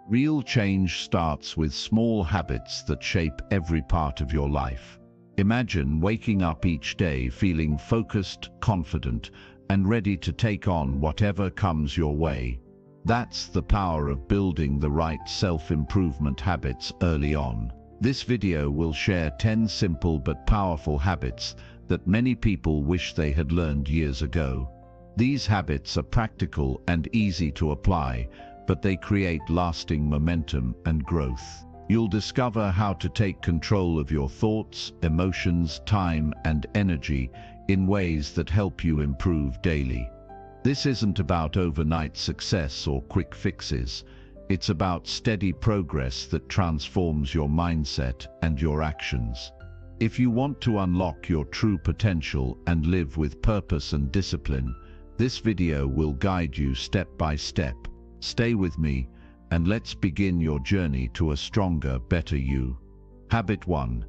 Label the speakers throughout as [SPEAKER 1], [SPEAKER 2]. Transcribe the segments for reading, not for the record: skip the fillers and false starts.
[SPEAKER 1] Real change starts with small habits that shape every part of your life. Imagine waking up each day feeling focused, confident, and ready to take on whatever comes your way. That's the power of building the right self-improvement habits early on. This video will share 10 simple but powerful habits that many people wish they had learned years ago. These habits are practical and easy to apply, but they create lasting momentum and growth. You'll discover how to take control of your thoughts, emotions, time, and energy in ways that help you improve daily. This isn't about overnight success or quick fixes. It's about steady progress that transforms your mindset and your actions. If you want to unlock your true potential and live with purpose and discipline, this video will guide you step by step. Stay with me, and let's begin your journey to a stronger, better you. Habit 1.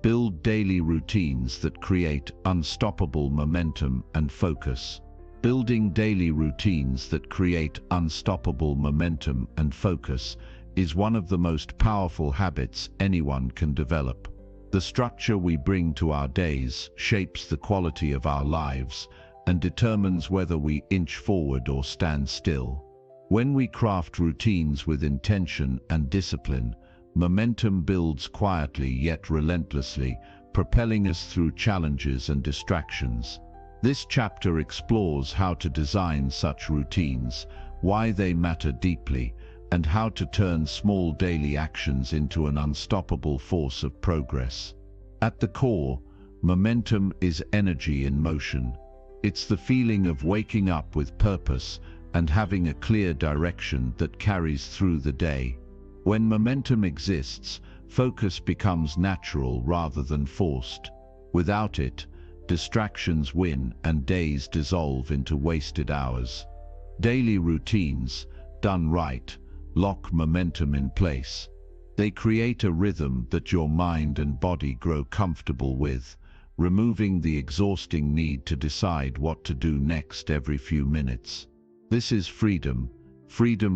[SPEAKER 1] Build daily routines that create unstoppable momentum and focus. Building daily routines that create unstoppable momentum and focus is one of the most powerful habits anyone can develop. The structure we bring to our days shapes the quality of our lives and determines whether we inch forward or stand still. When we craft routines with intention and discipline, momentum builds quietly yet relentlessly, propelling us through challenges and distractions. This chapter explores how to design such routines, why they matter deeply, and how to turn small daily actions into an unstoppable force of progress. At the core, momentum is energy in motion. It's the feeling of waking up with purpose and having a clear direction that carries through the day. When momentum exists, focus becomes natural rather than forced. Without it, distractions win and days dissolve into wasted hours. Daily routines, done right, lock momentum in place. They create a rhythm that your mind and body grow comfortable with, removing the exhausting need to decide what to do next every few minutes. This is freedom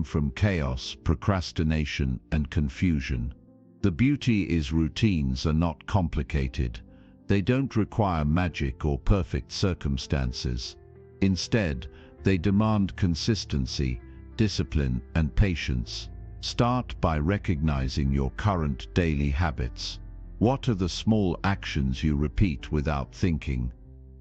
[SPEAKER 1] from chaos, procrastination, and confusion. The beauty is routines are not complicated. They don't require magic or perfect circumstances. Instead, they demand consistency, discipline, and patience. Start by recognizing your current daily habits. What are the small actions you repeat without thinking?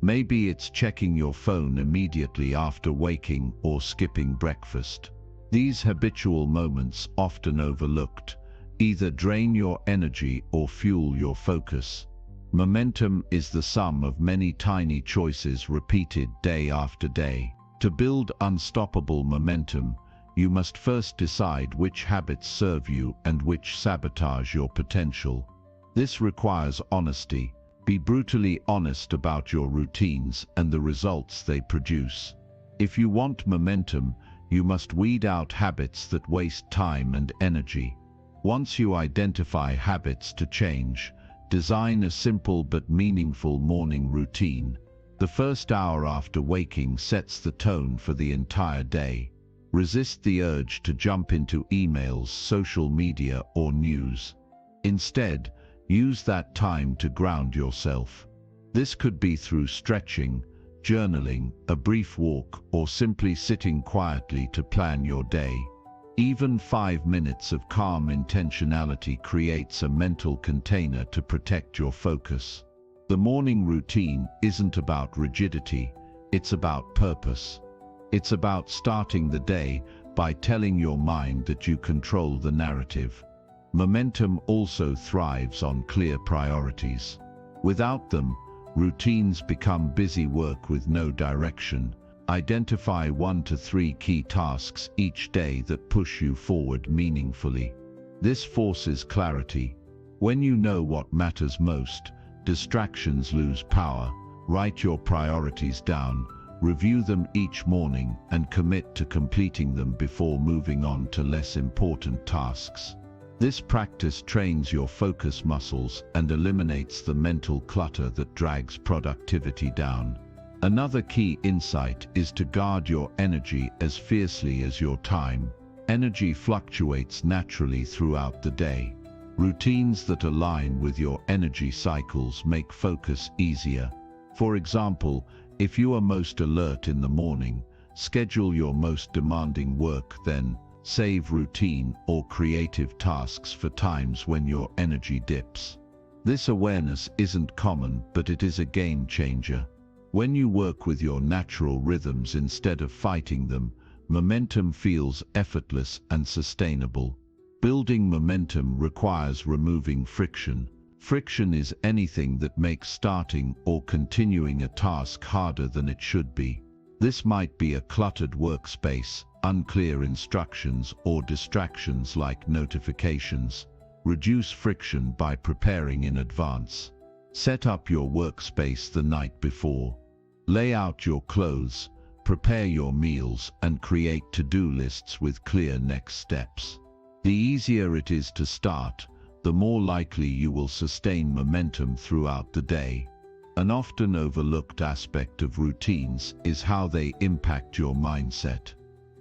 [SPEAKER 1] Maybe it's checking your phone immediately after waking or skipping breakfast. These habitual moments, often overlooked, either drain your energy or fuel your focus. Momentum is the sum of many tiny choices repeated day after day. To build unstoppable momentum, you must first decide which habits serve you and which sabotage your potential. This requires honesty. Be brutally honest about your routines and the results they produce. If you want momentum, you must weed out habits that waste time and energy. Once you identify habits to change, design a simple but meaningful morning routine. The first hour after waking sets the tone for the entire day. Resist the urge to jump into emails, social media, or news. Instead, use that time to ground yourself. This could be through stretching, journaling, a brief walk, or simply sitting quietly to plan your day. Even 5 minutes of calm intentionality creates a mental container to protect your focus. The morning routine isn't about rigidity, it's about purpose. It's about starting the day by telling your mind that you control the narrative. Momentum also thrives on clear priorities. Without them, routines become busy work with no direction. Identify 1 to 3 key tasks each day that push you forward meaningfully. This forces clarity. When you know what matters most, distractions lose power. Write your priorities down, review them each morning, and commit to completing them before moving on to less important tasks. This practice trains your focus muscles and eliminates the mental clutter that drags productivity down. Another key insight is to guard your energy as fiercely as your time. Energy fluctuates naturally throughout the day. Routines that align with your energy cycles make focus easier. For example, if you are most alert in the morning, schedule your most demanding work then. Save routine or creative tasks for times when your energy dips. This awareness isn't common, but it is a game changer. When you work with your natural rhythms instead of fighting them, momentum feels effortless and sustainable. Building momentum requires removing friction. Friction is anything that makes starting or continuing a task harder than it should be. This might be a cluttered workspace, unclear instructions, or distractions like notifications. Reduce friction by preparing in advance. Set up your workspace the night before. Lay out your clothes, prepare your meals, and create to-do lists with clear next steps. The easier it is to start, the more likely you will sustain momentum throughout the day. An often overlooked aspect of routines is how they impact your mindset.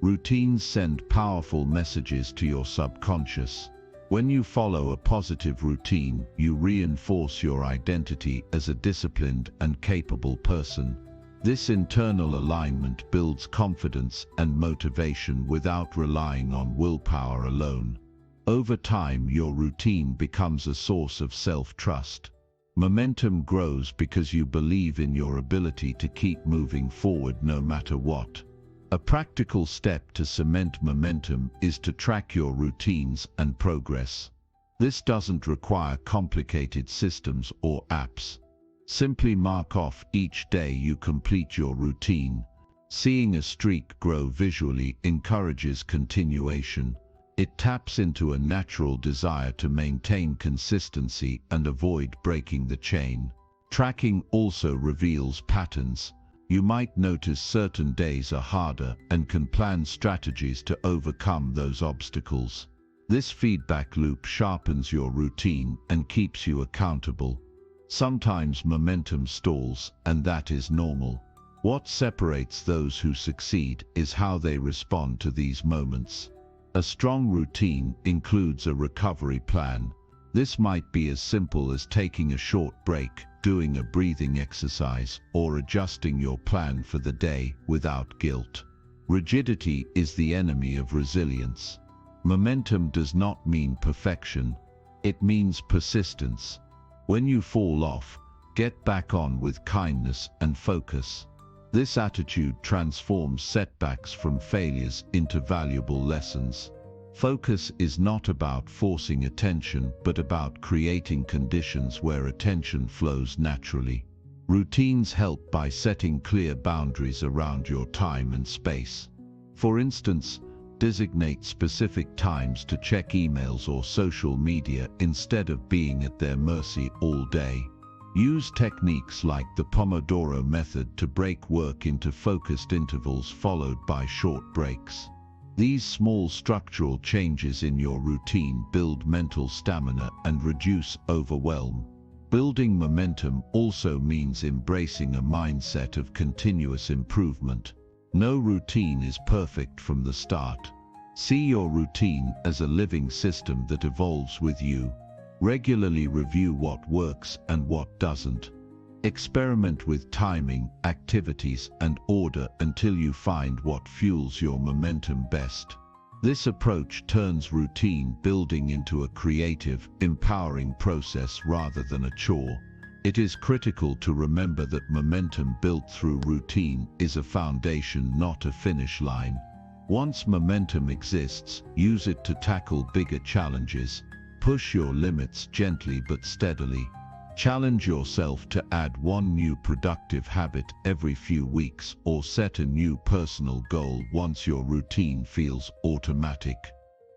[SPEAKER 1] Routines send powerful messages to your subconscious. When you follow a positive routine, you reinforce your identity as a disciplined and capable person. This internal alignment builds confidence and motivation without relying on willpower alone. Over time, your routine becomes a source of self-trust. Momentum grows because you believe in your ability to keep moving forward no matter what. A practical step to cement momentum is to track your routines and progress. This doesn't require complicated systems or apps. Simply mark off each day you complete your routine. Seeing a streak grow visually encourages continuation. It taps into a natural desire to maintain consistency and avoid breaking the chain. Tracking also reveals patterns. You might notice certain days are harder and can plan strategies to overcome those obstacles. This feedback loop sharpens your routine and keeps you accountable. Sometimes momentum stalls, and that is normal. What separates those who succeed is how they respond to these moments. A strong routine includes a recovery plan. This might be as simple as taking a short break, doing a breathing exercise, or adjusting your plan for the day without guilt. Rigidity is the enemy of resilience. Momentum does not mean perfection. It means persistence. When you fall off, get back on with kindness and focus. This attitude transforms setbacks from failures into valuable lessons. Focus is not about forcing attention, but about creating conditions where attention flows naturally. Routines help by setting clear boundaries around your time and space. For instance, designate specific times to check emails or social media instead of being at their mercy all day. Use techniques like the Pomodoro method to break work into focused intervals followed by short breaks. These small structural changes in your routine build mental stamina and reduce overwhelm. Building momentum also means embracing a mindset of continuous improvement. No routine is perfect from the start. See your routine as a living system that evolves with you. Regularly review what works and what doesn't. Experiment with timing, activities, and order until you find what fuels your momentum best. This approach turns routine building into a creative, empowering process rather than a chore. It is critical to remember that momentum built through routine is a foundation, not a finish line. Once momentum exists, use it to tackle bigger challenges. Push your limits gently but steadily. Challenge yourself to add one new productive habit every few weeks or set a new personal goal once your routine feels automatic.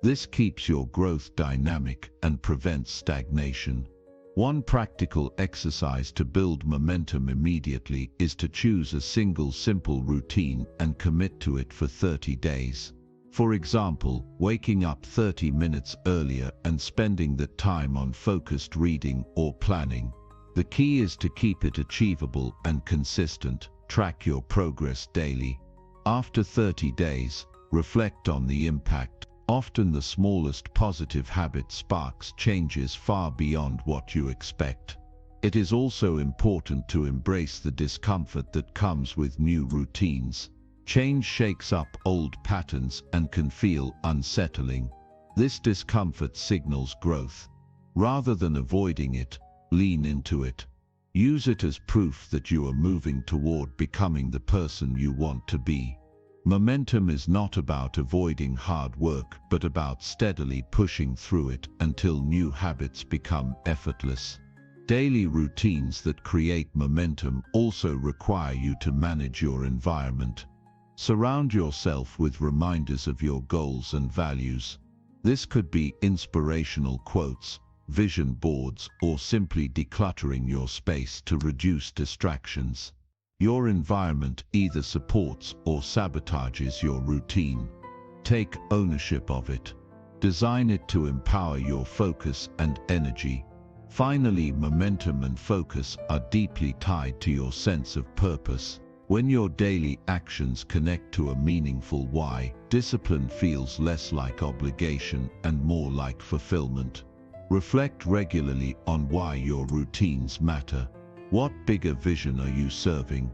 [SPEAKER 1] This keeps your growth dynamic and prevents stagnation. One practical exercise to build momentum immediately is to choose a single simple routine and commit to it for 30 days. For example, waking up 30 minutes earlier and spending that time on focused reading or planning. The key is to keep it achievable and consistent. Track your progress daily. After 30 days, reflect on the impact. Often the smallest positive habit sparks changes far beyond what you expect. It is also important to embrace the discomfort that comes with new routines. Change shakes up old patterns and can feel unsettling. This discomfort signals growth. Rather than avoiding it, lean into it. Use it as proof that you are moving toward becoming the person you want to be. Momentum is not about avoiding hard work, but about steadily pushing through it until new habits become effortless. Daily routines that create momentum also require you to manage your environment. Surround yourself with reminders of your goals and values. This could be inspirational quotes, vision boards, or simply decluttering your space to reduce distractions. Your environment either supports or sabotages your routine. Take ownership of it. Design it to empower your focus and energy. Finally, momentum and focus are deeply tied to your sense of purpose. When your daily actions connect to a meaningful why, discipline feels less like obligation and more like fulfillment. Reflect regularly on why your routines matter. What bigger vision are you serving?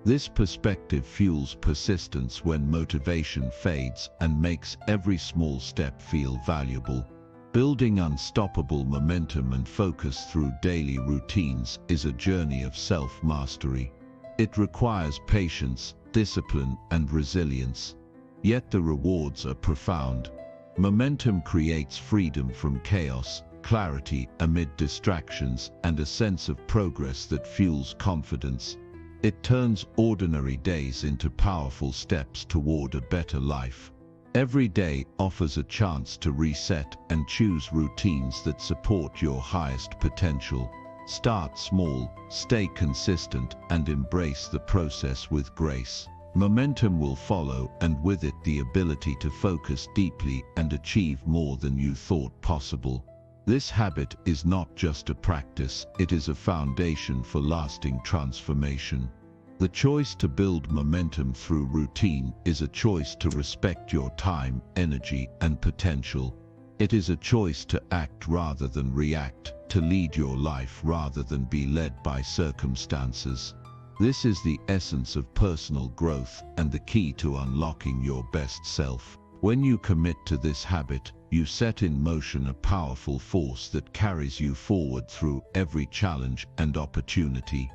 [SPEAKER 1] This perspective fuels persistence when motivation fades and makes every small step feel valuable. Building unstoppable momentum and focus through daily routines is a journey of self-mastery. It requires patience, discipline, and resilience. Yet the rewards are profound. Momentum creates freedom from chaos, clarity amid distractions, and a sense of progress that fuels confidence. It turns ordinary days into powerful steps toward a better life. Every day offers a chance to reset and choose routines that support your highest potential. Start small, stay consistent, and embrace the process with grace. Momentum will follow, and with it the ability to focus deeply and achieve more than you thought possible. This habit is not just a practice, it is a foundation for lasting transformation. The choice to build momentum through routine is a choice to respect your time, energy, and potential. It is a choice to act rather than react, to lead your life rather than be led by circumstances. This is the essence of personal growth and the key to unlocking your best self. When you commit to this habit, you set in motion a powerful force that carries you forward through every challenge and opportunity.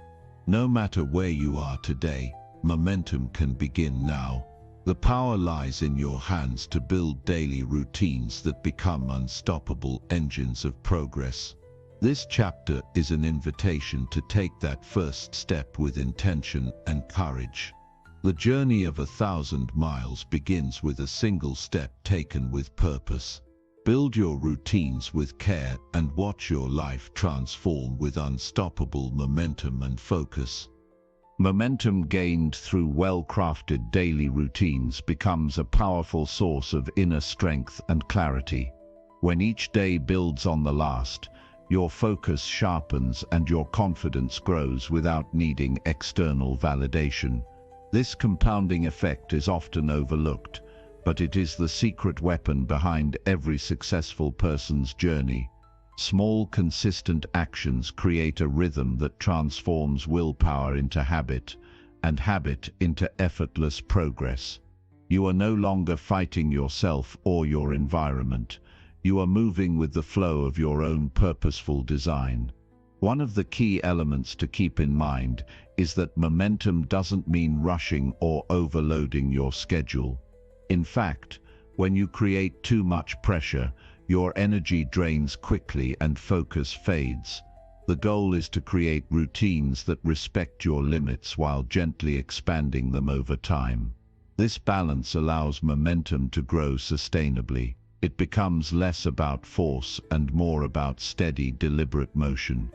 [SPEAKER 1] No matter where you are today, momentum can begin now. The power lies in your hands to build daily routines that become unstoppable engines of progress. This chapter is an invitation to take that first step with intention and courage. The journey of 1,000 miles begins with a single step taken with purpose. Build your routines with care and watch your life transform with unstoppable momentum and focus. Momentum gained through well-crafted daily routines becomes a powerful source of inner strength and clarity. When each day builds on the last, your focus sharpens and your confidence grows without needing external validation. This compounding effect is often overlooked, but it is the secret weapon behind every successful person's journey. Small, consistent actions create a rhythm that transforms willpower into habit, and habit into effortless progress. You are no longer fighting yourself or your environment. You are moving with the flow of your own purposeful design. One of the key elements to keep in mind is that momentum doesn't mean rushing or overloading your schedule. In fact, when you create too much pressure, your energy drains quickly and focus fades. The goal is to create routines that respect your limits while gently expanding them over time. This balance allows momentum to grow sustainably. It becomes less about force and more about steady, deliberate motion.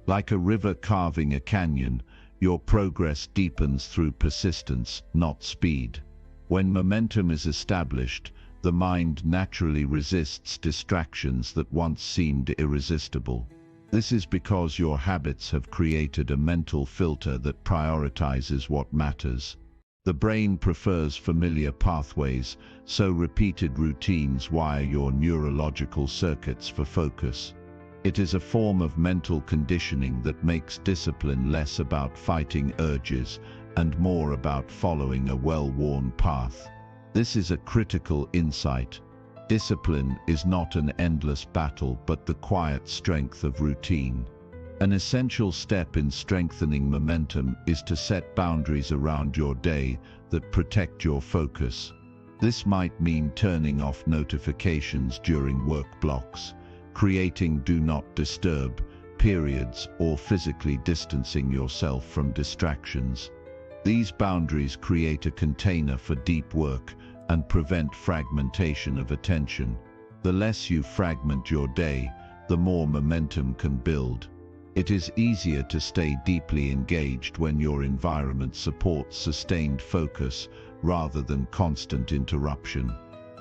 [SPEAKER 1] Like a river carving a canyon, your progress deepens through persistence, not speed. When momentum is established, the mind naturally resists distractions that once seemed irresistible. This is because your habits have created a mental filter that prioritizes what matters. The brain prefers familiar pathways, so repeated routines wire your neurological circuits for focus. It is a form of mental conditioning that makes discipline less about fighting urges and more about following a well-worn path. This is a critical insight. Discipline is not an endless battle, but the quiet strength of routine. An essential step in strengthening momentum is to set boundaries around your day that protect your focus. This might mean turning off notifications during work blocks, creating do not disturb periods, or physically distancing yourself from distractions. These boundaries create a container for deep work and prevent fragmentation of attention. The less you fragment your day, the more momentum can build. It is easier to stay deeply engaged when your environment supports sustained focus rather than constant interruption.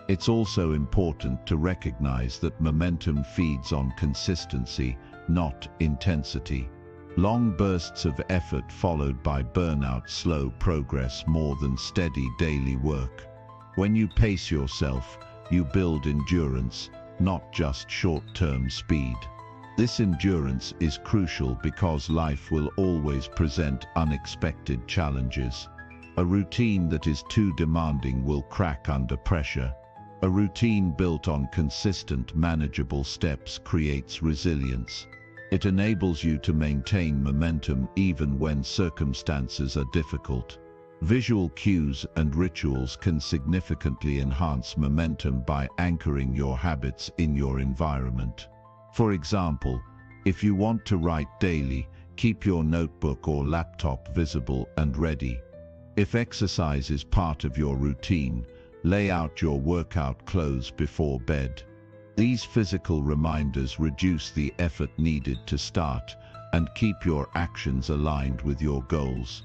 [SPEAKER 1] It's also important to recognize that momentum feeds on consistency, not intensity. Long bursts of effort followed by burnout slow progress more than steady daily work. When you pace yourself, you build endurance, not just short-term speed. This endurance is crucial because life will always present unexpected challenges. A routine that is too demanding will crack under pressure. A routine built on consistent, manageable steps creates resilience. It enables you to maintain momentum even when circumstances are difficult. Visual cues and rituals can significantly enhance momentum by anchoring your habits in your environment. For example, if you want to write daily, keep your notebook or laptop visible and ready. If exercise is part of your routine, lay out your workout clothes before bed. These physical reminders reduce the effort needed to start and keep your actions aligned with your goals.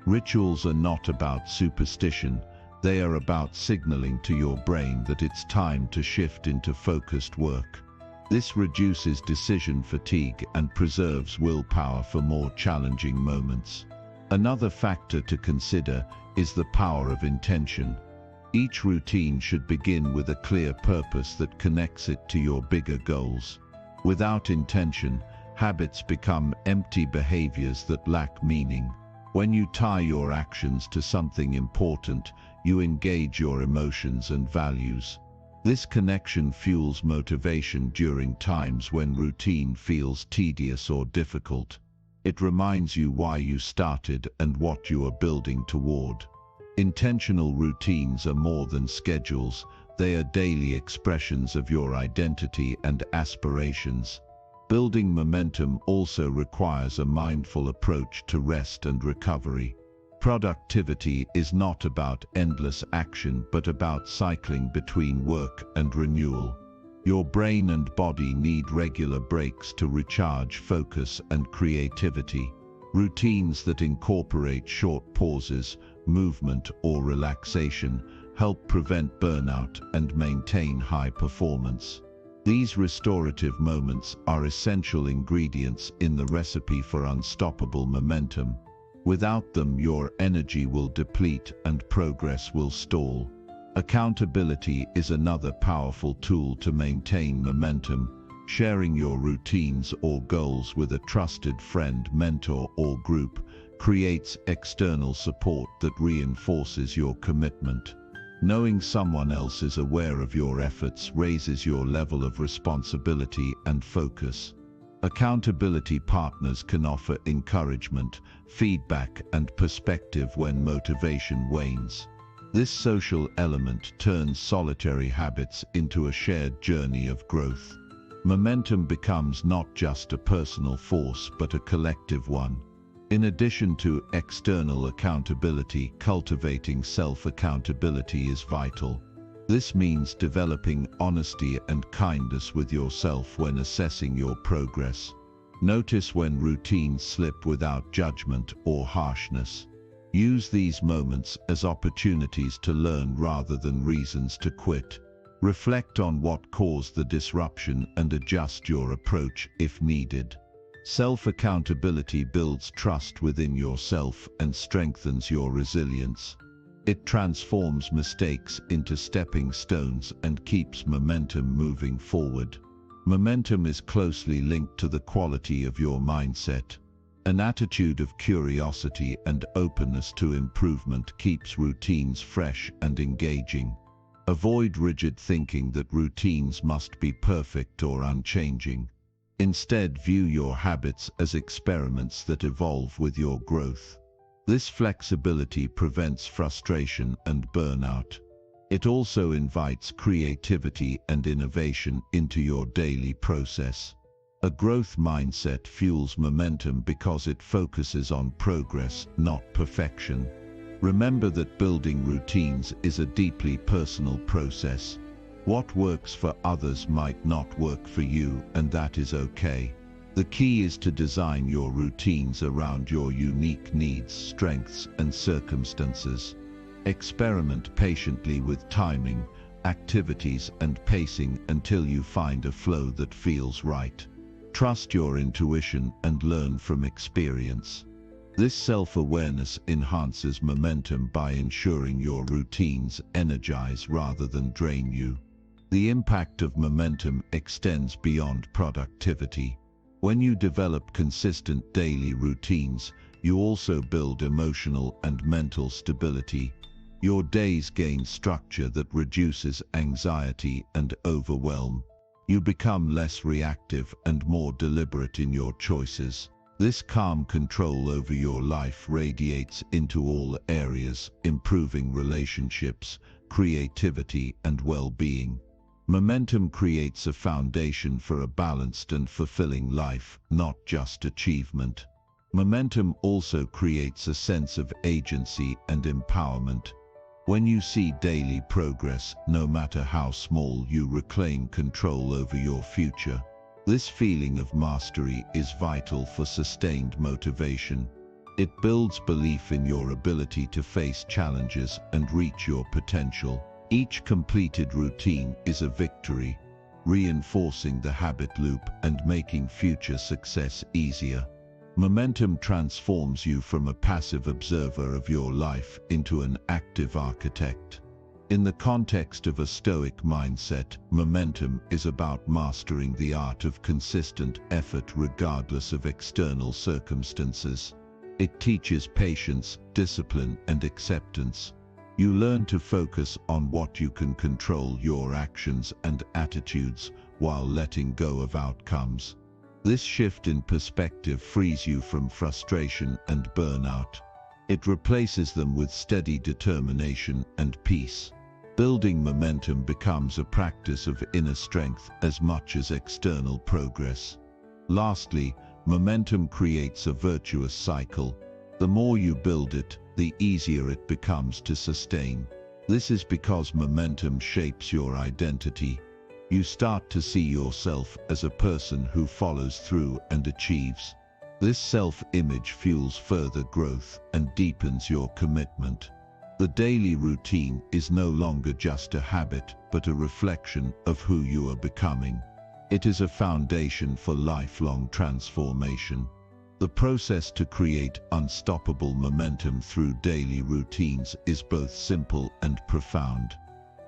[SPEAKER 1] Rituals are not about superstition, they are about signaling to your brain that it's time to shift into focused work. This reduces decision fatigue and preserves willpower for more challenging moments. Another factor to consider is the power of intention. Each routine should begin with a clear purpose that connects it to your bigger goals. Without intention, habits become empty behaviors that lack meaning. When you tie your actions to something important, you engage your emotions and values. This connection fuels motivation during times when routine feels tedious or difficult. It reminds you why you started and what you are building toward. Intentional routines are more than schedules, they are daily expressions of your identity and aspirations. Building momentum also requires a mindful approach to rest and recovery. Productivity is not about endless action but about cycling between work and renewal. Your brain and body need regular breaks to recharge focus and creativity. Routines that incorporate short pauses, movement or relaxation help prevent burnout and maintain high performance. These restorative moments are essential ingredients in the recipe for unstoppable momentum. Without them, your energy will deplete and progress will stall. Accountability is another powerful tool to maintain momentum. Sharing your routines or goals with a trusted friend, mentor, or group creates external support that reinforces your commitment. Knowing someone else is aware of your efforts raises your level of responsibility and focus. Accountability partners can offer encouragement, feedback, and perspective when motivation wanes. This social element turns solitary habits into a shared journey of growth. Momentum becomes not just a personal force but a collective one. In addition to external accountability, cultivating self-accountability is vital. This means developing honesty and kindness with yourself when assessing your progress. Notice when routines slip without judgment or harshness. Use these moments as opportunities to learn rather than reasons to quit. Reflect on what caused the disruption and adjust your approach if needed. Self-accountability builds trust within yourself and strengthens your resilience. It transforms mistakes into stepping stones and keeps momentum moving forward. Momentum is closely linked to the quality of your mindset. An attitude of curiosity and openness to improvement keeps routines fresh and engaging. Avoid rigid thinking that routines must be perfect or unchanging. Instead, view your habits as experiments that evolve with your growth. This flexibility prevents frustration and burnout. It also invites creativity and innovation into your daily process. A growth mindset fuels momentum because it focuses on progress, not perfection. Remember that building routines is a deeply personal process. What works for others might not work for you, and that is okay. The key is to design your routines around your unique needs, strengths, and circumstances. Experiment patiently with timing, activities, and pacing until you find a flow that feels right. Trust your intuition and learn from experience. This self-awareness enhances momentum by ensuring your routines energize rather than drain you. The impact of momentum extends beyond productivity. When you develop consistent daily routines, you also build emotional and mental stability. Your days gain structure that reduces anxiety and overwhelm. You become less reactive and more deliberate in your choices. This calm control over your life radiates into all areas, improving relationships, creativity, and well-being. Momentum creates a foundation for a balanced and fulfilling life, not just achievement. Momentum also creates a sense of agency and empowerment. When you see daily progress, no matter how small, you reclaim control over your future. This feeling of mastery is vital for sustained motivation. It builds belief in your ability to face challenges and reach your potential. Each completed routine is a victory, reinforcing the habit loop and making future success easier. Momentum transforms you from a passive observer of your life into an active architect. In the context of a Stoic mindset, momentum is about mastering the art of consistent effort regardless of external circumstances. It teaches patience, discipline, and acceptance. You learn to focus on what you can control, your actions and attitudes, while letting go of outcomes. This shift in perspective frees you from frustration and burnout. It replaces them with steady determination and peace. Building momentum becomes a practice of inner strength as much as external progress. Lastly, momentum creates a virtuous cycle. The more you build it, the easier it becomes to sustain. This is because momentum shapes your identity. You start to see yourself as a person who follows through and achieves. This self-image fuels further growth and deepens your commitment. The daily routine is no longer just a habit, but a reflection of who you are becoming. It is a foundation for lifelong transformation. The process to create unstoppable momentum through daily routines is both simple and profound.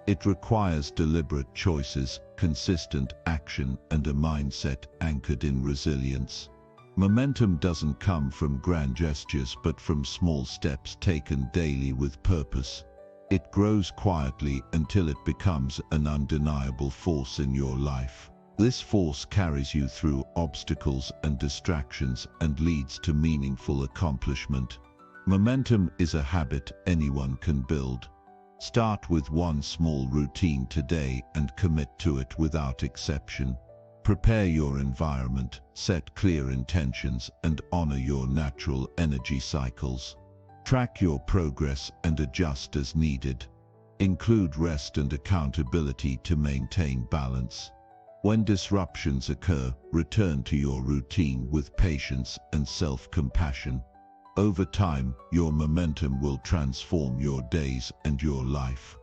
[SPEAKER 1] It requires deliberate choices, consistent action, and a mindset anchored in resilience. Momentum doesn't come from grand gestures but from small steps taken daily with purpose. It grows quietly until it becomes an undeniable force in your life. This force carries you through obstacles and distractions and leads to meaningful accomplishment. Momentum is a habit anyone can build. Start with one small routine today and commit to it without exception. Prepare your environment, set clear intentions, and honor your natural energy cycles. Track your progress and adjust as needed. Include rest and accountability to maintain balance. When disruptions occur, return to your routine with patience and self-compassion. Over time, your momentum will transform your days and your life.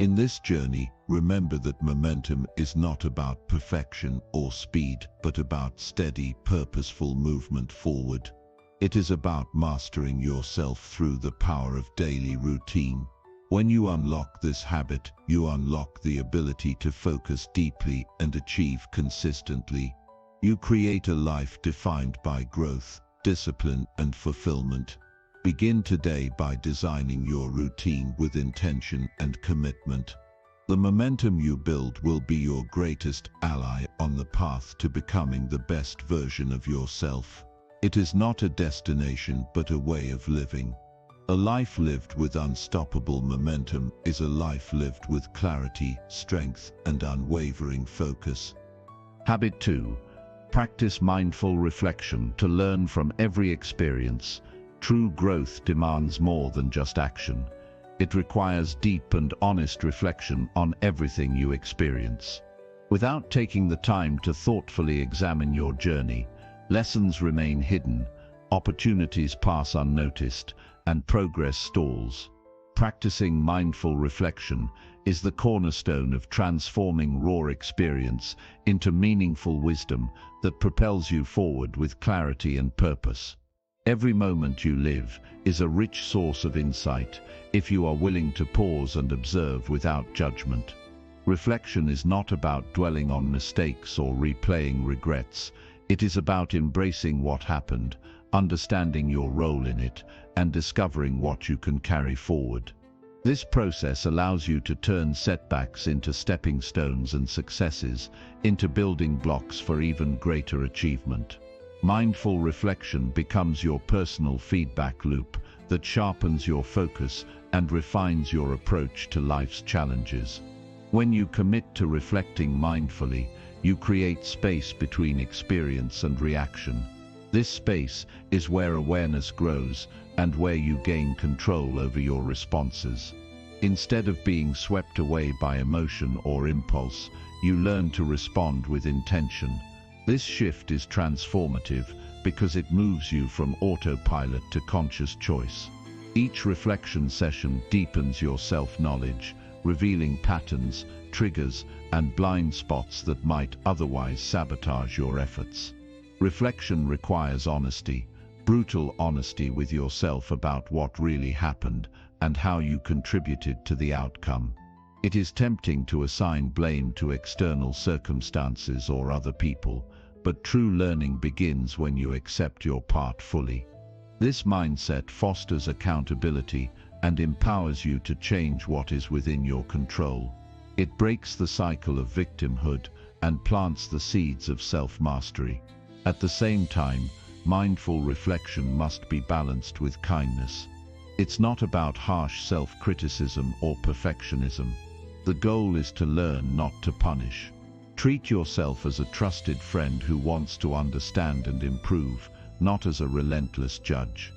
[SPEAKER 1] In this journey, remember that momentum is not about perfection or speed, but about steady, purposeful movement forward. It is about mastering yourself through the power of daily routine.
[SPEAKER 2] When you unlock this habit, you unlock the ability to focus deeply and achieve consistently. You create a life defined by growth, discipline, and fulfillment. Begin today by designing your routine with intention and commitment. The momentum you build will be your greatest ally on the path to becoming the best version of yourself. It is not a destination but a way of living. A life lived with unstoppable momentum is a life lived with clarity, strength, and unwavering focus.
[SPEAKER 1] Habit 2. Practice mindful reflection to learn from every experience. True growth demands more than just action. It requires deep and honest reflection on everything you experience. Without taking the time to thoughtfully examine your journey, lessons remain hidden, opportunities pass unnoticed, and progress stalls. Practicing mindful reflection is the cornerstone of transforming raw experience into meaningful wisdom that propels you forward with clarity and purpose. Every moment you live is a rich source of insight if you are willing to pause and observe without judgment. Reflection is not about dwelling on mistakes or replaying regrets. It is about embracing what happened, understanding your role in it, and discovering what you can carry forward. This process allows you to turn setbacks into stepping stones and successes into building blocks for even greater achievement. Mindful reflection becomes your personal feedback loop that sharpens your focus and refines your approach to life's challenges. When you commit to reflecting mindfully, you create space between experience and reaction. This space is where awareness grows and where you gain control over your responses. Instead of being swept away by emotion or impulse, you learn to respond with intention. This shift is transformative because it moves you from autopilot to conscious choice. Each reflection session deepens your self-knowledge, revealing patterns, triggers, and blind spots that might otherwise sabotage your efforts. Reflection requires honesty, brutal honesty with yourself about what really happened and how you contributed to the outcome. It is tempting to assign blame to external circumstances or other people, but true learning begins when you accept your part fully. This mindset fosters accountability and empowers you to change what is within your control. It breaks the cycle of victimhood and plants the seeds of self-mastery. At the same time, mindful reflection must be balanced with kindness. It's not about harsh self-criticism or perfectionism. The goal is to learn, not to punish. Treat yourself as a trusted friend who wants to understand and improve, not as a relentless judge.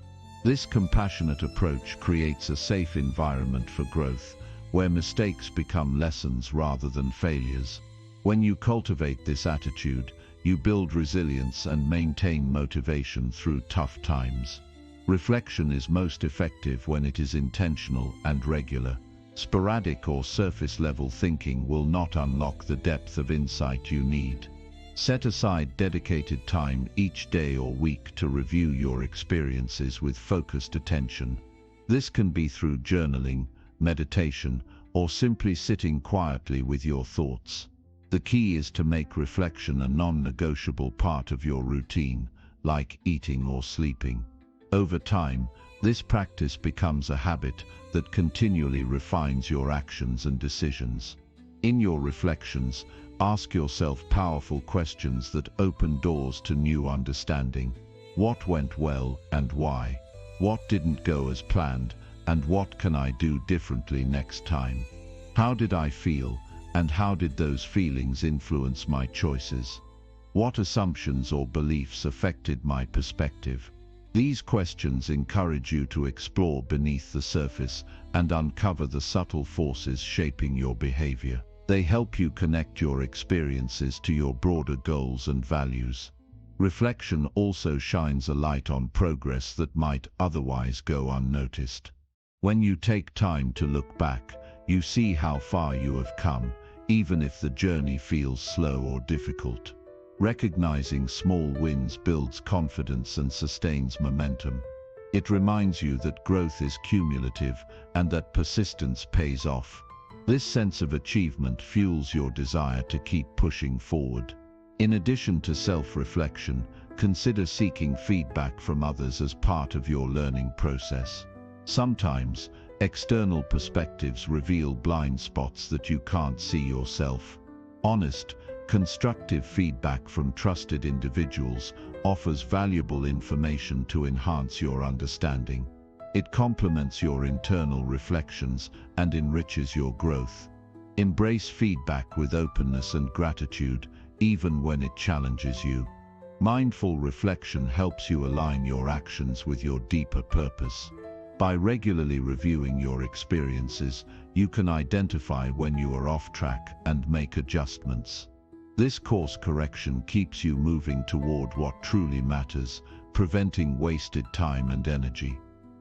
[SPEAKER 1] This compassionate approach creates a safe environment for growth, where mistakes become lessons rather than failures. When you cultivate this attitude, you build resilience and maintain motivation through tough times. Reflection is most effective when it is intentional and regular. Sporadic or surface-level thinking will not unlock the depth of insight you need. Set aside dedicated time each day or week to review your experiences with focused attention. This can be through journaling, meditation, or simply sitting quietly with your thoughts. The key is to make reflection a non-negotiable part of your routine, like eating or sleeping. Over time, this practice becomes a habit that continually refines your actions and decisions. In your reflections, ask yourself powerful questions that open doors to new understanding. What went well and why? What didn't go as planned, and what can I do differently next time? How did I feel, and how did those feelings influence my choices? What assumptions or beliefs affected my perspective? These questions encourage you to explore beneath the surface and uncover the subtle forces shaping your behavior. They help you connect your experiences to your broader goals and values. Reflection also shines a light on progress that might otherwise go unnoticed. When you take time to look back, you see how far you have come, even if the journey feels slow or difficult. Recognizing small wins builds confidence and sustains momentum. It reminds you that growth is cumulative and that persistence pays off. This sense of achievement fuels your desire to keep pushing forward. In addition to self-reflection, consider seeking feedback from others as part of your learning process. Sometimes, external perspectives reveal blind spots that you can't see yourself. Honest, constructive feedback from trusted individuals offers valuable information to enhance your understanding. It complements your internal reflections and enriches your growth. Embrace feedback with openness and gratitude, even when it challenges you. Mindful reflection helps you align your actions with your deeper purpose. By regularly reviewing your experiences, you can identify when you are off track and make adjustments. This course correction keeps you moving toward what truly matters, preventing wasted time and energy.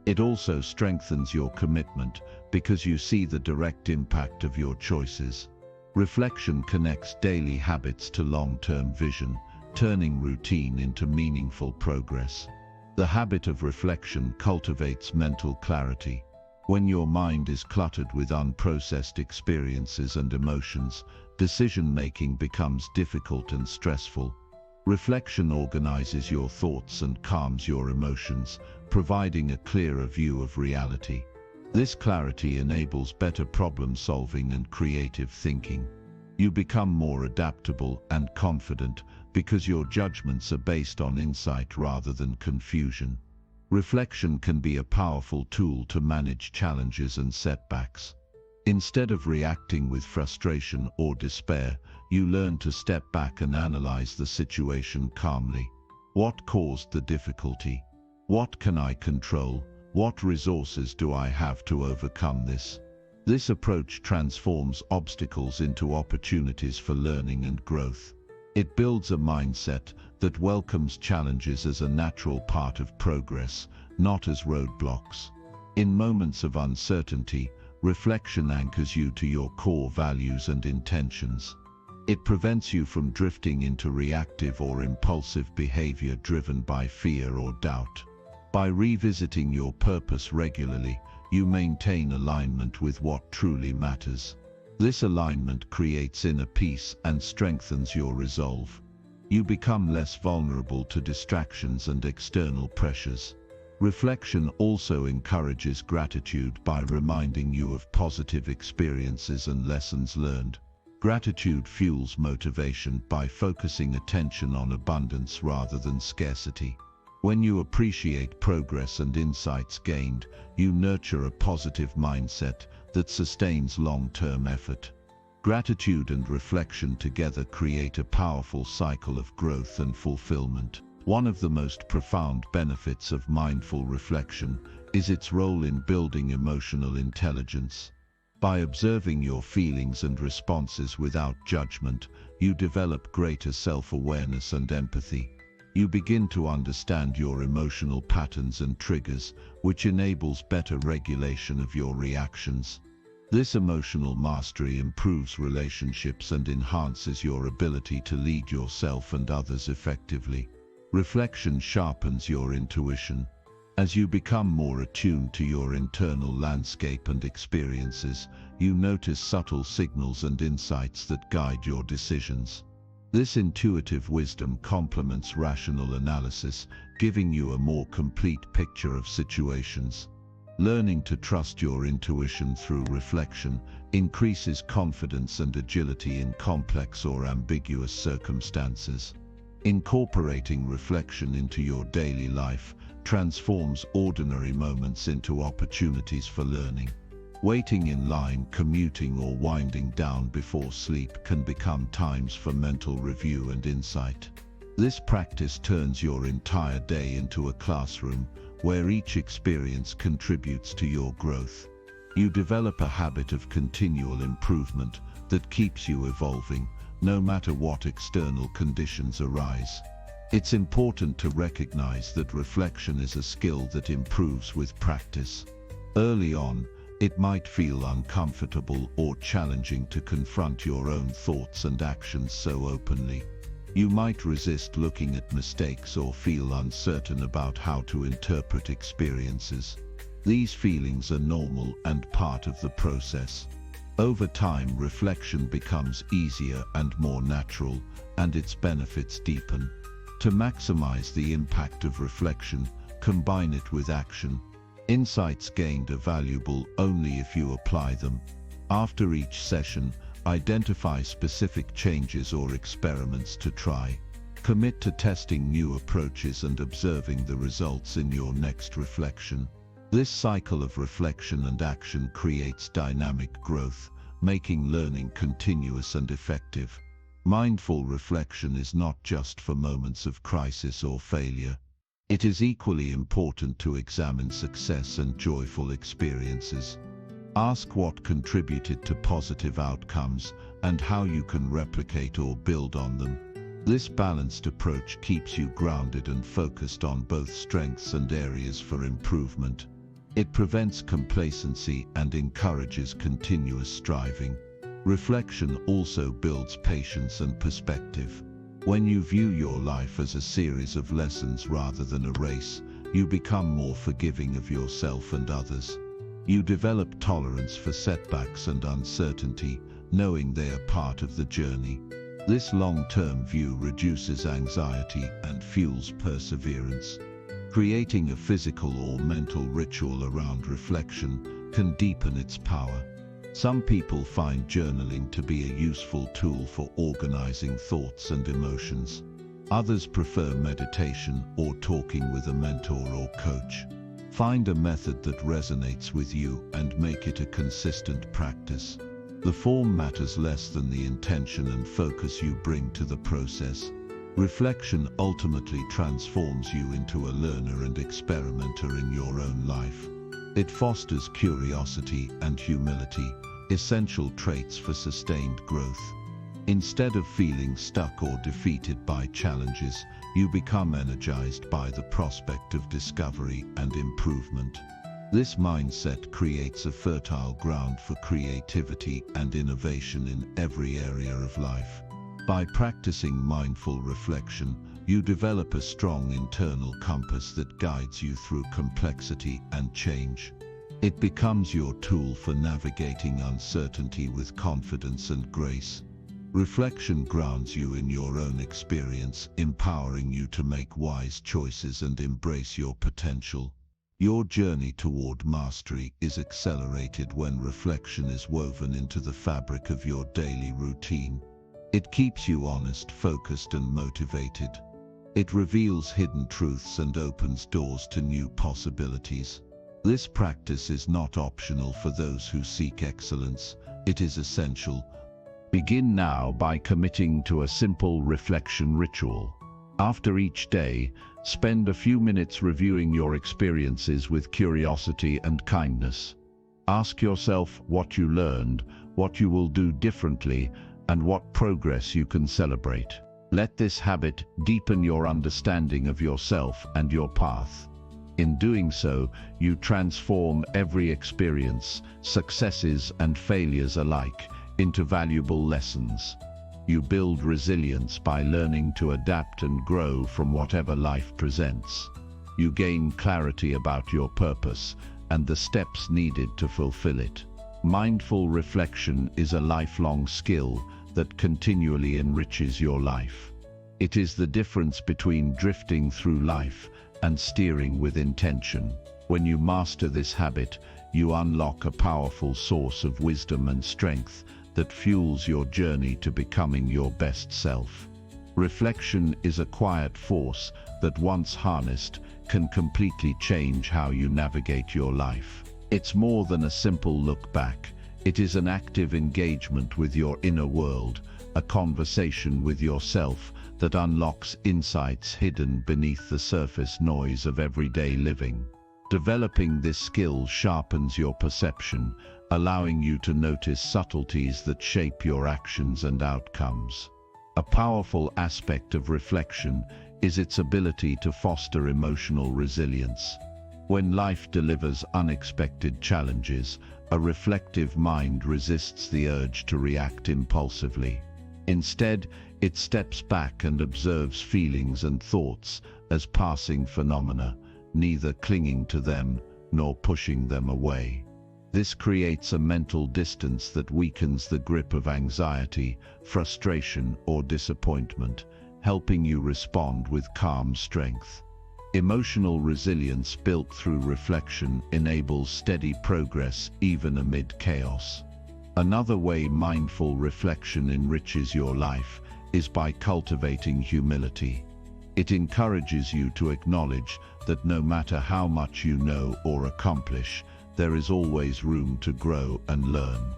[SPEAKER 1] It also strengthens your commitment because you see the direct impact of your choices. Reflection connects daily habits to long-term vision, turning routine into meaningful progress. The habit of reflection cultivates mental clarity. When your mind is cluttered with unprocessed experiences and emotions, decision-making becomes difficult and stressful. Reflection organizes your thoughts and calms your emotions, providing a clearer view of reality. This clarity enables better problem-solving and creative thinking. You become more adaptable and confident because your judgments are based on insight rather than confusion. Reflection can be a powerful tool to manage challenges and setbacks. Instead of reacting with frustration or despair, you learn to step back and analyze the situation calmly. What caused the difficulty? What can I control? What resources do I have to overcome this? This approach transforms obstacles into opportunities for learning and growth. It builds a mindset that welcomes challenges as a natural part of progress, not as roadblocks. In moments of uncertainty, reflection anchors you to your core values and intentions. It prevents you from drifting into reactive or impulsive behavior driven by fear or doubt. By revisiting your purpose regularly, you maintain alignment with what truly matters. This alignment creates inner peace and strengthens your resolve. You become less vulnerable to distractions and external pressures. Reflection also encourages gratitude by reminding you of positive experiences and lessons learned. Gratitude fuels motivation by focusing attention on abundance rather than scarcity. When you appreciate progress and insights gained, you nurture a positive mindset that sustains long-term effort. Gratitude and reflection together create a powerful cycle of growth and fulfillment. One of the most profound benefits of mindful reflection is its role in building emotional intelligence. By observing your feelings and responses without judgment, you develop greater self-awareness and empathy. You begin to understand your emotional patterns and triggers, which enables better regulation of your reactions. This emotional mastery improves relationships and enhances your ability to lead yourself and others effectively. Reflection sharpens your intuition. As you become more attuned to your internal landscape and experiences, you notice subtle signals and insights that guide your decisions. This intuitive wisdom complements rational analysis, giving you a more complete picture of situations. Learning to trust your intuition through reflection increases confidence and agility in complex or ambiguous circumstances. Incorporating reflection into your daily life transforms ordinary moments into opportunities for learning. Waiting in line, commuting, or winding down before sleep can become times for mental review and insight. This practice turns your entire day into a classroom where each experience contributes to your growth. You develop a habit of continual improvement that keeps you evolving, no matter what external conditions arise. It's important to recognize that reflection is a skill that improves with practice. Early on, it might feel uncomfortable or challenging to confront your own thoughts and actions so openly.
[SPEAKER 2] You might resist looking at mistakes or feel uncertain about how to interpret experiences. These feelings are normal and part of the process. Over time, reflection becomes easier and more natural, and its benefits deepen. To maximize the impact of reflection, combine it with action. Insights gained are valuable only if you apply them. After each session, identify specific changes or experiments to try. Commit to testing new approaches and observing the results in your next reflection. This cycle of reflection and action creates dynamic growth, making learning continuous and effective. Mindful reflection is not just for moments of crisis or failure. It is equally important to examine success and joyful experiences. Ask what contributed to positive outcomes and how you can replicate or build on them. This balanced approach keeps you grounded and focused on both strengths and areas for improvement. It prevents complacency and encourages continuous striving. Reflection also builds patience and perspective. When you view your life as a series of lessons rather than a race, you become more forgiving of yourself and others. You develop tolerance for setbacks and uncertainty, knowing they are part of the journey. This long-term view reduces anxiety and fuels perseverance. Creating a physical or mental ritual around reflection can deepen its power. Some people find journaling to be a useful tool for organizing thoughts and emotions. Others prefer meditation or talking with a mentor or coach. Find a method that resonates with you and make it a consistent practice. The form matters less than the intention and focus you bring to the process. Reflection ultimately transforms you into a learner and experimenter in your own life. It fosters curiosity and humility, essential traits for sustained growth. Instead of feeling stuck or defeated by challenges, you become energized by the prospect of discovery and improvement. This mindset creates a fertile ground for creativity and innovation in every area of life. By practicing mindful reflection, you develop a strong internal compass that guides you through complexity and change. It becomes your tool for navigating uncertainty with confidence and grace. Reflection grounds you in your own experience, empowering you to make wise choices and embrace your potential. Your journey toward mastery is accelerated when reflection is woven into the fabric of your daily routine. It keeps you honest, focused, and motivated. It reveals hidden truths and opens doors to new possibilities. This practice is not optional for those who seek excellence. It is essential.
[SPEAKER 1] Begin now by committing to a simple reflection ritual. After each day, spend a few minutes reviewing your experiences with curiosity and kindness. Ask yourself what you learned, what you will do differently, and what progress you can celebrate. Let this habit deepen your understanding of yourself and your path. In doing so, you transform every experience, successes and failures alike, into valuable lessons. You build resilience by learning to adapt and grow from whatever life presents. You gain clarity about your purpose and the steps needed to fulfill it. Mindful reflection is a lifelong skill that continually enriches your life. It is the difference between drifting through life and steering with intention. When you master this habit, you unlock a powerful source of wisdom and strength that fuels your journey to becoming your best self. Reflection is a quiet force that, once harnessed, can completely change how you navigate your life. It's more than a simple look back. It is an active engagement with your inner world, a conversation with yourself that unlocks insights hidden beneath the surface noise of everyday living. Developing this skill sharpens your perception, allowing you to notice subtleties that shape your actions and outcomes. A powerful aspect of reflection is its ability to foster emotional resilience. When life delivers unexpected challenges, a reflective mind resists the urge to react impulsively. Instead, it steps back and observes feelings and thoughts as passing phenomena, neither clinging to them nor pushing them away. This creates a mental distance that weakens the grip of anxiety, frustration, or disappointment, helping you respond with calm strength. Emotional resilience built through reflection enables steady progress even amid chaos. Another way mindful reflection enriches your life is by cultivating humility. It encourages you to acknowledge that no matter how much you know or accomplish, there is always room to grow and learn.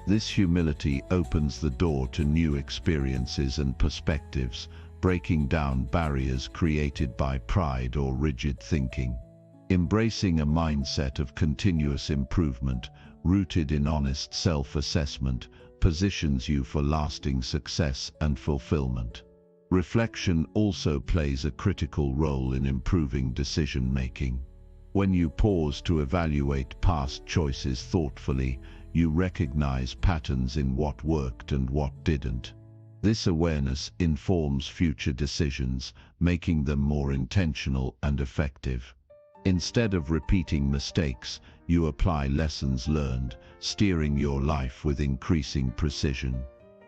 [SPEAKER 1] This humility opens the door to new experiences and perspectives, breaking down barriers created by pride or rigid thinking. Embracing a mindset of continuous improvement, rooted in honest self-assessment, positions you for lasting success and fulfillment. Reflection also plays a critical role in improving decision-making. When you pause to evaluate past choices thoughtfully, you recognize patterns in what worked and what didn't. This awareness informs future decisions, making them more intentional and effective. Instead of repeating mistakes, you apply lessons learned, steering your life with increasing precision.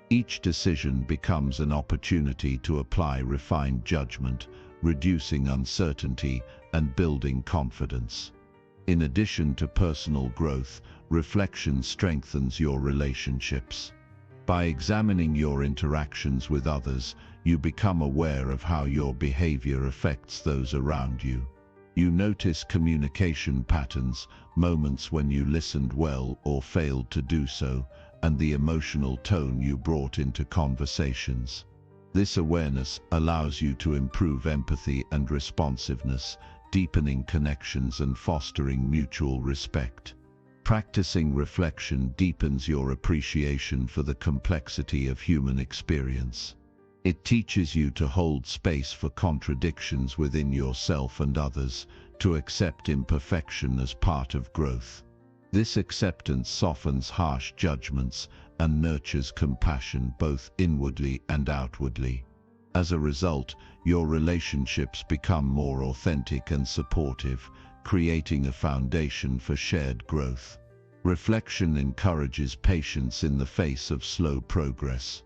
[SPEAKER 1] Each decision becomes an opportunity to apply refined judgment, reducing uncertainty and building confidence. In addition to personal growth, reflection strengthens your relationships. By examining your interactions with others, you become aware of how your behavior affects those around you. You notice communication patterns, moments when you listened well or failed to do so, and the emotional tone you brought into conversations. This awareness allows you to improve empathy and responsiveness, deepening connections and fostering mutual respect. Practicing reflection deepens your appreciation for the complexity of human experience. It teaches you to hold space for contradictions within yourself and others, to accept imperfection as part of growth. This acceptance softens harsh judgments and nurtures compassion both inwardly and outwardly. As a result, your relationships become more authentic and supportive, creating a foundation for shared growth. Reflection encourages patience in the face of slow progress.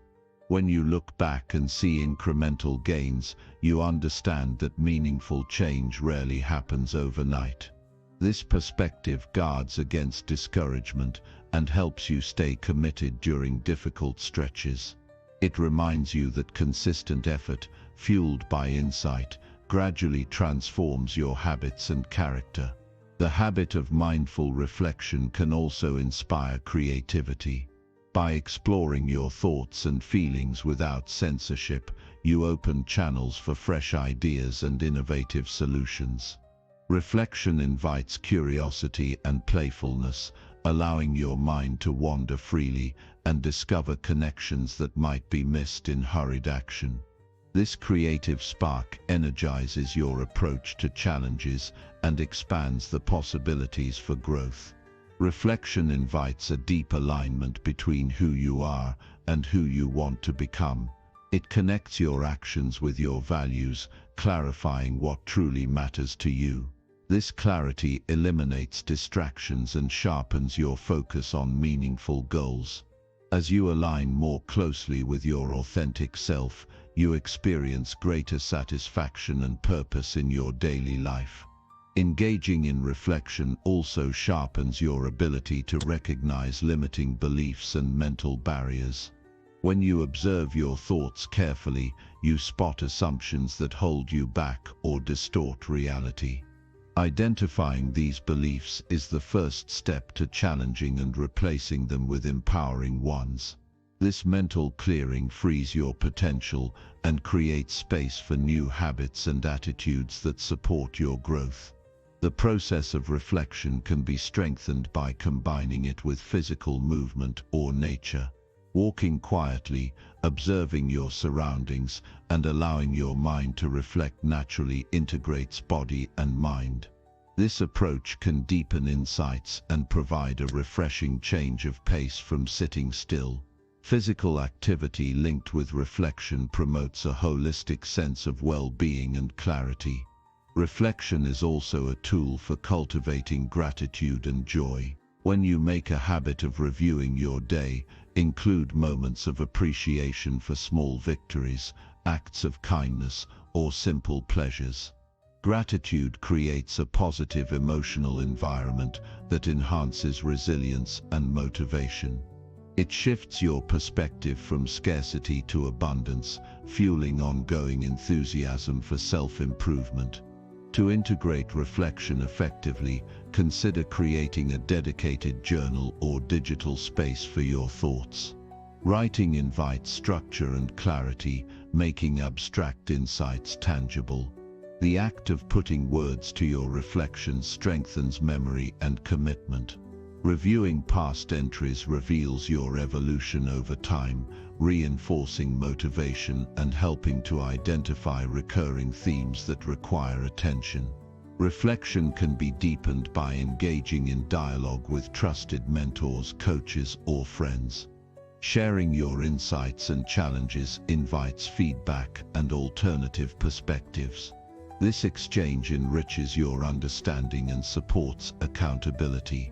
[SPEAKER 1] When you look back and see incremental gains, you understand that meaningful change rarely happens overnight. This perspective guards against discouragement and helps you stay committed during difficult stretches. It reminds you that consistent effort, fueled by insight, gradually transforms your habits and character. The habit of mindful reflection can also inspire creativity. By exploring your thoughts and feelings without censorship, you open channels for fresh ideas and innovative solutions. Reflection invites curiosity and playfulness, allowing your mind to wander freely and discover connections that might be missed in hurried action. This creative spark energizes your approach to challenges and expands the possibilities for growth. Reflection invites a deep alignment between who you are and who you want to become. It connects your actions with your values, clarifying what truly matters to you. This clarity eliminates distractions and sharpens your focus on meaningful goals. As you align more closely with your authentic self, you experience greater satisfaction and purpose in your daily life. Engaging in reflection also sharpens your ability to recognize limiting beliefs and mental barriers. When you observe your thoughts carefully, you spot assumptions that hold you back or distort reality. Identifying these beliefs is the first step to challenging and replacing them with empowering ones. This mental clearing frees your potential and creates space for new habits and attitudes that support your growth. The process of reflection can be strengthened by combining it with physical movement or nature. Walking quietly, observing your surroundings, and allowing your mind to reflect naturally integrates body and mind. This approach can deepen insights and provide a refreshing change of pace from sitting still.
[SPEAKER 2] Physical activity linked with reflection promotes a holistic sense of well-being and clarity. Reflection is also a tool for cultivating gratitude and joy. When you make a habit of reviewing your day, include moments of appreciation for small victories, acts of kindness, or simple pleasures. Gratitude creates a positive emotional environment that enhances resilience and motivation. It shifts your perspective from scarcity to abundance, fueling ongoing enthusiasm for self-improvement. To integrate reflection effectively, consider creating a dedicated journal or digital space for your thoughts. Writing invites structure and clarity, making abstract insights tangible. The act of putting words to your reflections strengthens memory and commitment. Reviewing past entries reveals your evolution over time, reinforcing motivation and helping to identify recurring themes that require attention. Reflection can be deepened by engaging in dialogue with trusted mentors, coaches, or friends. Sharing your insights and challenges invites feedback and alternative perspectives. This exchange enriches your understanding and supports accountability.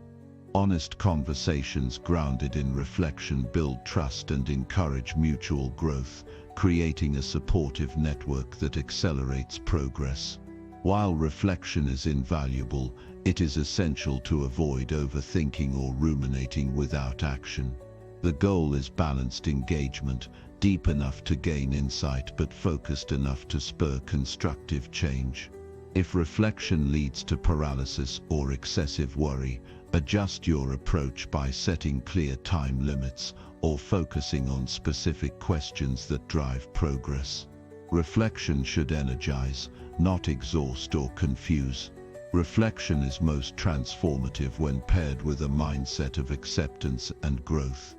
[SPEAKER 2] Honest conversations grounded in reflection build trust and encourage mutual growth, creating a supportive network that accelerates progress. While reflection is invaluable, it is essential to avoid overthinking or ruminating without action. The goal is balanced engagement, deep enough to gain insight but focused enough to spur constructive change. If reflection leads to paralysis or excessive worry, adjust your approach by setting clear time limits or focusing on specific questions that drive progress. Reflection should energize, not exhaust or confuse. Reflection is most transformative when paired with a mindset of acceptance and growth.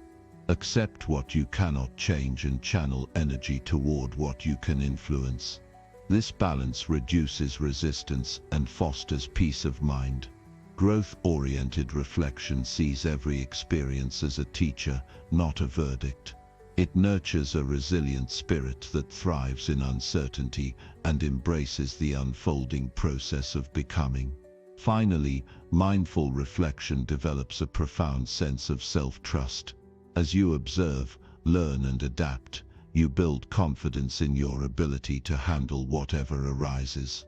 [SPEAKER 2] Accept what you cannot change and channel energy toward what you can influence. This balance reduces resistance and fosters peace of mind. Growth-oriented reflection sees every experience as a teacher, not a verdict. It nurtures a resilient spirit that thrives in uncertainty and embraces the unfolding process of becoming. Finally, mindful reflection develops a profound sense of self-trust. As you observe, learn and adapt, you build confidence in your ability to handle whatever arises.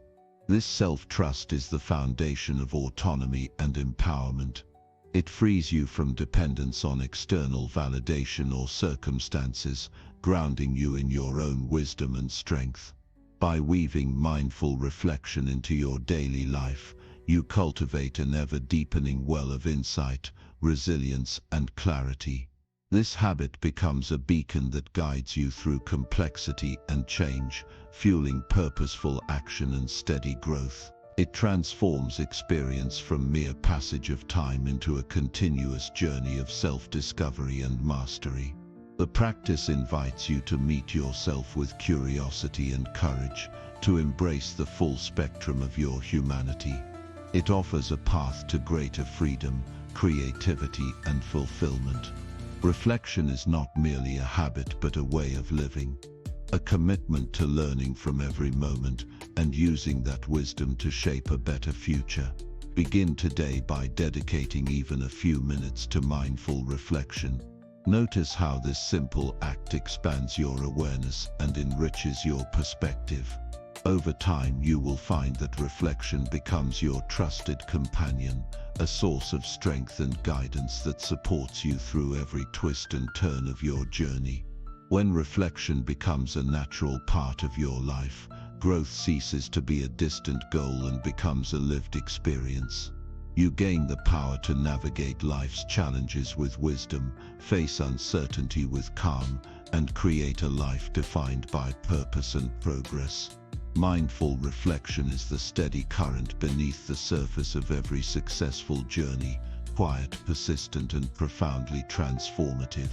[SPEAKER 2] This self-trust is the foundation of autonomy and empowerment. It frees you from dependence on external validation or circumstances, grounding you in your own wisdom and strength. By weaving mindful reflection into your daily life, you cultivate an ever-deepening well of insight, resilience, and clarity. This habit becomes a beacon that guides you through complexity and change, fueling purposeful action and steady growth. It transforms experience from mere passage of time into a continuous journey of self-discovery and mastery. The practice invites you to meet yourself with curiosity and courage, to embrace the full spectrum of your humanity. It offers a path to greater freedom, creativity, and fulfillment. Reflection is not merely a habit but a way of living, a commitment to learning from every moment and using that wisdom to shape a better future. Begin today by dedicating even a few minutes to mindful reflection. Notice how this simple act expands your awareness and enriches your perspective. Over time, you will find that reflection becomes your trusted companion, a source of strength and guidance that supports you through every twist and turn of your journey. When reflection becomes a natural part of your life, growth ceases to be a distant goal and becomes a lived experience. You gain the power to navigate life's challenges with wisdom, face uncertainty with calm, and create a life defined by purpose and progress. Mindful reflection is the steady current beneath the surface of every successful journey, quiet, persistent, and profoundly transformative.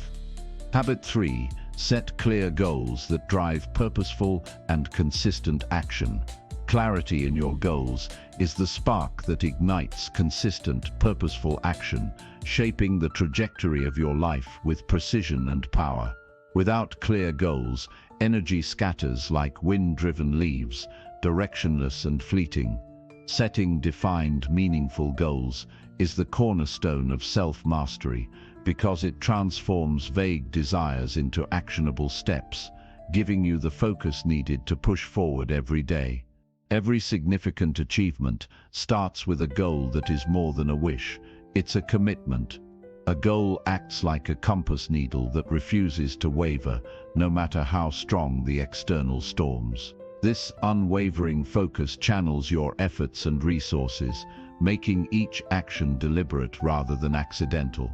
[SPEAKER 1] Habit 3. Set clear goals that drive purposeful and consistent action. Clarity in your goals is the spark that ignites consistent, purposeful action, shaping the trajectory of your life with precision and power. Without clear goals, energy scatters like wind-driven leaves, directionless and fleeting. Setting defined, meaningful goals is the cornerstone of self-mastery because it transforms vague desires into actionable steps, giving you the focus needed to push forward every day. Every significant achievement starts with a goal that is more than a wish. It's a commitment. A goal acts like a compass needle that refuses to waver, no matter how strong the external storms. This unwavering focus channels your efforts and resources, making each action deliberate rather than accidental.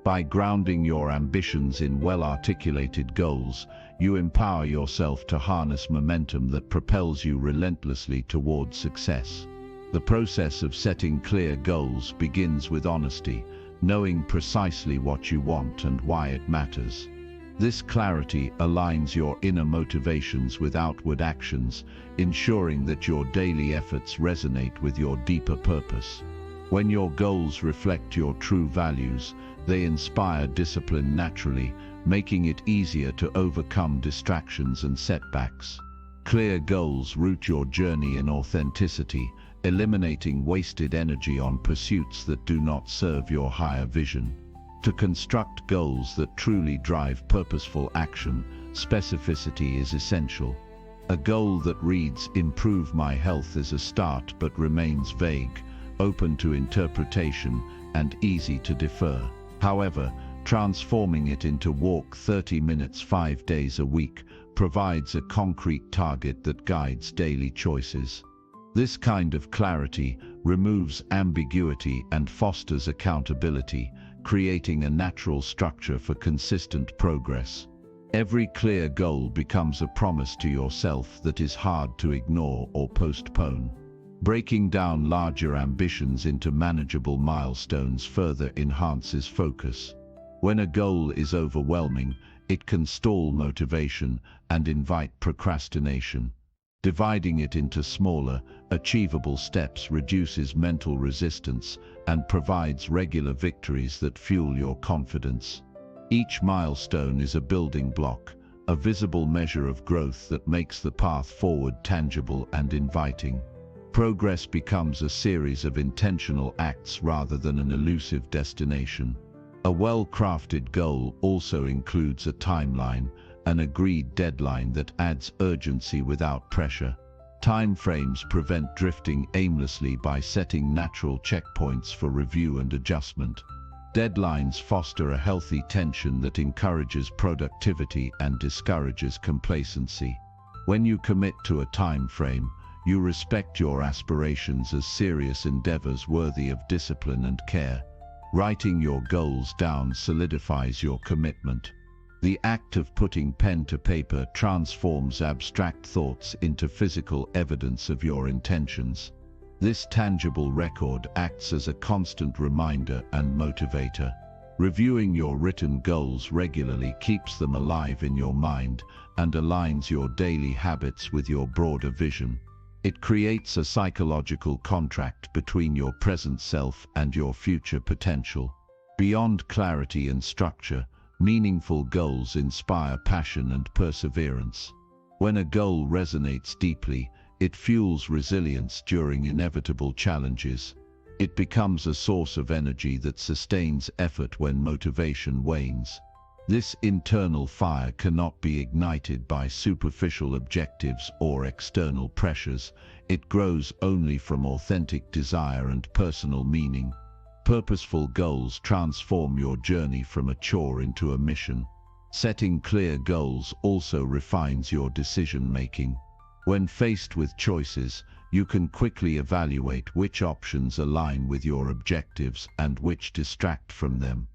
[SPEAKER 1] By grounding your ambitions in well-articulated goals, you empower yourself to harness momentum that propels you relentlessly toward success. The process of setting clear goals begins with honesty, knowing precisely what you want and why it matters. This clarity aligns your inner motivations with outward actions, ensuring that your daily efforts resonate with your deeper purpose. When your goals reflect your true values, they inspire discipline naturally, making it easier to overcome distractions and setbacks. Clear goals root your journey in authenticity, eliminating wasted energy on pursuits that do not serve your higher vision. To construct goals that truly drive purposeful action, specificity is essential. A goal that reads, "Improve my health," is a start but remains vague, open to interpretation, and easy to defer. However, transforming it into "Walk 30 minutes 5 days a week" provides a concrete target that guides daily choices. This kind of clarity removes ambiguity and fosters accountability, creating a natural structure for consistent progress. Every clear goal becomes a promise to yourself that is hard to ignore or postpone. Breaking down larger ambitions into manageable milestones further enhances focus. When a goal is overwhelming, it can stall motivation and invite procrastination. Dividing it into smaller, achievable steps reduces mental resistance and provides regular victories that fuel your confidence. Each milestone is a building block, a visible measure of growth that makes the path forward tangible and inviting. Progress becomes a series of intentional acts rather than an elusive destination. A well-crafted goal also includes a timeline, an agreed deadline that adds urgency without pressure. Time frames prevent drifting aimlessly by setting natural checkpoints for review and adjustment. Deadlines foster a healthy tension that encourages productivity and discourages complacency. When you commit to a time frame, you respect your aspirations as serious endeavors worthy of discipline and care. Writing your goals down solidifies your commitment. The act of putting pen to paper transforms abstract thoughts into physical evidence of your intentions. This tangible record acts as a constant reminder and motivator. Reviewing your written goals regularly keeps them alive in your mind and aligns your daily habits with your broader vision. It creates a psychological contract between your present self and your future potential. Beyond clarity and structure, meaningful goals inspire passion and perseverance. When a goal resonates deeply, it fuels resilience during inevitable challenges. It becomes a source of energy that sustains effort when motivation wanes. This internal fire cannot be ignited by superficial objectives or external pressures. It grows only from authentic desire and personal meaning. Purposeful goals transform your journey from a chore into a mission. Setting clear goals also refines your decision-making. When faced with choices, you can quickly evaluate which options align with your objectives and which distract from them.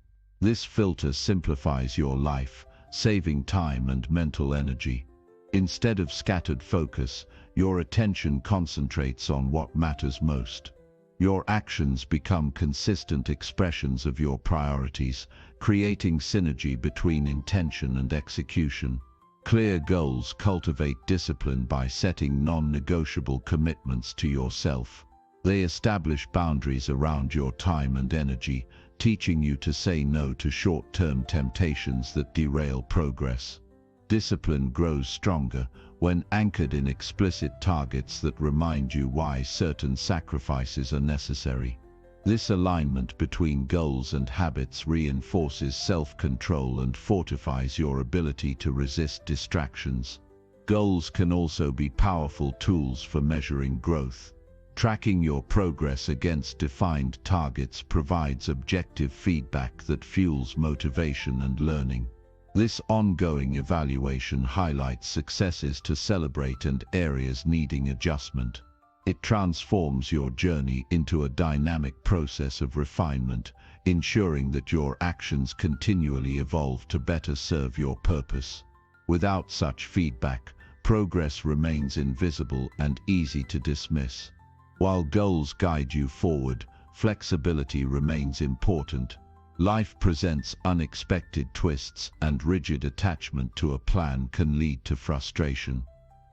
[SPEAKER 1] This filter simplifies your life, saving time and mental energy. Instead of scattered focus, your attention concentrates on what matters most. Your actions become consistent expressions of your priorities, creating synergy between intention and execution. Clear goals cultivate discipline by setting non-negotiable commitments to yourself. They establish boundaries around your time and energy, teaching you to say no to short-term temptations that derail progress. Discipline grows stronger when anchored in explicit targets that remind you why certain sacrifices are necessary. This alignment between goals and habits reinforces self-control and fortifies your ability to resist distractions. Goals can also be powerful tools for measuring growth. Tracking your progress against defined targets provides objective feedback that fuels motivation and learning. This ongoing evaluation highlights successes to celebrate and areas needing adjustment. It transforms your journey into a dynamic process of refinement, ensuring that your actions continually evolve to better serve your purpose. Without such feedback, progress remains invisible and easy to dismiss. While goals guide you forward, flexibility remains important. Life presents unexpected twists, and rigid attachment to a plan can lead to frustration.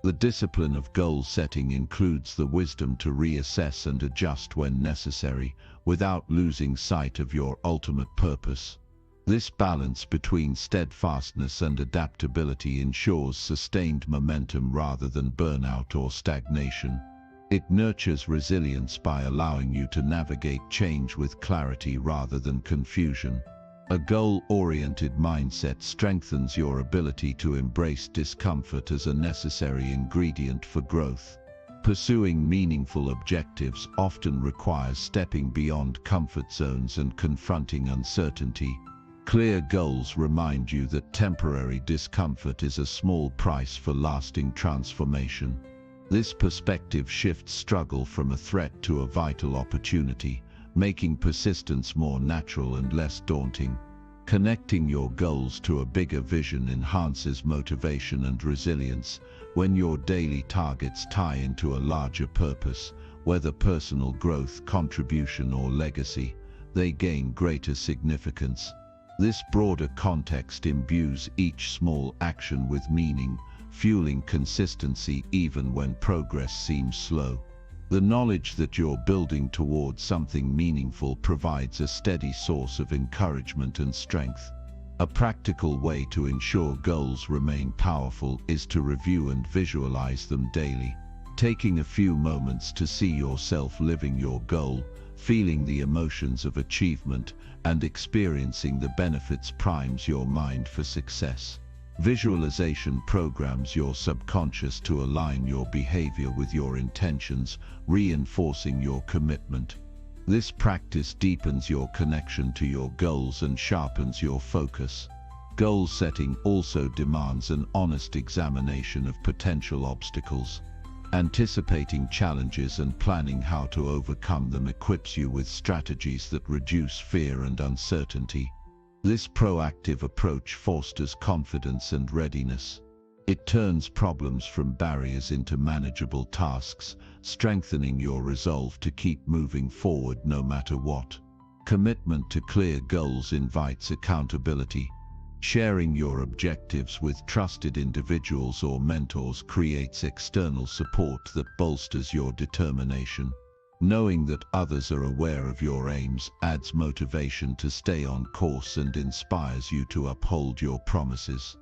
[SPEAKER 1] The discipline of goal setting includes the wisdom to reassess and adjust when necessary, without losing sight of your ultimate purpose. This balance between steadfastness and adaptability ensures sustained momentum rather than burnout or stagnation. It nurtures resilience by allowing you to navigate change with clarity rather than confusion. A goal-oriented mindset strengthens your ability to embrace discomfort as a necessary ingredient for growth. Pursuing meaningful objectives often requires stepping beyond comfort zones and confronting uncertainty. Clear goals remind you that temporary discomfort is a small price for lasting transformation. This perspective shifts struggle from a threat to a vital opportunity, making persistence more natural and less daunting. Connecting your goals to a bigger vision enhances motivation and resilience. When your daily targets tie into a larger purpose, whether personal growth, contribution, or legacy, they gain greater significance. This broader context imbues each small action with meaning, fueling consistency even when progress seems slow. The knowledge that you're building towards something meaningful provides a steady source of encouragement and strength. A practical way to ensure goals remain powerful is to review and visualize them daily. Taking a few moments to see yourself living your goal, feeling the emotions of achievement, and experiencing the benefits primes your mind for success. Visualization programs your subconscious to align your behavior with your intentions, reinforcing your commitment. This practice deepens your connection to your goals and sharpens your focus. Goal setting also demands an honest examination of potential obstacles. Anticipating challenges and planning how to overcome them equips you with strategies that reduce fear and uncertainty. This proactive approach fosters confidence and readiness. It turns problems from barriers into manageable tasks, strengthening your resolve to keep moving forward no matter what. Commitment to clear goals invites accountability. Sharing your objectives with trusted individuals or mentors creates external support that bolsters your determination. Knowing that others are aware of your aims adds motivation to stay on course and inspires you to uphold your promises.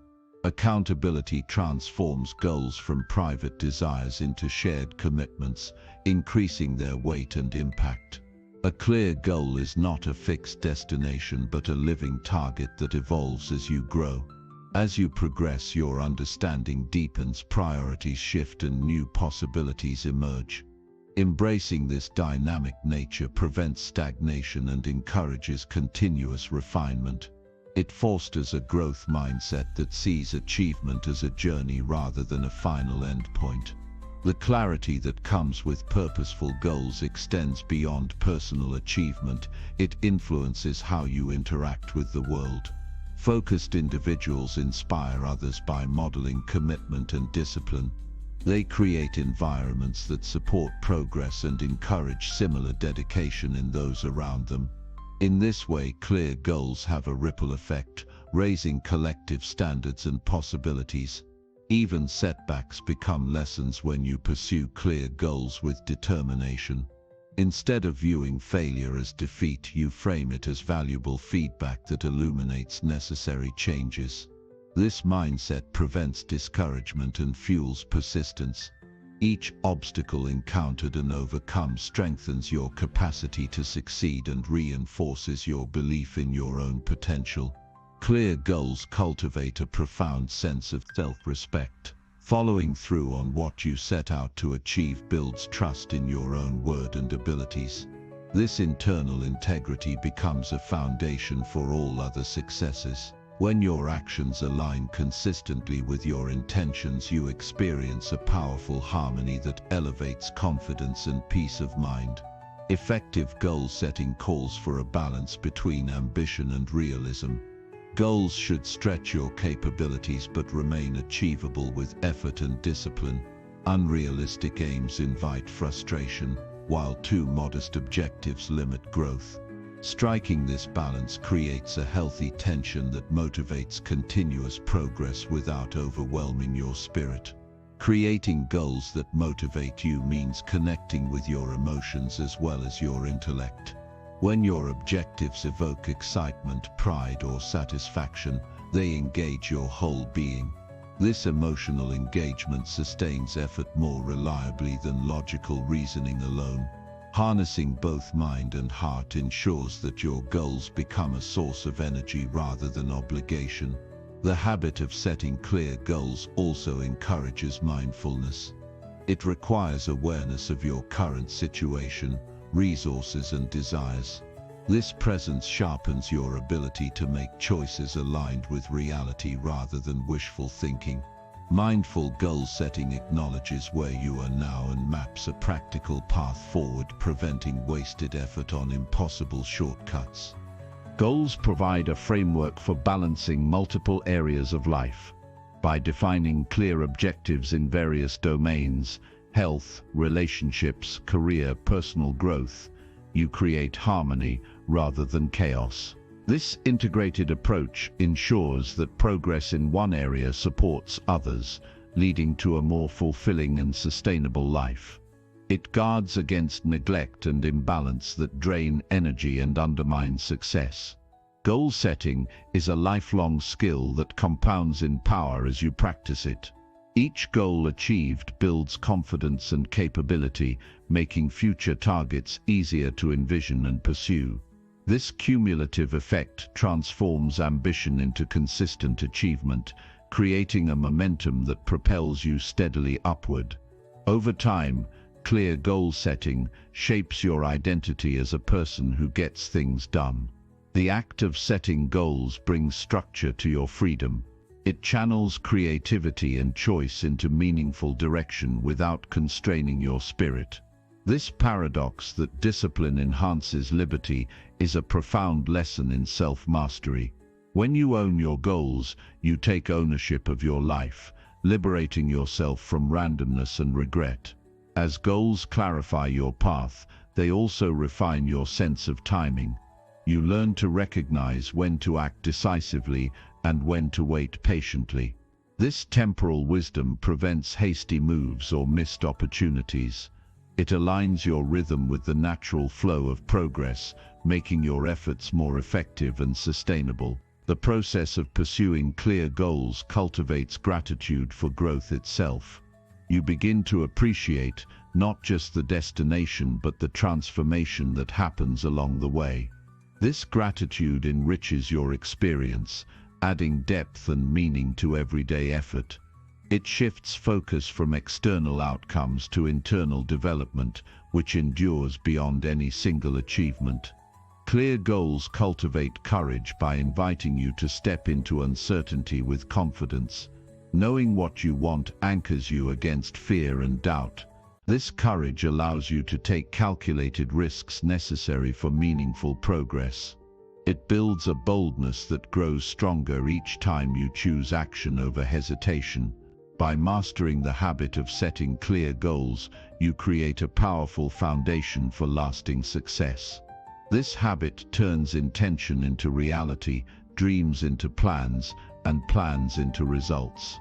[SPEAKER 1] Accountability transforms goals from private desires into shared commitments, increasing their weight and impact. A clear goal is not a fixed destination but a living target that evolves as you grow. As you progress, your understanding deepens, priorities shift, and new possibilities emerge. Embracing this dynamic nature prevents stagnation and encourages continuous refinement. It fosters a growth mindset that sees achievement as a journey rather than a final endpoint. The clarity that comes with purposeful goals extends beyond personal achievement. It influences how you interact with the world. Focused individuals inspire others by modeling commitment and discipline. They create environments that support progress and encourage similar dedication in those around them. In this way, clear goals have a ripple effect, raising collective standards and possibilities.
[SPEAKER 2] Even setbacks become lessons when you pursue clear goals with determination. Instead of viewing failure as defeat, you frame it as valuable feedback that illuminates necessary changes. This mindset prevents discouragement and fuels persistence. Each obstacle encountered and overcome strengthens your capacity to succeed and reinforces your belief in your own potential. Clear goals cultivate a profound sense of self-respect. Following through on what you set out to achieve builds trust in your own word and abilities. This internal integrity becomes a foundation for all other successes. When your actions align consistently with your intentions, you experience a powerful harmony that elevates confidence and peace of mind. Effective goal setting calls for a balance between ambition and realism. Goals should stretch your capabilities but remain achievable with effort and discipline. Unrealistic aims invite frustration, while too modest objectives limit growth. Striking this balance creates a healthy tension that motivates continuous progress without overwhelming your spirit. Creating goals that motivate you means connecting with your emotions as well as your intellect. When your objectives evoke excitement, pride, or satisfaction, they engage your whole being. This emotional engagement sustains effort more reliably than logical reasoning alone. Harnessing both mind and heart ensures that your goals become a source of energy rather than obligation. The habit of setting clear goals also encourages mindfulness. It requires awareness of your current situation, resources, and desires. This presence sharpens your ability to make choices aligned with reality rather than wishful thinking. Mindful goal setting acknowledges where you are now and maps a practical path forward, preventing wasted effort on impossible shortcuts.
[SPEAKER 1] Goals provide a framework for balancing multiple areas of life. By defining clear objectives in various domains, health, relationships, career, personal growth, you create harmony rather than chaos. This integrated approach ensures that progress in one area supports others, leading to a more fulfilling and sustainable life. It guards against neglect and imbalance that drain energy and undermine success. Goal setting is a lifelong skill that compounds in power as you practice it. Each goal achieved builds confidence and capability, making future targets easier to envision and pursue. This cumulative effect transforms ambition into consistent achievement, creating a momentum that propels you steadily upward. Over time, clear goal setting shapes your identity as a person who gets things done. The act of setting goals brings structure to your freedom. It channels creativity and choice into meaningful direction without constraining your spirit. This paradox that discipline enhances liberty is a profound lesson in self-mastery. When you own your goals, you take ownership of your life, liberating yourself from randomness and regret. As goals clarify your path, they also refine your sense of timing. You learn to recognize when to act decisively and when to wait patiently. This temporal wisdom prevents hasty moves or missed opportunities. It aligns your rhythm with the natural flow of progress, making your efforts more effective and sustainable. The process of pursuing clear goals cultivates gratitude for growth itself. You begin to appreciate not just the destination but the transformation that happens along the way. This gratitude enriches your experience, adding depth and meaning to everyday effort. It shifts focus from external outcomes to internal development, which endures beyond any single achievement. Clear goals cultivate courage by inviting you to step into uncertainty with confidence. Knowing what you want anchors you against fear and doubt. This courage allows you to take calculated risks necessary for meaningful progress. It builds a boldness that grows stronger each time you choose action over hesitation. By mastering the habit of setting clear goals, you create a powerful foundation for lasting success. This habit turns intention into reality, dreams into plans, and plans into results.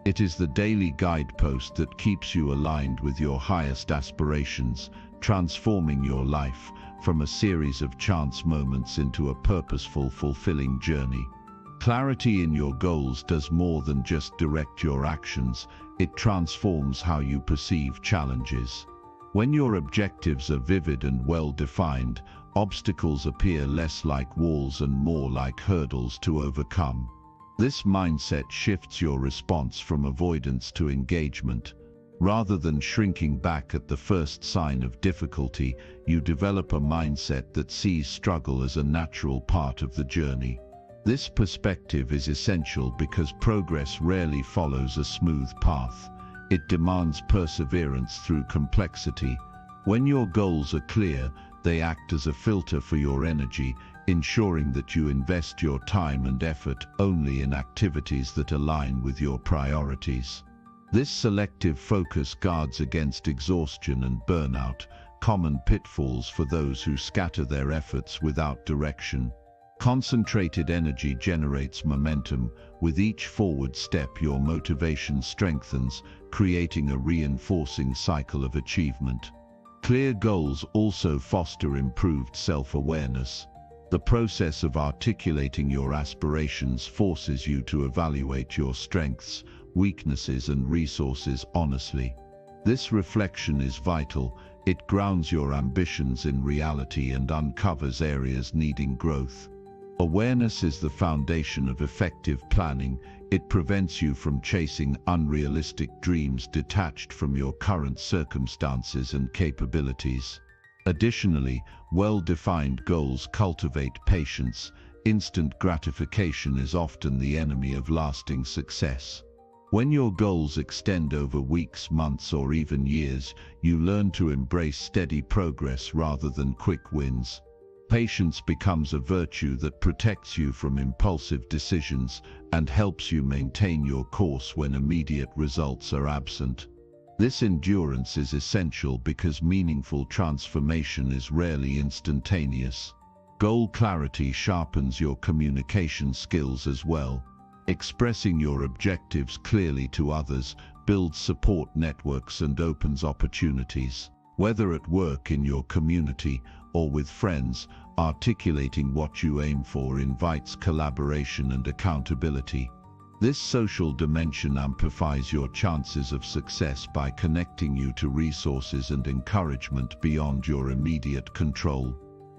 [SPEAKER 1] It is the daily guidepost that keeps you aligned with your highest aspirations, transforming your life from a series of chance moments into a purposeful, fulfilling journey. Clarity in your goals does more than just direct your actions, it transforms how you perceive challenges. When your objectives are vivid and well-defined, obstacles appear less like walls and more like hurdles to overcome. This mindset shifts your response from avoidance to engagement. Rather than shrinking back at the first sign of difficulty, you develop a mindset that sees struggle as a natural part of the journey. This perspective is essential because progress rarely follows a smooth path. It demands perseverance through complexity. When your goals are clear, they act as a filter for your energy, ensuring that you invest your time and effort only in activities that align with your priorities. This selective focus guards against exhaustion and burnout, common pitfalls for those who scatter their efforts without direction. Concentrated energy generates momentum. With each forward step, your motivation strengthens, creating a reinforcing cycle of achievement. Clear goals also foster improved self-awareness. The process of articulating your aspirations forces you to evaluate your strengths, weaknesses, and resources honestly. This reflection is vital. It grounds your ambitions in reality and uncovers areas needing growth. Awareness is the foundation of effective planning. It prevents you from chasing unrealistic dreams detached from your current circumstances and capabilities. Additionally, well-defined goals cultivate patience. Instant gratification is often the enemy of lasting success. When your goals extend over weeks, months, or even years, you learn to embrace steady progress rather than quick wins. Patience becomes a virtue that protects you from impulsive decisions and helps you maintain your course when immediate results are absent. This endurance is essential because meaningful transformation is rarely instantaneous. Goal clarity sharpens your communication skills as well. Expressing your objectives clearly to others builds support networks and opens opportunities. Whether at work, in your community, or with friends, articulating what you aim for invites collaboration and accountability. This social dimension amplifies your chances of success by connecting you to resources and encouragement beyond your immediate control.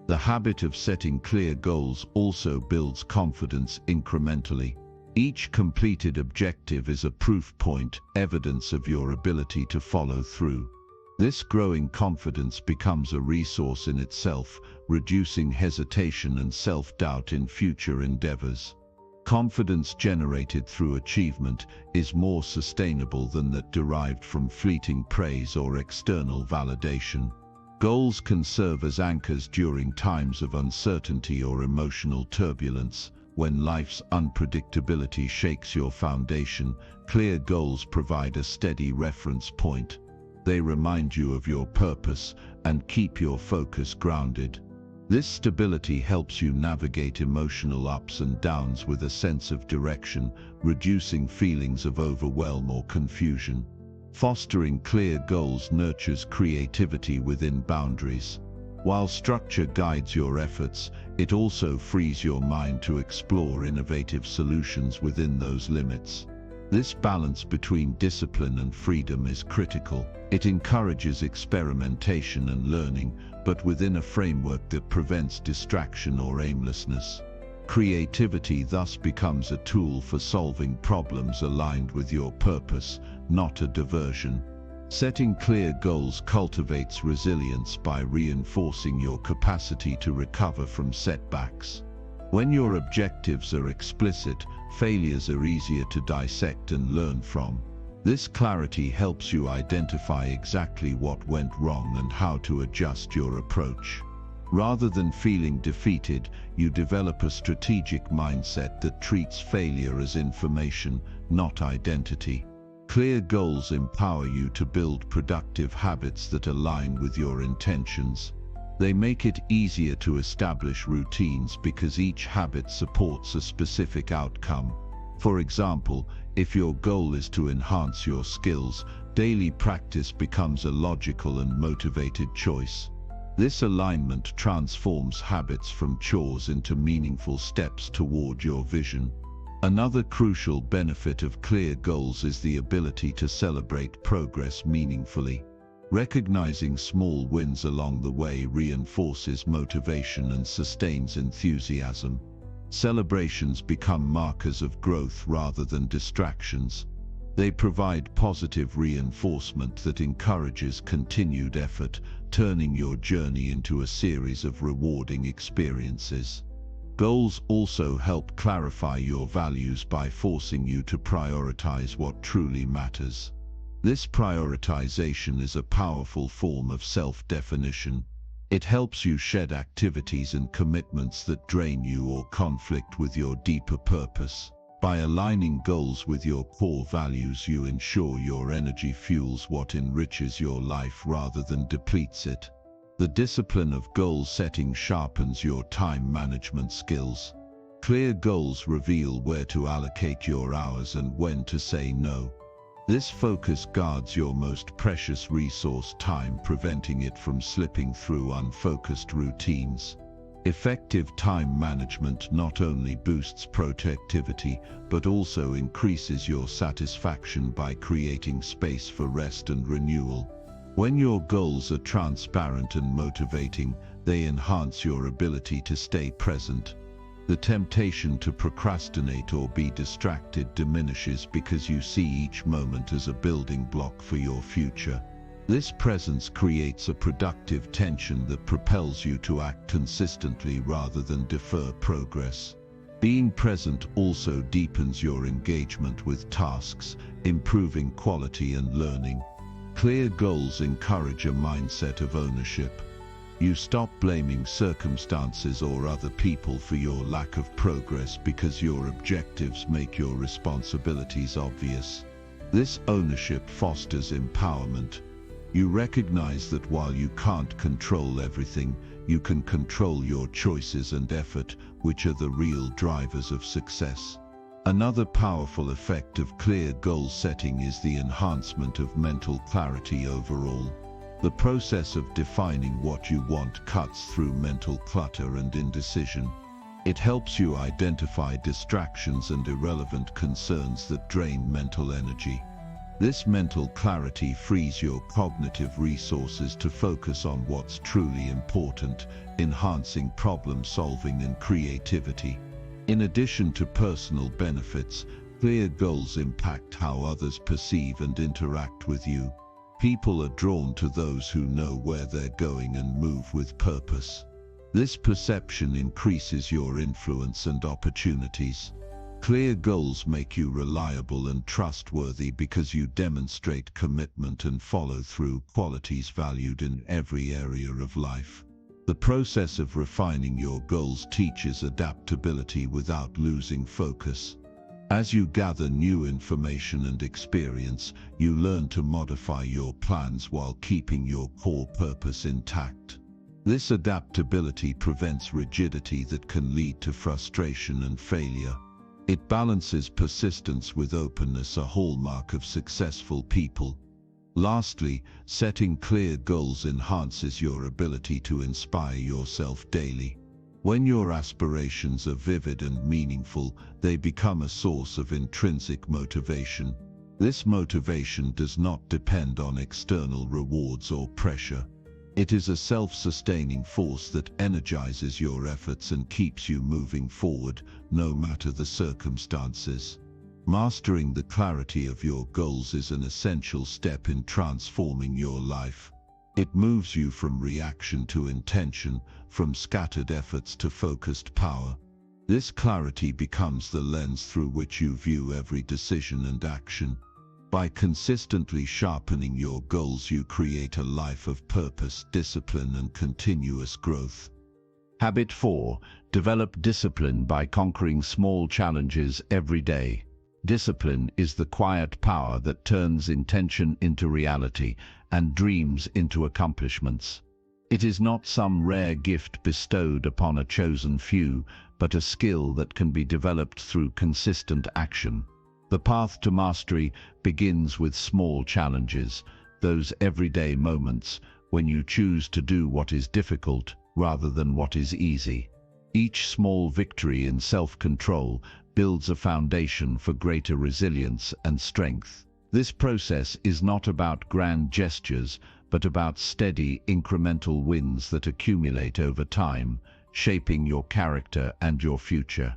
[SPEAKER 1] The habit of setting clear goals also builds confidence incrementally. Each completed objective is a proof point, evidence of your ability to follow through. This growing confidence becomes a resource in itself, reducing hesitation and self-doubt in future endeavors. Confidence generated through achievement is more sustainable than that derived from fleeting praise or external validation. Goals can serve as anchors during times of uncertainty or emotional turbulence. When life's unpredictability shakes your foundation, clear goals provide a steady reference point. They remind you of your purpose and keep your focus grounded. This stability helps you navigate emotional ups and downs with a sense of direction, reducing feelings of overwhelm or confusion. Fostering clear goals nurtures creativity within boundaries. While structure guides your efforts, it also frees your mind to explore innovative solutions within those limits. This balance between discipline and freedom is critical. It encourages experimentation and learning, but within a framework that prevents distraction or aimlessness. Creativity thus becomes a tool for solving problems aligned with your purpose, not a diversion. Setting clear goals cultivates resilience by reinforcing your capacity to recover from setbacks. When your objectives are explicit, failures are easier to dissect and learn from. This clarity helps you identify exactly what went wrong and how to adjust your approach. Rather than feeling defeated, you develop a strategic mindset that treats failure as information, not identity. Clear goals empower you to build productive habits that align with your intentions. They make it easier to establish routines because each habit supports a specific outcome.
[SPEAKER 2] For example, if your goal is to enhance your skills, daily practice becomes a logical and motivated choice. This alignment transforms habits from chores into meaningful steps toward your vision. Another crucial benefit of clear goals is the ability to celebrate progress meaningfully. Recognizing small wins along the way reinforces motivation and sustains enthusiasm. Celebrations become markers of growth rather than distractions. They provide positive reinforcement that encourages continued effort, turning your journey into a series of rewarding experiences. Goals also help clarify your values by forcing you to prioritize what truly matters. This prioritization is a powerful form of self-definition. It helps you shed activities and commitments that drain you or conflict with your deeper purpose. By aligning goals with your core values, you ensure your energy fuels what enriches your life rather than depletes it. The discipline of goal setting sharpens your time management skills. Clear goals reveal where to allocate your hours and when to say no. This focus guards your most precious resource, time, preventing it from slipping through unfocused routines. Effective time management not only boosts productivity, but also increases your satisfaction by creating space for rest and renewal. When your goals are transparent and motivating, they enhance your ability to stay present. The temptation to procrastinate or be distracted diminishes because you see each moment as a building block for your future. This presence creates a productive tension that propels you to act consistently rather than defer progress. Being present also deepens your engagement with tasks, improving quality and learning. Clear goals encourage a mindset of ownership. You stop blaming circumstances or other people for your lack of progress because your objectives make your responsibilities obvious. This ownership fosters empowerment. You recognize that while you can't control everything, you can control your choices and effort, which are the real drivers of success. Another powerful effect of clear goal setting is the enhancement of mental clarity overall. The process of defining what you want cuts through mental clutter and indecision. It helps you identify distractions and irrelevant concerns that drain mental energy. This mental clarity frees your cognitive resources to focus on what's truly important, enhancing problem solving and creativity. In addition to personal benefits, clear goals impact how others perceive and interact with you. People are drawn to those who know where they're going and move with purpose. This perception increases your influence and opportunities. Clear goals make you reliable and trustworthy because you demonstrate commitment and follow through, qualities valued in every area of life. The process of refining your goals teaches adaptability without losing focus. As you gather new information and experience, you learn to modify your plans while keeping your core purpose intact. This adaptability prevents rigidity that can lead to frustration and failure. It balances persistence with openness, a hallmark of successful people. Lastly, setting clear goals enhances your ability to inspire yourself daily. When your aspirations are vivid and meaningful, they become a source of intrinsic motivation. This motivation does not depend on external rewards or pressure. It is a self-sustaining force that energizes your efforts and keeps you moving forward, no matter the circumstances. Mastering the clarity of your goals is an essential step in transforming your life. It moves you from reaction to intention, from scattered efforts to focused power. This clarity becomes the lens through which you view every decision and action. By consistently sharpening your goals, you create a life of purpose, discipline, and continuous growth.
[SPEAKER 1] Habit 4. Develop discipline by conquering small challenges every day. Discipline is the quiet power that turns intention into reality and dreams into accomplishments. It is not some rare gift bestowed upon a chosen few, but a skill that can be developed through consistent action. The path to mastery begins with small challenges, those everyday moments when you choose to do what is difficult rather than what is easy. Each small victory in self-control builds a foundation for greater resilience and strength. This process is not about grand gestures, but about steady, incremental wins that accumulate over time, shaping your character and your future.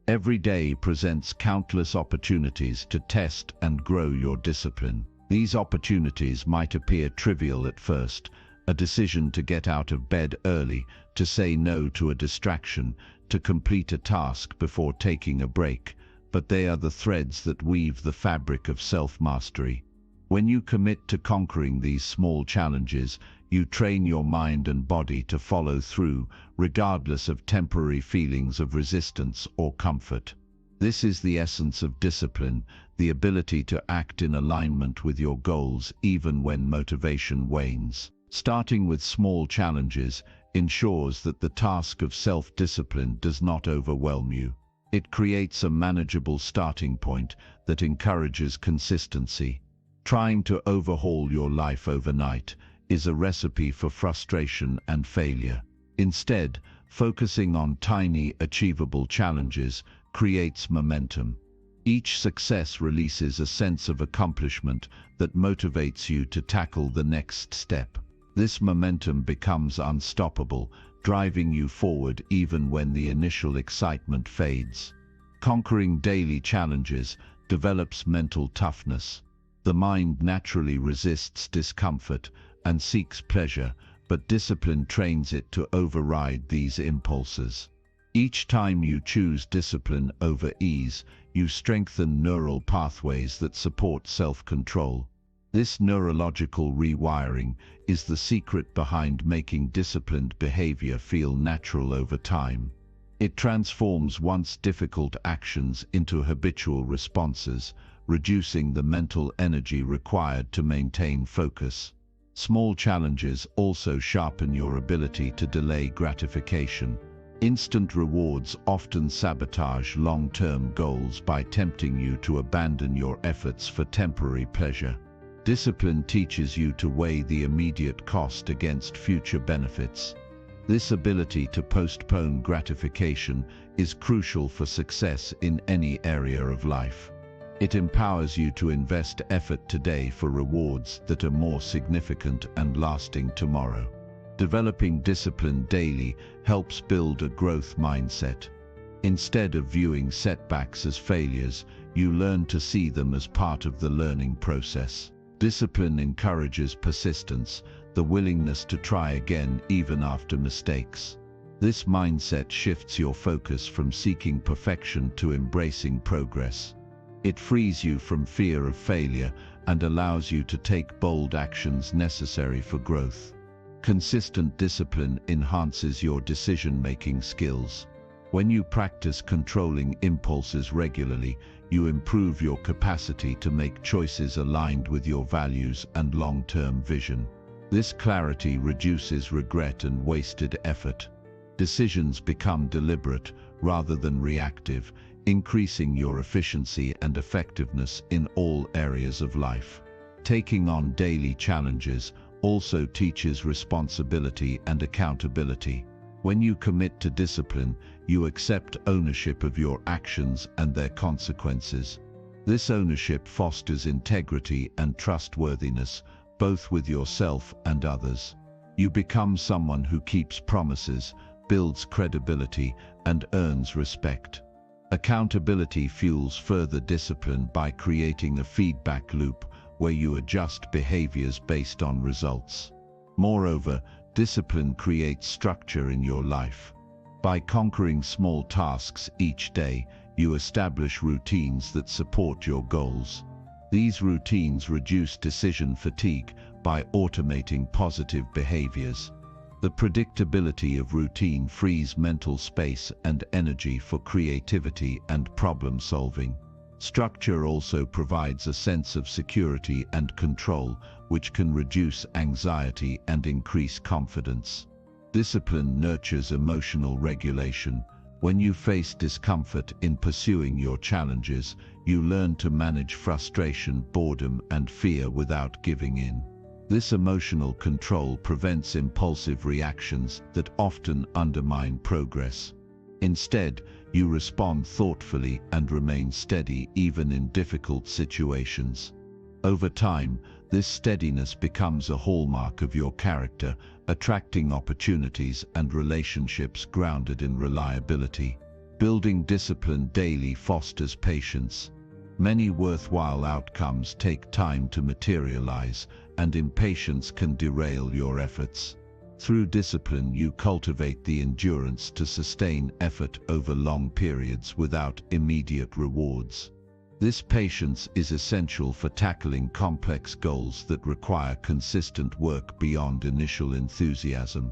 [SPEAKER 1] Every day presents countless opportunities to test and grow your discipline. These opportunities might appear trivial at first: a decision to get out of bed early, to say no to a distraction, to complete a task before taking a break, but they are the threads that weave the fabric of self-mastery. When you commit to conquering these small challenges, you train your mind and body to follow through, regardless of temporary feelings of resistance or comfort. This is the essence of discipline, the ability to act in alignment with your goals even when motivation wanes. Starting with small challenges ensures that the task of self-discipline does not overwhelm you. It creates a manageable starting point that encourages consistency. Trying to overhaul your life overnight is a recipe for frustration and failure. Instead, focusing on tiny, achievable challenges creates momentum. Each success releases a sense of accomplishment that motivates you to tackle the next step. This momentum becomes unstoppable, driving you forward even when the initial excitement fades. Conquering daily challenges develops mental toughness. The mind naturally resists discomfort and seeks pleasure, but discipline trains it to override these impulses. Each time you choose discipline over ease, you strengthen neural pathways that support self-control. This neurological rewiring is the secret behind making disciplined behavior feel natural over time. It transforms once difficult actions into habitual responses, reducing the mental energy required to maintain focus. Small challenges also sharpen your ability to delay gratification. Instant rewards often sabotage long-term goals by tempting you to abandon your efforts for temporary pleasure. Discipline teaches you to weigh the immediate cost against future benefits. This ability to postpone gratification is crucial for success in any area of life. It empowers you to invest effort today for rewards that are more significant and lasting tomorrow. Developing discipline daily helps build a growth mindset. Instead of viewing setbacks as failures, you learn to see them as part of the learning process. Discipline encourages persistence, the willingness to try again even after mistakes. This mindset shifts your focus from seeking perfection to embracing progress. It frees you from fear of failure and allows you to take bold actions necessary for growth. Consistent discipline enhances your decision-making skills. When you practice controlling impulses regularly, you improve your capacity to make choices aligned with your values and long-term vision. This clarity reduces regret and wasted effort. Decisions become deliberate rather than reactive, increasing your efficiency and effectiveness in all areas of life. Taking on daily challenges also teaches responsibility and accountability. When you commit to discipline, you accept ownership of your actions and their consequences. This ownership fosters integrity and trustworthiness, both with yourself and others. You become someone who keeps promises, builds credibility, and earns respect. Accountability fuels further discipline by creating a feedback loop where you adjust behaviors based on results. Moreover, discipline creates structure in your life. By conquering small tasks each day, you establish routines that support your goals. These routines reduce decision fatigue by automating positive behaviors. The predictability of routine frees mental space and energy for creativity and problem solving. Structure also provides a sense of security and control, which can reduce anxiety and increase confidence. Discipline nurtures emotional regulation. When you face discomfort in pursuing your challenges, you learn to manage frustration, boredom, and fear without giving in. This emotional control prevents impulsive reactions that often undermine progress. Instead, you respond thoughtfully and remain steady even in difficult situations. Over time, this steadiness becomes a hallmark of your character, attracting opportunities and relationships grounded in reliability. Building discipline daily fosters patience. Many worthwhile outcomes take time to materialize, and impatience can derail your efforts. Through discipline, you cultivate the endurance to sustain effort over long periods without immediate rewards. This patience is essential for tackling complex goals that require consistent work beyond initial enthusiasm.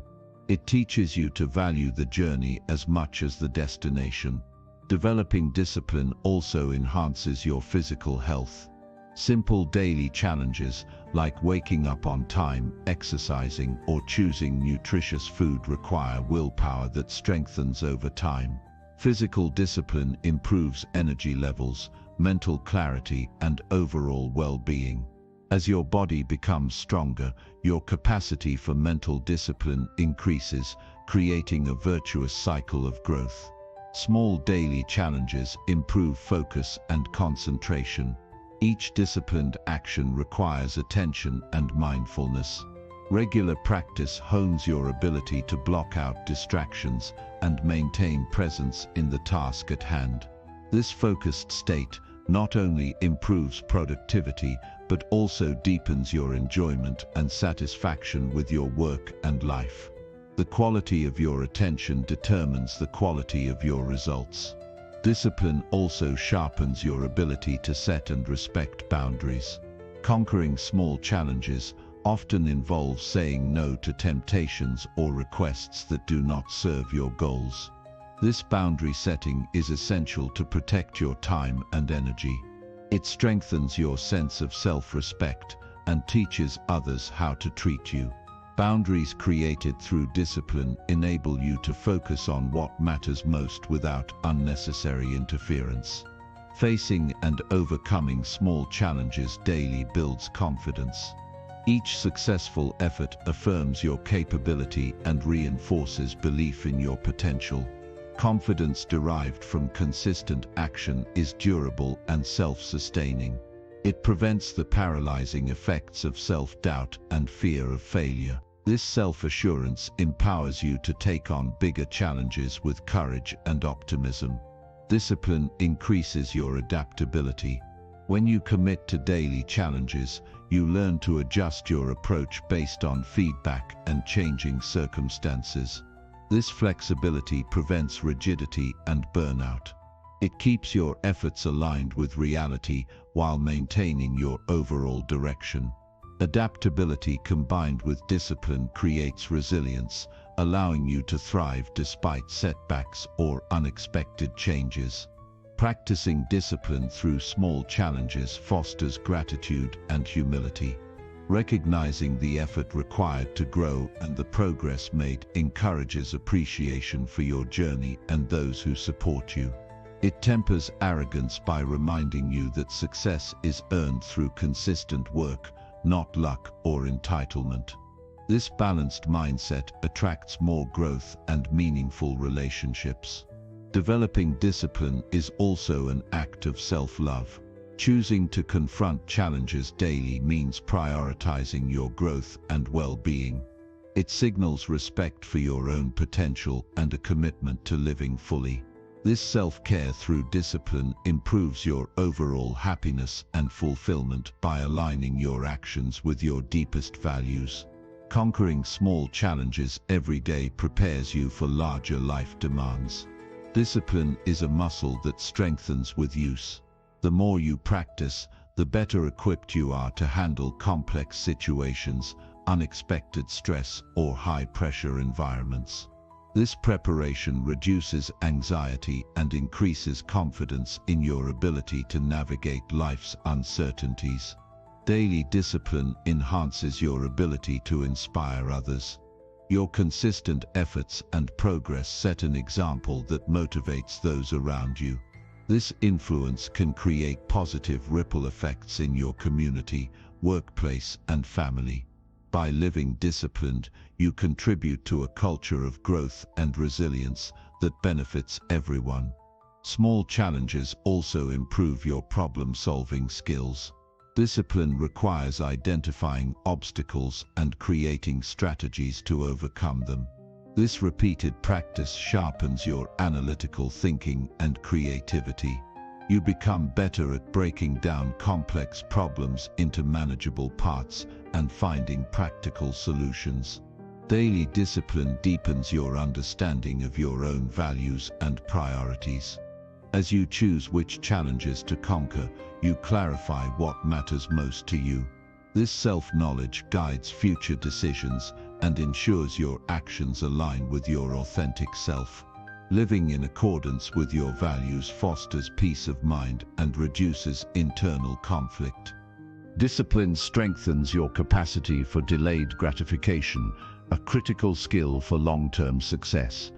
[SPEAKER 1] It teaches you to value the journey as much as the destination. Developing discipline also enhances your physical health. Simple daily challenges, like waking up on time, exercising, or choosing nutritious food, require willpower that strengthens over time. Physical discipline improves energy levels, mental clarity, and overall well-being. As your body becomes stronger, your capacity for mental discipline increases, creating a virtuous cycle of growth. Small daily challenges improve focus and concentration. Each disciplined action requires attention and mindfulness. Regular practice hones your ability to block out distractions and maintain presence in the task at hand. This focused state not only improves productivity, but also deepens your enjoyment and satisfaction with your work and life. The quality of your attention determines the quality of your results. Discipline also sharpens your ability to set and respect boundaries. Conquering small challenges often involves saying no to temptations or requests that do not serve your goals. This boundary setting is essential to protect your time and energy. It strengthens your sense of self-respect and teaches others how to treat you. Boundaries created through discipline enable you to focus on what matters most without unnecessary interference. Facing and overcoming small challenges daily builds confidence. Each successful effort affirms your capability and reinforces belief in your potential. Confidence derived from consistent action is durable and self-sustaining. It prevents the paralyzing effects of self-doubt and fear of failure. This self-assurance empowers you to take on bigger challenges with courage and optimism. Discipline increases your adaptability. When you commit to daily challenges, you learn to adjust your approach based on feedback and changing circumstances. This flexibility prevents rigidity and burnout. It keeps your efforts aligned with reality while maintaining your overall direction. Adaptability combined with discipline creates resilience, allowing you to thrive despite setbacks or unexpected changes. Practicing discipline through small challenges fosters gratitude and humility. Recognizing the effort required to grow and the progress made encourages appreciation for your journey and those who support you. It tempers arrogance by reminding you that success is earned through consistent work, not luck or entitlement. This balanced mindset attracts more growth and meaningful relationships. Developing discipline is also an act of self-love. Choosing to confront challenges daily means prioritizing your growth and well-being. It signals respect for your own potential and a commitment to living fully. This self-care through discipline improves your overall happiness and fulfillment by aligning your actions with your deepest values. Conquering small challenges every day prepares you for larger life demands. Discipline is a muscle that strengthens with use. The more you practice, the better equipped you are to handle complex situations, unexpected stress, or high-pressure environments.
[SPEAKER 2] This preparation reduces anxiety and increases confidence in your ability to navigate life's uncertainties. Daily discipline enhances your ability to inspire others. Your consistent efforts and progress set an example that motivates those around you. This influence can create positive ripple effects in your community, workplace, and family. By living disciplined, you contribute to a culture of growth and resilience that benefits everyone. Small challenges also improve your problem-solving skills. Discipline requires identifying obstacles and creating strategies to overcome them. This repeated practice sharpens your analytical thinking and creativity. You become better at breaking down complex problems into manageable parts and finding practical solutions. Daily discipline deepens your understanding of your own values and priorities. As you choose which challenges to conquer, you clarify what matters most to you. This self-knowledge guides future decisions and ensures your actions align with your authentic self. Living in accordance with your values fosters peace of mind and reduces internal conflict.
[SPEAKER 1] Discipline strengthens your capacity for delayed gratification, a critical skill for long-term success.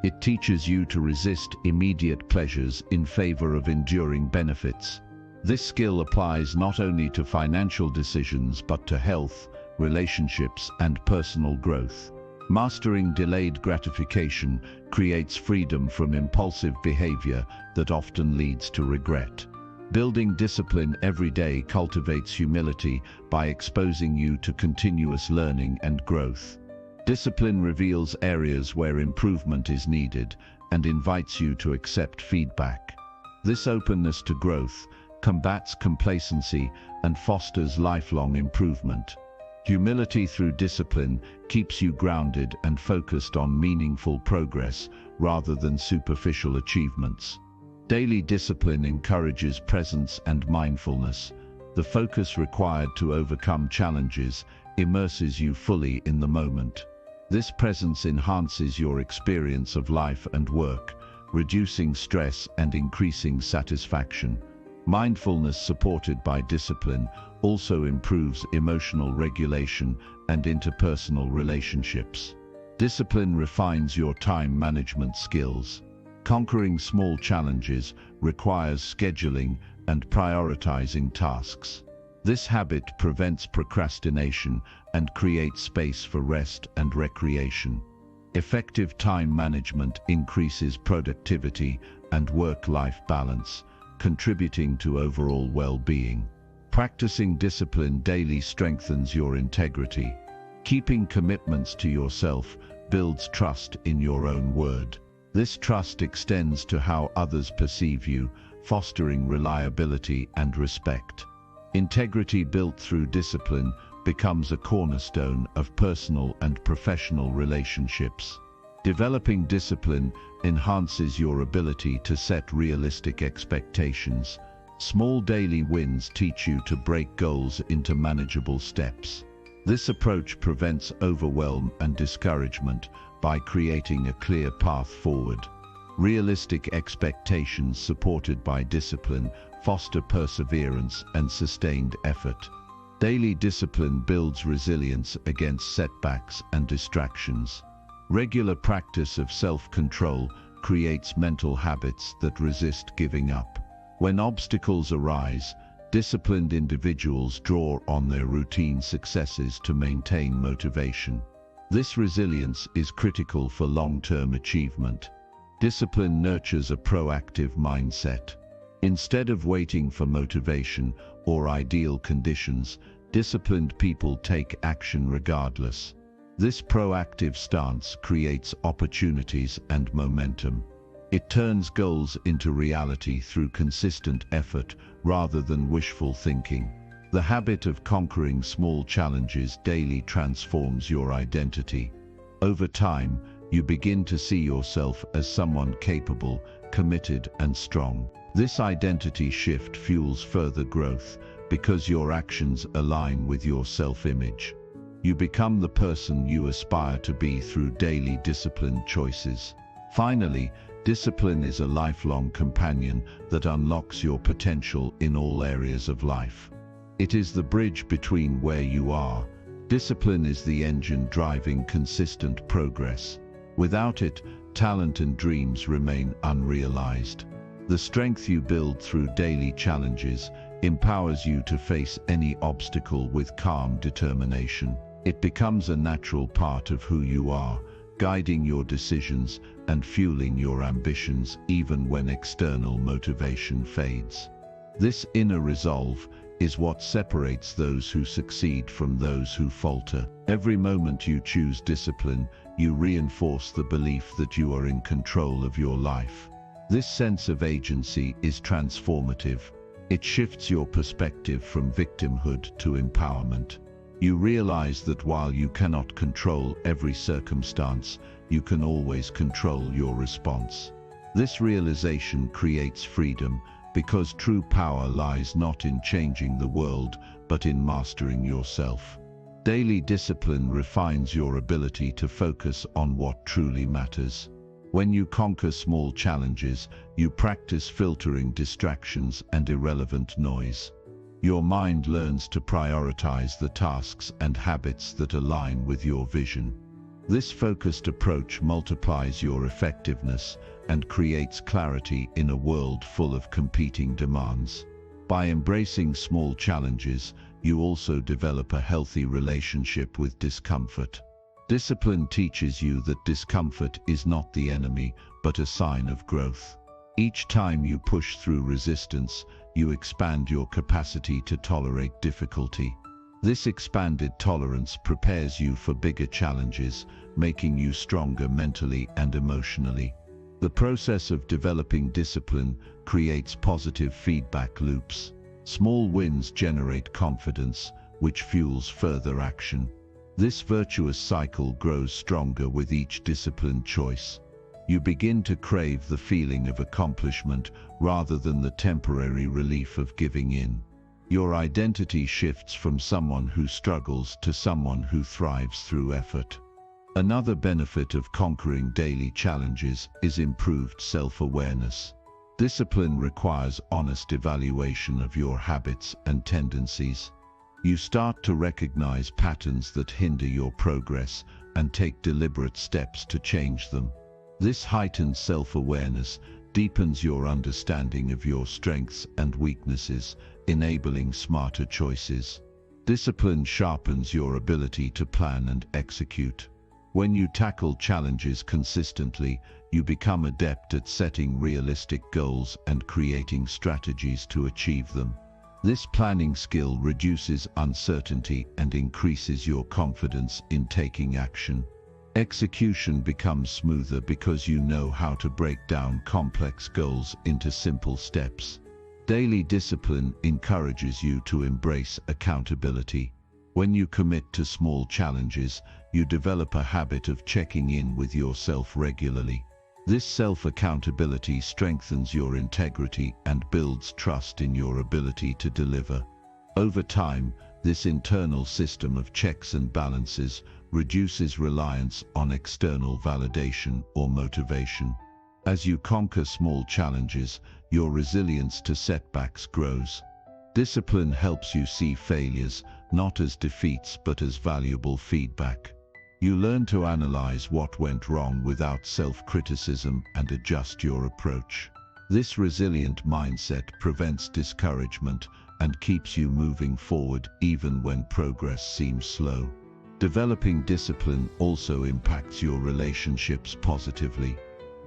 [SPEAKER 1] It teaches you to resist immediate pleasures in favor of enduring benefits. This skill applies not only to financial decisions but to health, relationships, and personal growth. Mastering delayed gratification creates freedom from impulsive behavior that often leads to regret. Building discipline every day cultivates humility by exposing you to continuous learning and growth. Discipline reveals areas where improvement is needed and invites you to accept feedback. This openness to growth combats complacency and fosters lifelong improvement. Humility through discipline keeps you grounded and focused on meaningful progress rather than superficial achievements. Daily discipline encourages presence and mindfulness. The focus required to overcome challenges immerses you fully in the moment. This presence enhances your experience of life and work, reducing stress and increasing satisfaction. Mindfulness supported by discipline also improves emotional regulation and interpersonal relationships. Discipline refines your time management skills. Conquering small challenges requires scheduling and prioritizing tasks. This habit prevents procrastination and creates space for rest and recreation. Effective time management increases productivity and work-life balance, contributing to overall well-being. Practicing discipline daily strengthens your integrity. Keeping commitments to yourself builds trust in your own word. This trust extends to how others perceive you, fostering reliability and respect. Integrity built through discipline becomes a cornerstone of personal and professional relationships. Developing discipline enhances your ability to set realistic expectations. Small daily wins teach you to break goals into manageable steps. This approach prevents overwhelm and discouragement by creating a clear path forward. Realistic expectations supported by discipline foster perseverance and sustained effort. Daily discipline builds resilience against setbacks and distractions. Regular practice of self-control creates mental habits that resist giving up. When obstacles arise, disciplined individuals draw on their routine successes to maintain motivation. This resilience is critical for long-term achievement. Discipline nurtures a proactive mindset. Instead of waiting for motivation or ideal conditions, disciplined people take action regardless. This proactive stance creates opportunities and momentum. It turns goals into reality through consistent effort rather than wishful thinking. The habit of conquering small challenges daily transforms your identity. Over time, you begin to see yourself as someone capable, committed, and strong. This identity shift fuels further growth because your actions align with your self-image. You become the person you aspire to be through daily disciplined choices. Finally, discipline is a lifelong companion that unlocks your potential in all areas of life. It is the bridge between where you are. Discipline is the engine driving consistent progress. Without it, talent and dreams remain unrealized. The strength you build through daily challenges empowers you to face any obstacle with calm determination. It becomes a natural part of who you are, guiding your decisions and fueling your ambitions even when external motivation fades. This inner resolve is what separates those who succeed from those who falter. Every moment you choose discipline, you reinforce the belief that you are in control of your life. This sense of agency is transformative. It shifts your perspective from victimhood to empowerment. You realize that while you cannot control every circumstance, you can always control your response. This realization creates freedom, because true power lies not in changing the world, but in mastering yourself. Daily discipline refines your ability to focus on what truly matters. When you conquer small challenges, you practice filtering distractions and irrelevant noise. Your mind learns to prioritize the tasks and habits that align with your vision. This focused approach multiplies your effectiveness and creates clarity in a world full of competing demands. By embracing small challenges, you also develop a healthy relationship with discomfort. Discipline teaches you that discomfort is not the enemy, but a sign of growth. Each time you push through resistance, you expand your capacity to tolerate difficulty. This expanded tolerance prepares you for bigger challenges, making you stronger mentally and emotionally. The process of developing discipline creates positive feedback loops. Small wins generate confidence, which fuels further action. This virtuous cycle grows stronger with each disciplined choice. You begin to crave the feeling of accomplishment rather than the temporary relief of giving in. Your identity shifts from someone who struggles to someone who thrives through effort. Another benefit of conquering daily challenges is improved self-awareness. Discipline requires honest evaluation of your habits and tendencies. You start to recognize patterns that hinder your progress and take deliberate steps to change them. This heightened self-awareness deepens your understanding of your strengths and weaknesses, enabling smarter choices. Discipline sharpens your ability to plan and execute. When you tackle challenges consistently, you become adept at setting realistic goals and creating strategies to achieve them. This planning skill reduces uncertainty and increases your confidence in taking action. Execution becomes smoother because you know how to break down complex goals into simple steps. Daily discipline encourages you to embrace accountability. When you commit to small challenges, you develop a habit of checking in with yourself regularly. This self-accountability strengthens your integrity and builds trust in your ability to deliver. Over time, this internal system of checks and balances reduces reliance on external validation or motivation. As you conquer small challenges, your resilience to setbacks grows. Discipline helps you see failures not as defeats but as valuable feedback. You learn to analyze what went wrong without self-criticism and adjust your approach. This resilient mindset prevents discouragement and keeps you moving forward even when progress seems slow. Developing discipline also impacts your relationships positively.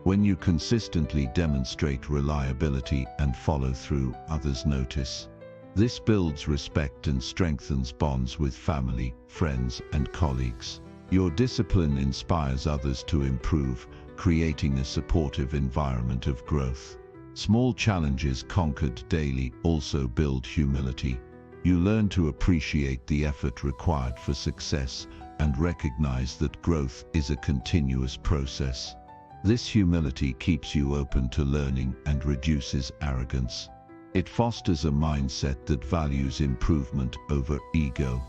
[SPEAKER 1] When you consistently demonstrate reliability and follow through, others notice. This builds respect and strengthens bonds with family, friends, and colleagues. Your discipline inspires others to improve, creating a supportive environment of growth. Small challenges conquered daily also build humility. You learn to appreciate the effort required for success and recognize that growth is a continuous process. This humility keeps you open to learning and reduces arrogance. It fosters a mindset that values improvement over ego.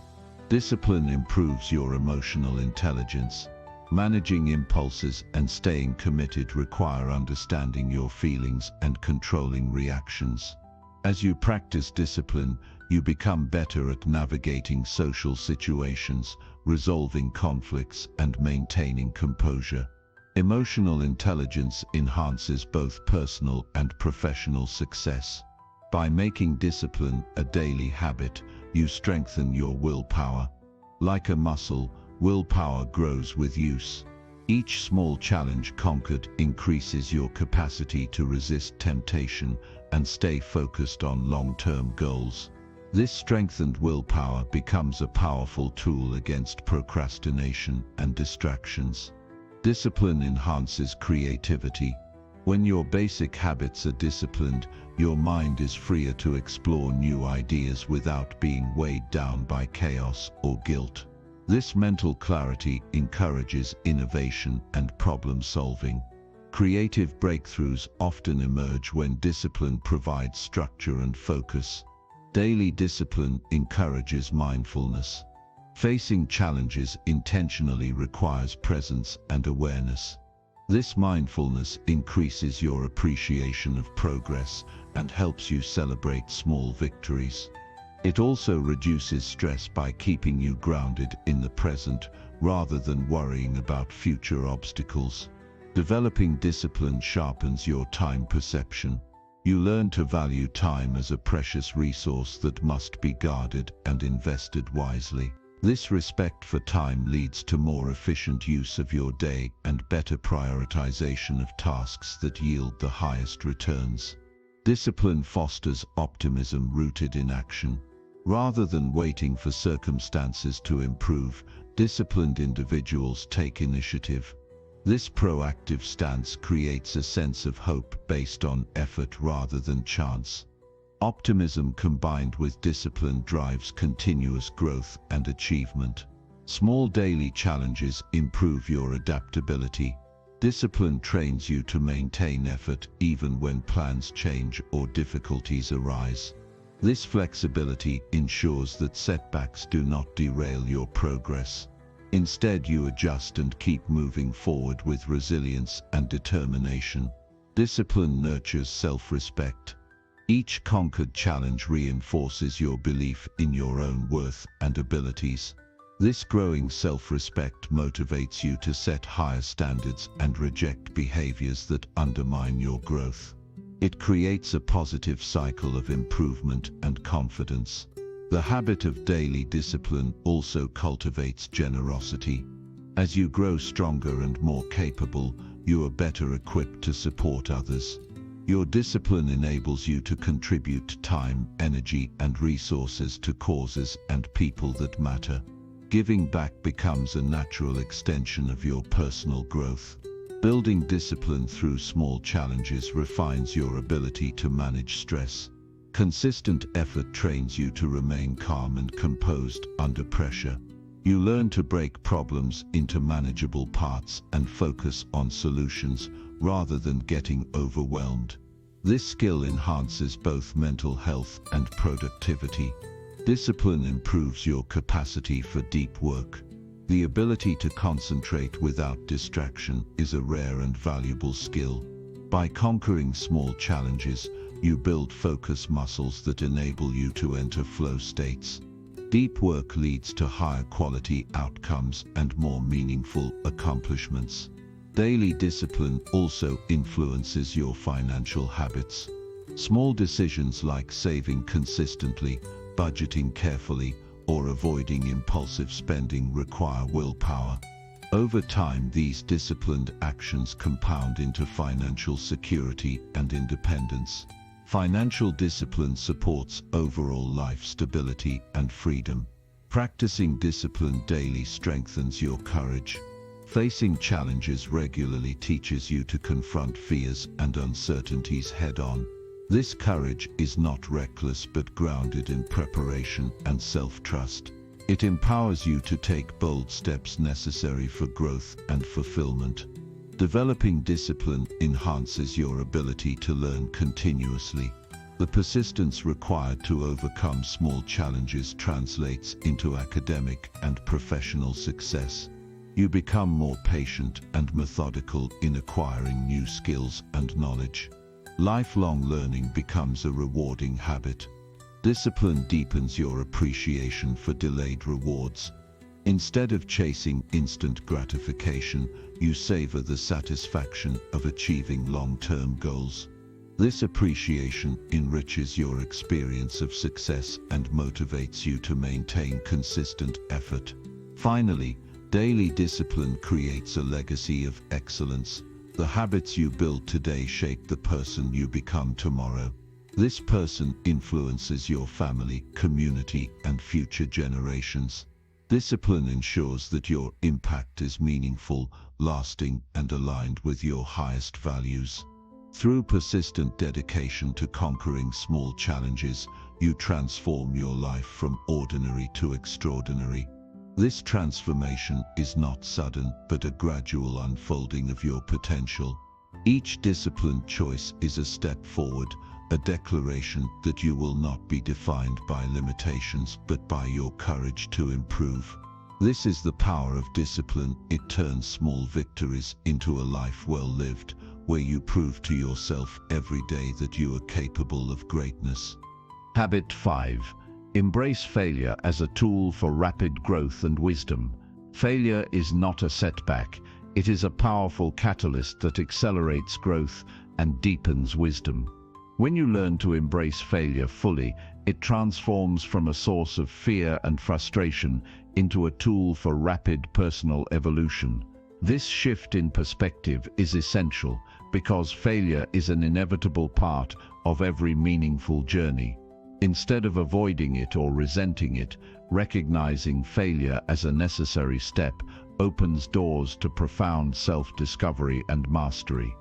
[SPEAKER 2] Discipline improves your emotional intelligence. Managing impulses and staying committed require understanding your feelings and controlling reactions. As you practice discipline, you become better at navigating social situations, resolving conflicts, and maintaining composure. Emotional intelligence enhances both personal and professional success. By making discipline a daily habit, you strengthen your willpower. Like a muscle, willpower grows with use. Each small challenge conquered increases your capacity to resist temptation and stay focused on long-term goals. This strengthened willpower becomes a powerful tool against procrastination and distractions. Discipline enhances creativity. When your basic habits are disciplined, your mind is freer to explore new ideas without being weighed down by chaos or guilt. This mental clarity encourages innovation and problem-solving. Creative breakthroughs often emerge when discipline provides structure and focus. Daily discipline encourages mindfulness. Facing challenges intentionally requires presence and awareness. This mindfulness increases your appreciation of progress and helps you celebrate small victories. It also reduces stress by keeping you grounded in the present rather than worrying about future obstacles. Developing discipline sharpens your time perception. You learn to value time as a precious resource that must be guarded and invested wisely. This respect for time leads to more efficient use of your day and better prioritization of tasks that yield the highest returns. Discipline fosters optimism rooted in action. Rather than waiting for circumstances to improve, disciplined individuals take initiative. This proactive stance creates a sense of hope based on effort rather than chance. Optimism combined with discipline drives continuous growth and achievement. Small daily challenges improve your adaptability. Discipline trains you to maintain effort even when plans change or difficulties arise. This flexibility ensures that setbacks do not derail your progress. Instead, you adjust and keep moving forward with resilience and determination. Discipline nurtures self-respect. Each conquered challenge reinforces your belief in your own worth and abilities. This growing self-respect motivates you to set higher standards and reject behaviors that undermine your growth. It creates a positive cycle of improvement and confidence. The habit of daily discipline also cultivates generosity. As you grow stronger and more capable, you are better equipped to support others. Your discipline enables you to contribute time, energy, and resources to causes and people that matter. Giving back becomes a natural extension of your personal growth. Building discipline through small challenges refines your ability to manage stress. Consistent effort trains you to remain calm and composed under pressure. You learn to break problems into manageable parts and focus on solutions rather than getting overwhelmed. This skill enhances both mental health and productivity. Discipline improves your capacity for deep work. The ability to concentrate without distraction is a rare and valuable skill. By conquering small challenges, you build focus muscles that enable you to enter flow states. Deep work leads to higher quality outcomes and more meaningful accomplishments. Daily discipline also influences your financial habits. Small decisions like saving consistently, budgeting carefully, or avoiding impulsive spending require willpower. Over time, these disciplined actions compound into financial security and independence. Financial discipline supports overall life stability and freedom. Practicing discipline daily strengthens your courage. Facing challenges regularly teaches you to confront fears and uncertainties head-on. This courage is not reckless but grounded in preparation and self-trust. It empowers you to take bold steps necessary for growth and fulfillment. Developing discipline enhances your ability to learn continuously. The persistence required to overcome small challenges translates into academic and professional success. You become more patient and methodical in acquiring new skills and knowledge. Lifelong learning becomes a rewarding habit. Discipline deepens your appreciation for delayed rewards. Instead of chasing instant gratification, you savor the satisfaction of achieving long-term goals. This appreciation enriches your experience of success and motivates you to maintain consistent effort. Finally, daily discipline creates a legacy of excellence. The habits you build today shape the person you become tomorrow. This person influences your family, community, and future generations. Discipline ensures that your impact is meaningful, lasting, and aligned with your highest values. Through persistent dedication to conquering small challenges, you transform your life from ordinary to extraordinary. This transformation is not sudden, but a gradual unfolding of your potential. Each disciplined choice is a step forward, a declaration that you will not be defined by limitations, but by your courage to improve. This is the power of discipline. It turns small victories into a life well lived, where you prove to yourself every day that you are capable of greatness.
[SPEAKER 1] Habit 5. Embrace failure as a tool for rapid growth and wisdom. Failure is not a setback. It is a powerful catalyst that accelerates growth and deepens wisdom. When you learn to embrace failure fully, it transforms from a source of fear and frustration into a tool for rapid personal evolution. This shift in perspective is essential because failure is an inevitable part of every meaningful journey. Instead of avoiding it or resenting it, recognizing failure as a necessary step opens doors to profound self-discovery and mastery.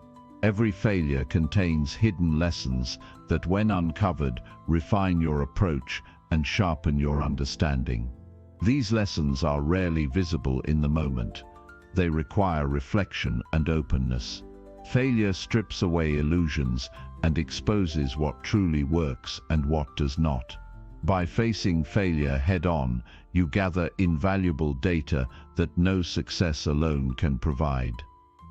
[SPEAKER 1] Every failure contains hidden lessons that, when uncovered, refine your approach and sharpen your understanding. These lessons are rarely visible in the moment. They require reflection and openness. Failure strips away illusions and exposes what truly works and what does not. By facing failure head-on, you gather invaluable data that no success alone can provide.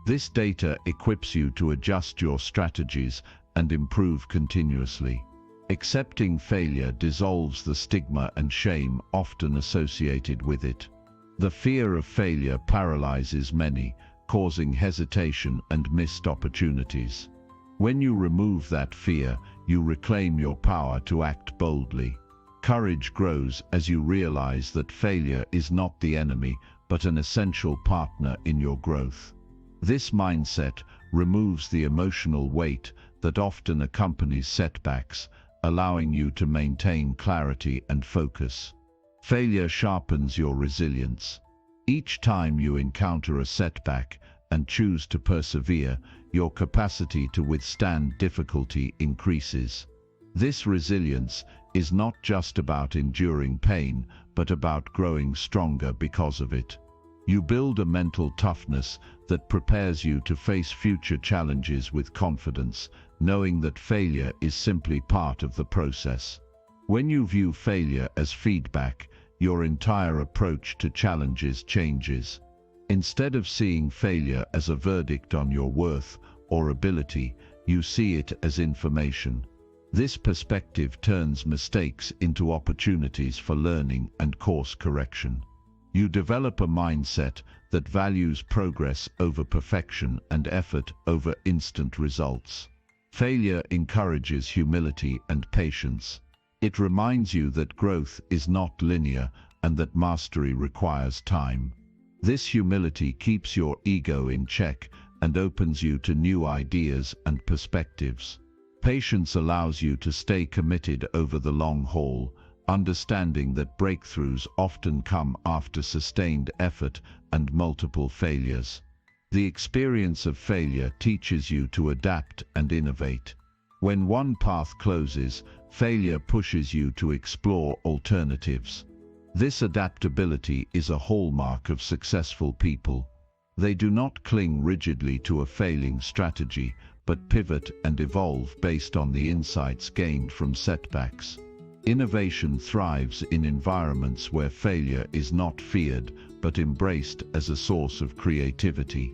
[SPEAKER 1] This data equips you to adjust your strategies and improve continuously. Accepting failure dissolves the stigma and shame often associated with it. The fear of failure paralyzes many, causing hesitation and missed opportunities. When you remove that fear, you reclaim your power to act boldly. Courage grows as you realize that failure is not the enemy, but an essential partner in your growth. This mindset removes the emotional weight that often accompanies setbacks, allowing you to maintain clarity and focus. Failure sharpens your resilience. Each time you encounter a setback and choose to persevere, your capacity to withstand difficulty increases. This resilience is not just about enduring pain, but about growing stronger because of it. You build a mental toughness that prepares you to face future challenges with confidence, knowing that failure is simply part of the process. When you view failure as feedback, your entire approach to challenges changes. Instead of seeing failure as a verdict on your worth or ability, you see it as information. This perspective turns mistakes into opportunities for learning and course correction. You develop a mindset that values progress over perfection and effort over instant results. Failure encourages humility and patience. It reminds you that growth is not linear and that mastery requires time. This humility keeps your ego in check and opens you to new ideas and perspectives. Patience allows you to stay committed over the long haul, understanding that breakthroughs often come after sustained effort and multiple failures. The experience of failure teaches you to adapt and innovate. When one path closes, failure pushes you to explore alternatives. This adaptability is a hallmark of successful people. They do not cling rigidly to a failing strategy, but pivot and evolve based on the insights gained from setbacks. Innovation thrives in environments where failure is not feared, but embraced as a source of creativity.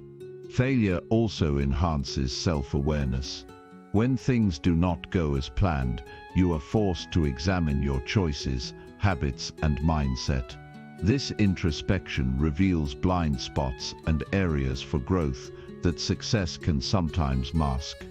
[SPEAKER 1] Failure also enhances self-awareness. When things do not go as planned, you are forced to examine your choices, habits, and mindset. This introspection reveals blind spots and areas for growth that success can sometimes mask.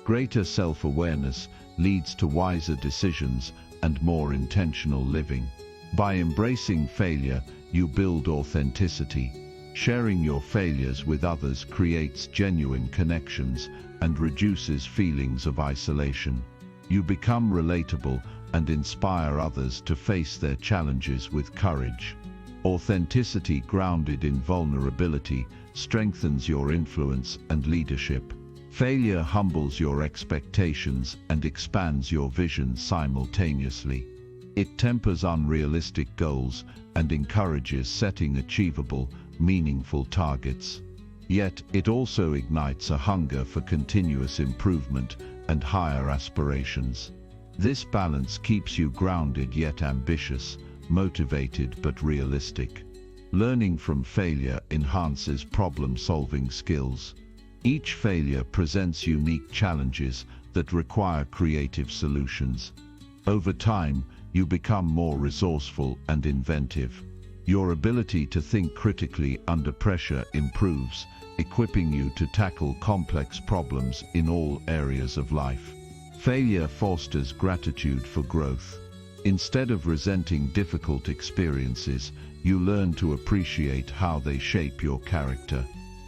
[SPEAKER 1] Greater self-awareness leads to wiser decisions and more intentional living. By embracing failure, you build authenticity. Sharing your failures with others creates genuine connections and reduces feelings of isolation. You become relatable and inspire others to face their challenges with courage. Authenticity grounded in vulnerability strengthens your influence and leadership. Failure humbles your expectations and expands your vision simultaneously. It tempers unrealistic goals and encourages setting achievable, meaningful targets. Yet, it also ignites a hunger for continuous improvement and higher aspirations. This balance keeps you grounded yet ambitious, motivated but realistic. Learning from failure enhances problem-solving skills. Each failure presents unique challenges that require creative solutions. Over time, you become more resourceful and inventive. Your ability to think critically under pressure improves, equipping you to tackle complex problems in all areas of life. Failure fosters gratitude for growth. Instead of resenting difficult experiences, you learn to appreciate how they shape your character.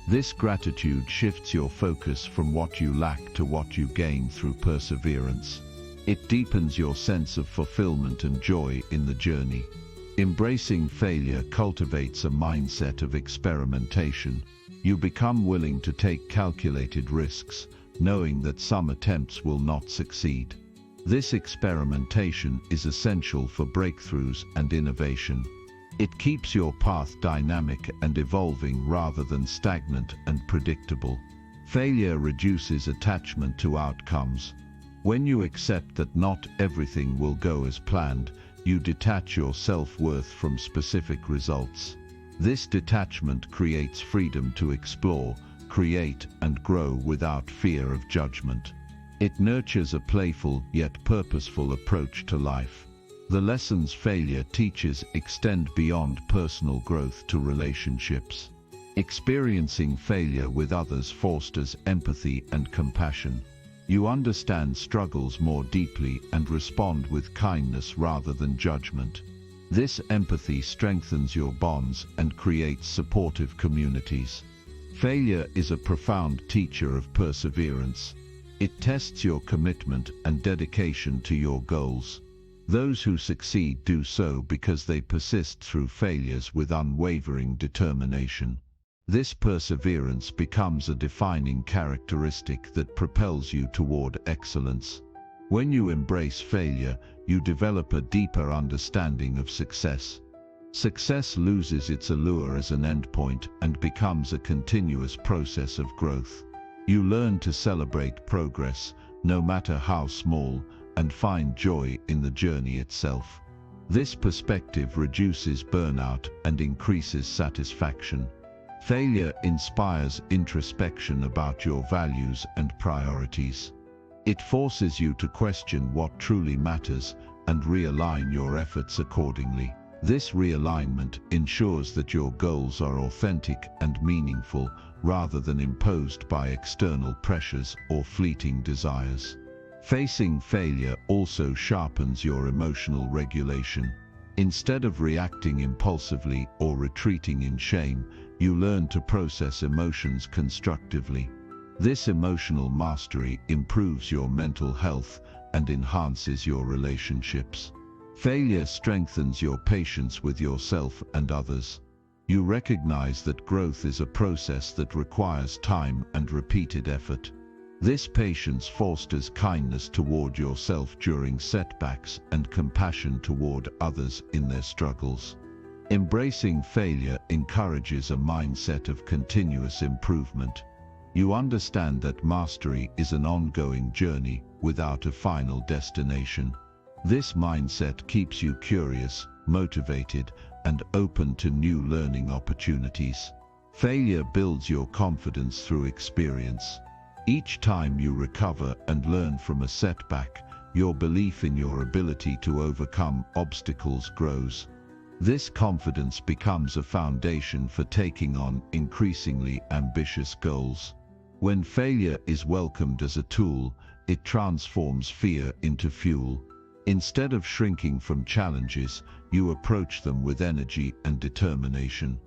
[SPEAKER 1] This gratitude shifts your focus from what you lack to what you gain through perseverance. It deepens your sense of fulfillment and joy in the journey. Embracing failure cultivates a mindset of experimentation. You become willing to take calculated risks, knowing that some attempts will not succeed. This experimentation is essential for breakthroughs and innovation. It keeps your path dynamic and evolving rather than stagnant and predictable. Failure reduces attachment to outcomes. When you accept that not everything will go as planned, you detach your self-worth from specific results. This detachment creates freedom to explore, create, and grow without fear of judgment. It nurtures a playful yet purposeful approach to life. The lessons failure teaches extend beyond personal growth to relationships. Experiencing failure with others fosters empathy and compassion. You understand struggles more deeply and respond with kindness rather than judgment. This empathy strengthens your bonds and creates supportive communities. Failure is a profound teacher of perseverance. It tests your commitment and dedication to your goals. Those who succeed do so because they persist through failures with unwavering determination. This perseverance becomes a defining characteristic that propels you toward excellence. When you embrace failure, you develop a deeper understanding of success. Success loses its allure as an endpoint and becomes a continuous process of growth. You learn to celebrate progress, no matter how small, and find joy in the journey itself. This perspective reduces burnout and increases satisfaction. Failure inspires introspection about your values and priorities. It forces you to question what truly matters and realign your efforts accordingly. This realignment ensures that your goals are authentic and meaningful rather than imposed by external pressures or fleeting desires. Facing failure also sharpens your emotional regulation. Instead of reacting impulsively or retreating in shame, you learn to process emotions constructively. This emotional mastery improves your mental health and enhances your relationships. Failure strengthens your patience with yourself and others. You recognize that growth is a process that requires time and repeated effort. This patience fosters kindness toward yourself during setbacks and compassion toward others in their struggles. Embracing failure encourages a mindset of continuous improvement.
[SPEAKER 2] You understand that mastery is an ongoing journey without a final destination. This mindset keeps you curious, motivated, and open to new learning opportunities. Failure builds your confidence through experience. Each time you recover and learn from a setback, your belief in your ability to overcome obstacles grows. This confidence becomes a foundation for taking on increasingly ambitious goals. When failure is welcomed as a tool, it transforms fear into fuel. Instead of shrinking from challenges, you approach them with energy and determination.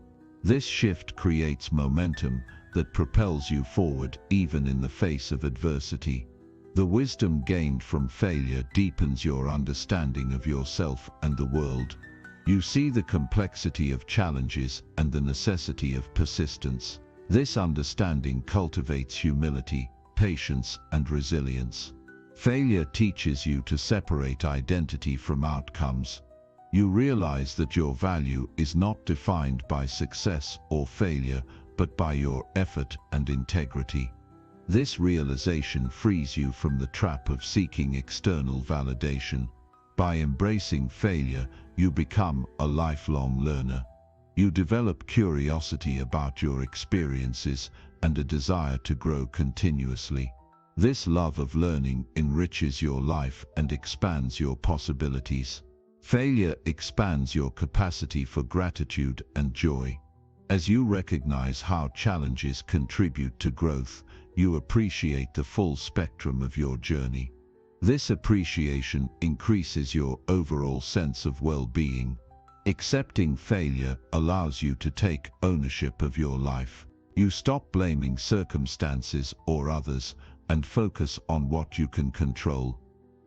[SPEAKER 2] This shift creates momentum that propels you forward even in the face of adversity. The wisdom gained from failure deepens your understanding of yourself and the world. You see the complexity of challenges and the necessity of persistence. This understanding cultivates humility, patience, and resilience. Failure teaches you to separate identity from outcomes. You realize that your value is not defined by success or failure, but by your effort and integrity. This realization frees you from the trap of seeking external validation. By embracing failure, you become a lifelong learner. You develop curiosity about your experiences and a desire to grow continuously. This love of learning enriches your life and expands your possibilities. Failure expands your capacity for gratitude and joy. As you recognize how challenges contribute to growth, you appreciate the full spectrum of your journey. This appreciation increases your overall sense of well-being. Accepting failure allows you to take ownership of your life. You stop blaming circumstances or others and focus on what you can control.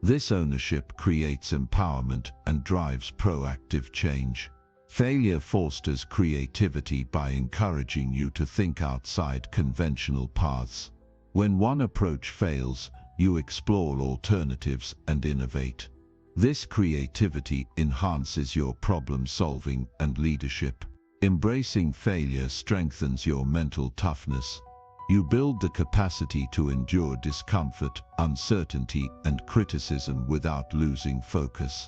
[SPEAKER 2] This ownership creates empowerment and drives proactive change. Failure fosters creativity by encouraging you to think outside conventional paths. When one approach fails, you explore alternatives and innovate. This creativity enhances your problem-solving and leadership. Embracing failure strengthens your mental toughness. You build the capacity to endure discomfort, uncertainty, and criticism without losing focus.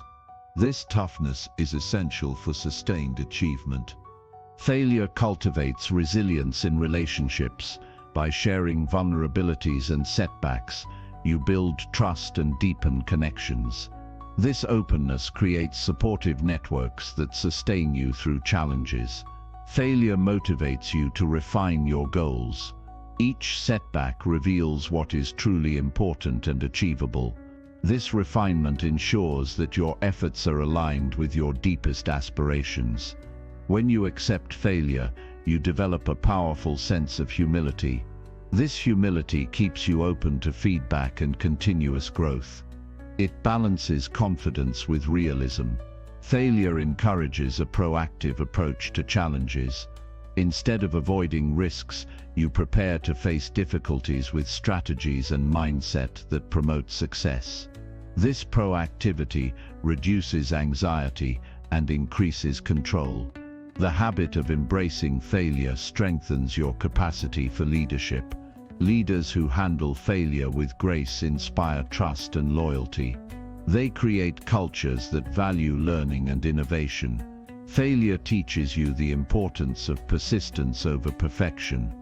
[SPEAKER 2] This toughness is essential for sustained achievement.
[SPEAKER 1] Failure cultivates resilience in relationships. By sharing vulnerabilities and setbacks, you build trust and deepen connections. This openness creates supportive networks that sustain you through challenges. Failure motivates you to refine your goals. Each setback reveals what is truly important and achievable. This refinement ensures that your efforts are aligned with your deepest aspirations. When you accept failure, you develop a powerful sense of humility. This humility keeps you open to feedback and continuous growth. It balances confidence with realism. Failure encourages a proactive approach to challenges. Instead of avoiding risks, you prepare to face difficulties with strategies and mindset that promote success. This proactivity reduces anxiety and increases control. The habit of embracing failure strengthens your capacity for leadership. Leaders who handle failure with grace inspire trust and loyalty. They create cultures that value learning and innovation. Failure teaches you the importance of persistence over perfection.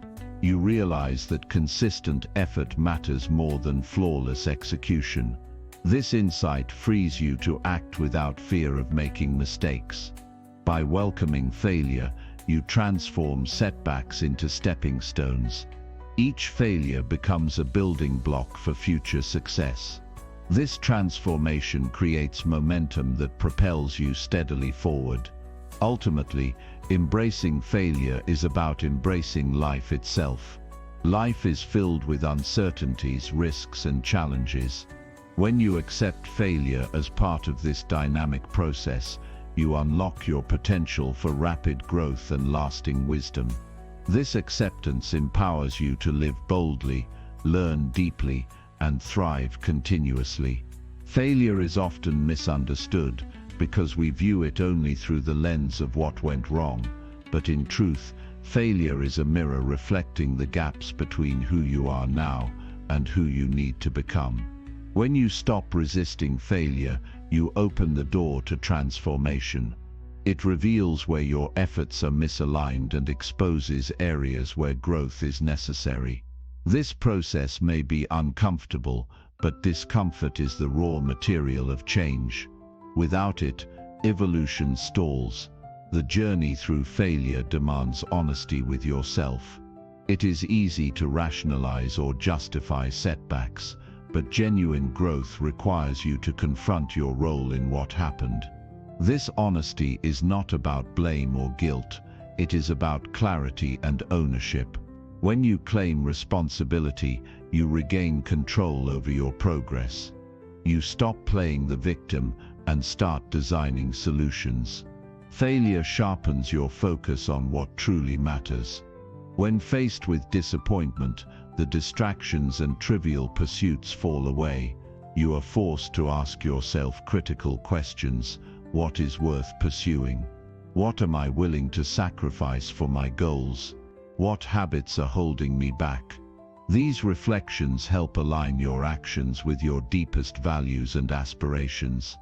[SPEAKER 1] You realize that consistent effort matters more than flawless execution. This insight frees you to act without fear of making mistakes. By welcoming failure, you transform setbacks into stepping stones. Each failure becomes a building block for future success. This transformation creates momentum that propels you steadily forward. Ultimately, embracing failure is about embracing life itself. Life is filled with uncertainties, risks, and challenges. When you accept failure as part of this dynamic process, you unlock your potential for rapid growth and lasting wisdom. This acceptance empowers you to live boldly, learn deeply, and thrive continuously. Failure is often misunderstood because we view it only through the lens of what went wrong, but in truth, Failure is a mirror reflecting the gaps between who you are now and who you need to become. When you stop resisting failure, you open the door to transformation. It reveals where your efforts are misaligned and exposes areas where growth is necessary. This process may be uncomfortable, but discomfort is the raw material of change. Without it, evolution stalls. The journey through failure demands honesty with yourself. It is easy to rationalize or justify setbacks, but genuine growth requires you to confront your role in what happened. This honesty is not about blame or guilt, it is about clarity and ownership. When you claim responsibility, you regain control over your progress. You stop playing the victim and start designing solutions. Failure sharpens your focus on what truly matters. When faced with disappointment, the distractions and trivial pursuits fall away. You are forced to ask yourself critical questions. What is worth pursuing? What am I willing to sacrifice for my goals? What habits are holding me back? These reflections help align your actions with your deepest values and aspirations.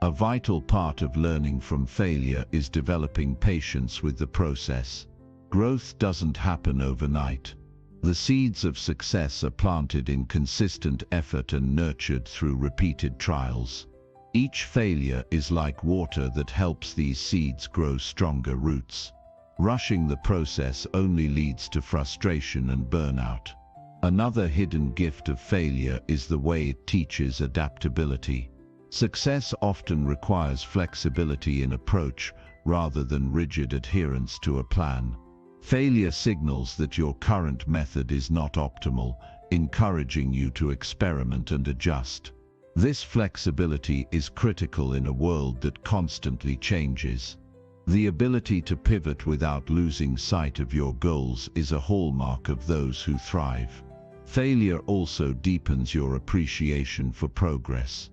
[SPEAKER 1] A vital part of learning from failure is developing patience with the process. Growth doesn't happen overnight. The seeds of success are planted in consistent effort and nurtured through repeated trials. Each failure is like water that helps these seeds grow stronger roots. Rushing the process only leads to frustration and burnout. Another hidden gift of failure is the way it teaches adaptability. Success often requires flexibility in approach rather than rigid adherence to a plan. Failure signals that your current method is not optimal, encouraging you to experiment and adjust. This flexibility is critical in a world that constantly changes. The ability to pivot without losing sight of your goals is a hallmark of those who thrive. Failure also deepens your appreciation for progress.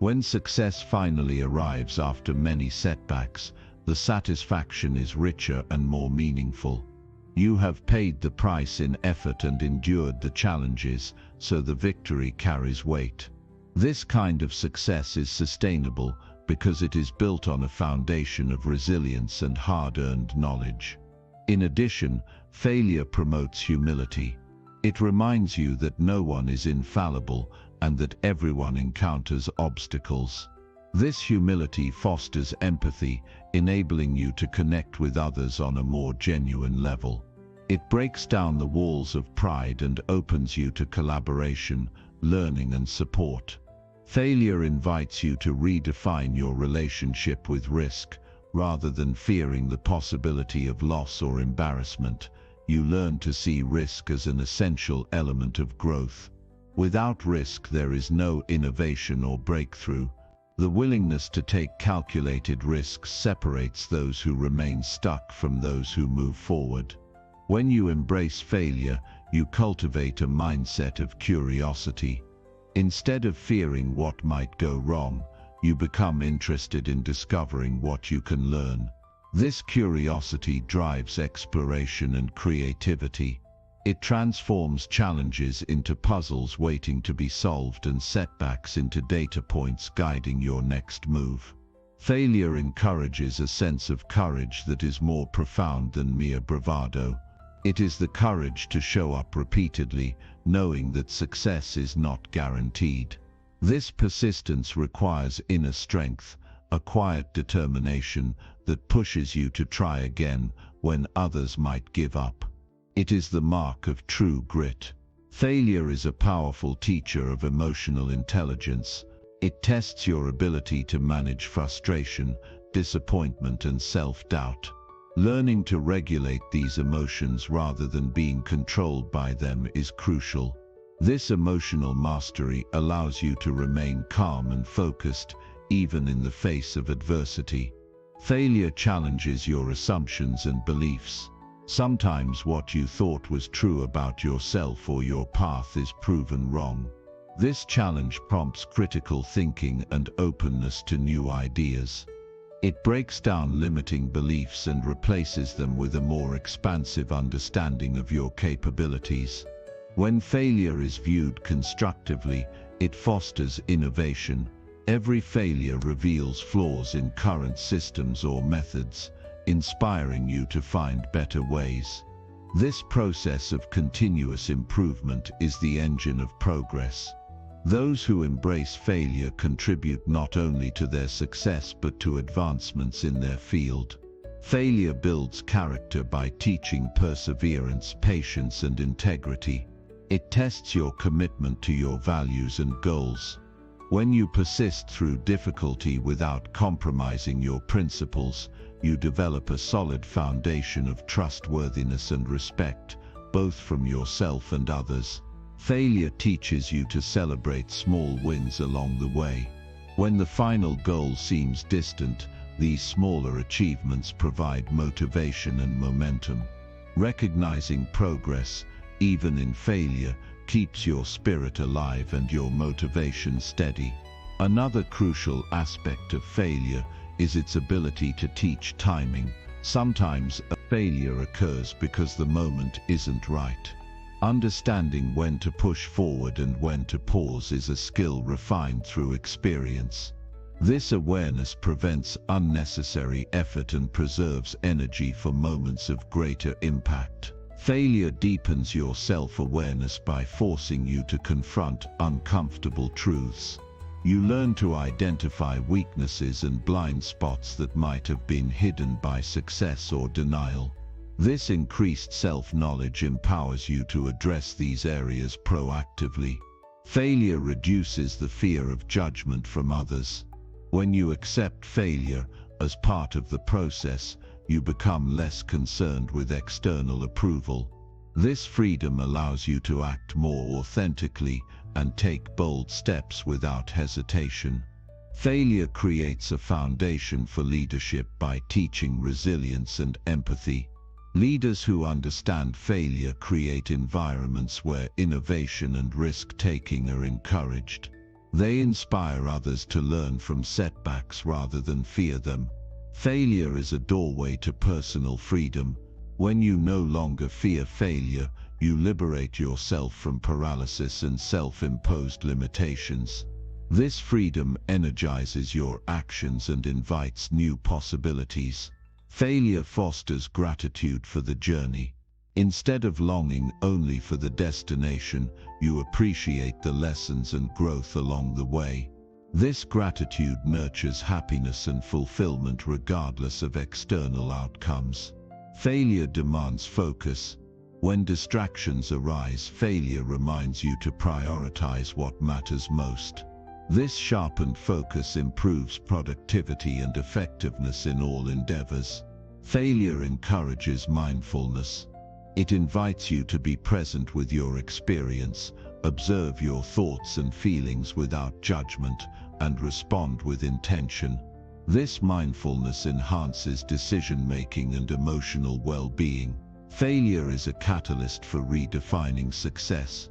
[SPEAKER 1] When success finally arrives after many setbacks, the satisfaction is richer and more meaningful. You have paid the price in effort and endured the challenges, so the victory carries weight. This kind of success is sustainable because it is built on a foundation of resilience and hard-earned knowledge. In addition, failure promotes humility. It reminds you that no one is infallible and that everyone encounters obstacles. This humility fosters empathy, enabling you to connect with others on a more genuine level. It breaks down the walls of pride and opens you to collaboration, learning and support. Failure invites you to redefine your relationship with risk. Rather than fearing the possibility of loss or embarrassment, you learn to see risk as an essential element of growth. Without risk, there is no innovation or breakthrough. The willingness to take calculated risks separates those who remain stuck from those who move forward. When you embrace failure, you cultivate a mindset of curiosity. Instead of fearing what might go wrong, you become interested in discovering what you can learn. This curiosity drives exploration and creativity. It transforms challenges into puzzles waiting to be solved and setbacks into data points guiding your next move. Failure encourages a sense of courage that is more profound than mere bravado. It is the courage to show up repeatedly, knowing that success is not guaranteed. This persistence requires inner strength, a quiet determination that pushes you to try again when others might give up. It is the mark of true grit. Failure is a powerful teacher of emotional intelligence. It tests your ability to manage frustration, disappointment, and self-doubt. Learning to regulate these emotions rather than being controlled by them is crucial. This emotional mastery allows you to remain calm and focused, even in the face of adversity. Failure challenges your assumptions and beliefs. Sometimes what you thought was true about yourself or your path is proven wrong. This challenge prompts critical thinking and openness to new ideas.
[SPEAKER 2] It breaks down limiting beliefs and replaces them with a more expansive understanding of your capabilities. When failure is viewed constructively, it fosters innovation. Every failure reveals flaws in current systems or methods, inspiring you to find better ways. This process of continuous improvement is the engine of progress. Those who embrace failure contribute not only to their success but to advancements in their field. Failure builds character by teaching perseverance, patience, and integrity. It tests your commitment to your values and goals. When you persist through difficulty without compromising your principles, you develop a solid foundation of trustworthiness and respect, both from yourself and others. Failure teaches you to celebrate small wins along the way. When the final goal seems distant, these smaller achievements provide motivation and momentum. Recognizing progress, even in failure, keeps your spirit alive and your motivation steady. Another crucial aspect of failure is its ability to teach timing. Sometimes a failure occurs because the moment isn't right. Understanding when to push forward and when to pause is a skill refined through experience. This awareness prevents unnecessary effort and preserves energy for moments of greater impact. Failure deepens your self-awareness by forcing you to confront uncomfortable truths. You learn to identify weaknesses and blind spots that might have been hidden by success or denial. This increased self-knowledge empowers you to address these areas proactively. Failure reduces the fear of judgment from others. When you accept failure as part of the process, you become less concerned with external approval. This freedom allows you to act more authentically and take bold steps without hesitation. Failure creates a foundation for leadership by teaching resilience and empathy. Leaders who understand failure create environments where innovation and risk-taking are encouraged. They inspire others to learn from setbacks rather than fear them. Failure is a doorway to personal freedom. When you no longer fear failure, you liberate yourself from paralysis and self-imposed limitations. This freedom energizes your actions and invites new possibilities. Failure fosters gratitude for the journey. Instead of longing only for the destination, you appreciate the lessons and growth along the way. This gratitude nurtures happiness and fulfillment regardless of external outcomes. Failure demands focus. When distractions arise, failure reminds you to prioritize what matters most. This sharpened focus improves productivity and effectiveness in all endeavors. Failure encourages mindfulness. It invites you to be present with your experience, observe your thoughts and feelings without judgment, and respond with intention. This mindfulness enhances decision-making and emotional well-being. Failure is a catalyst for redefining success.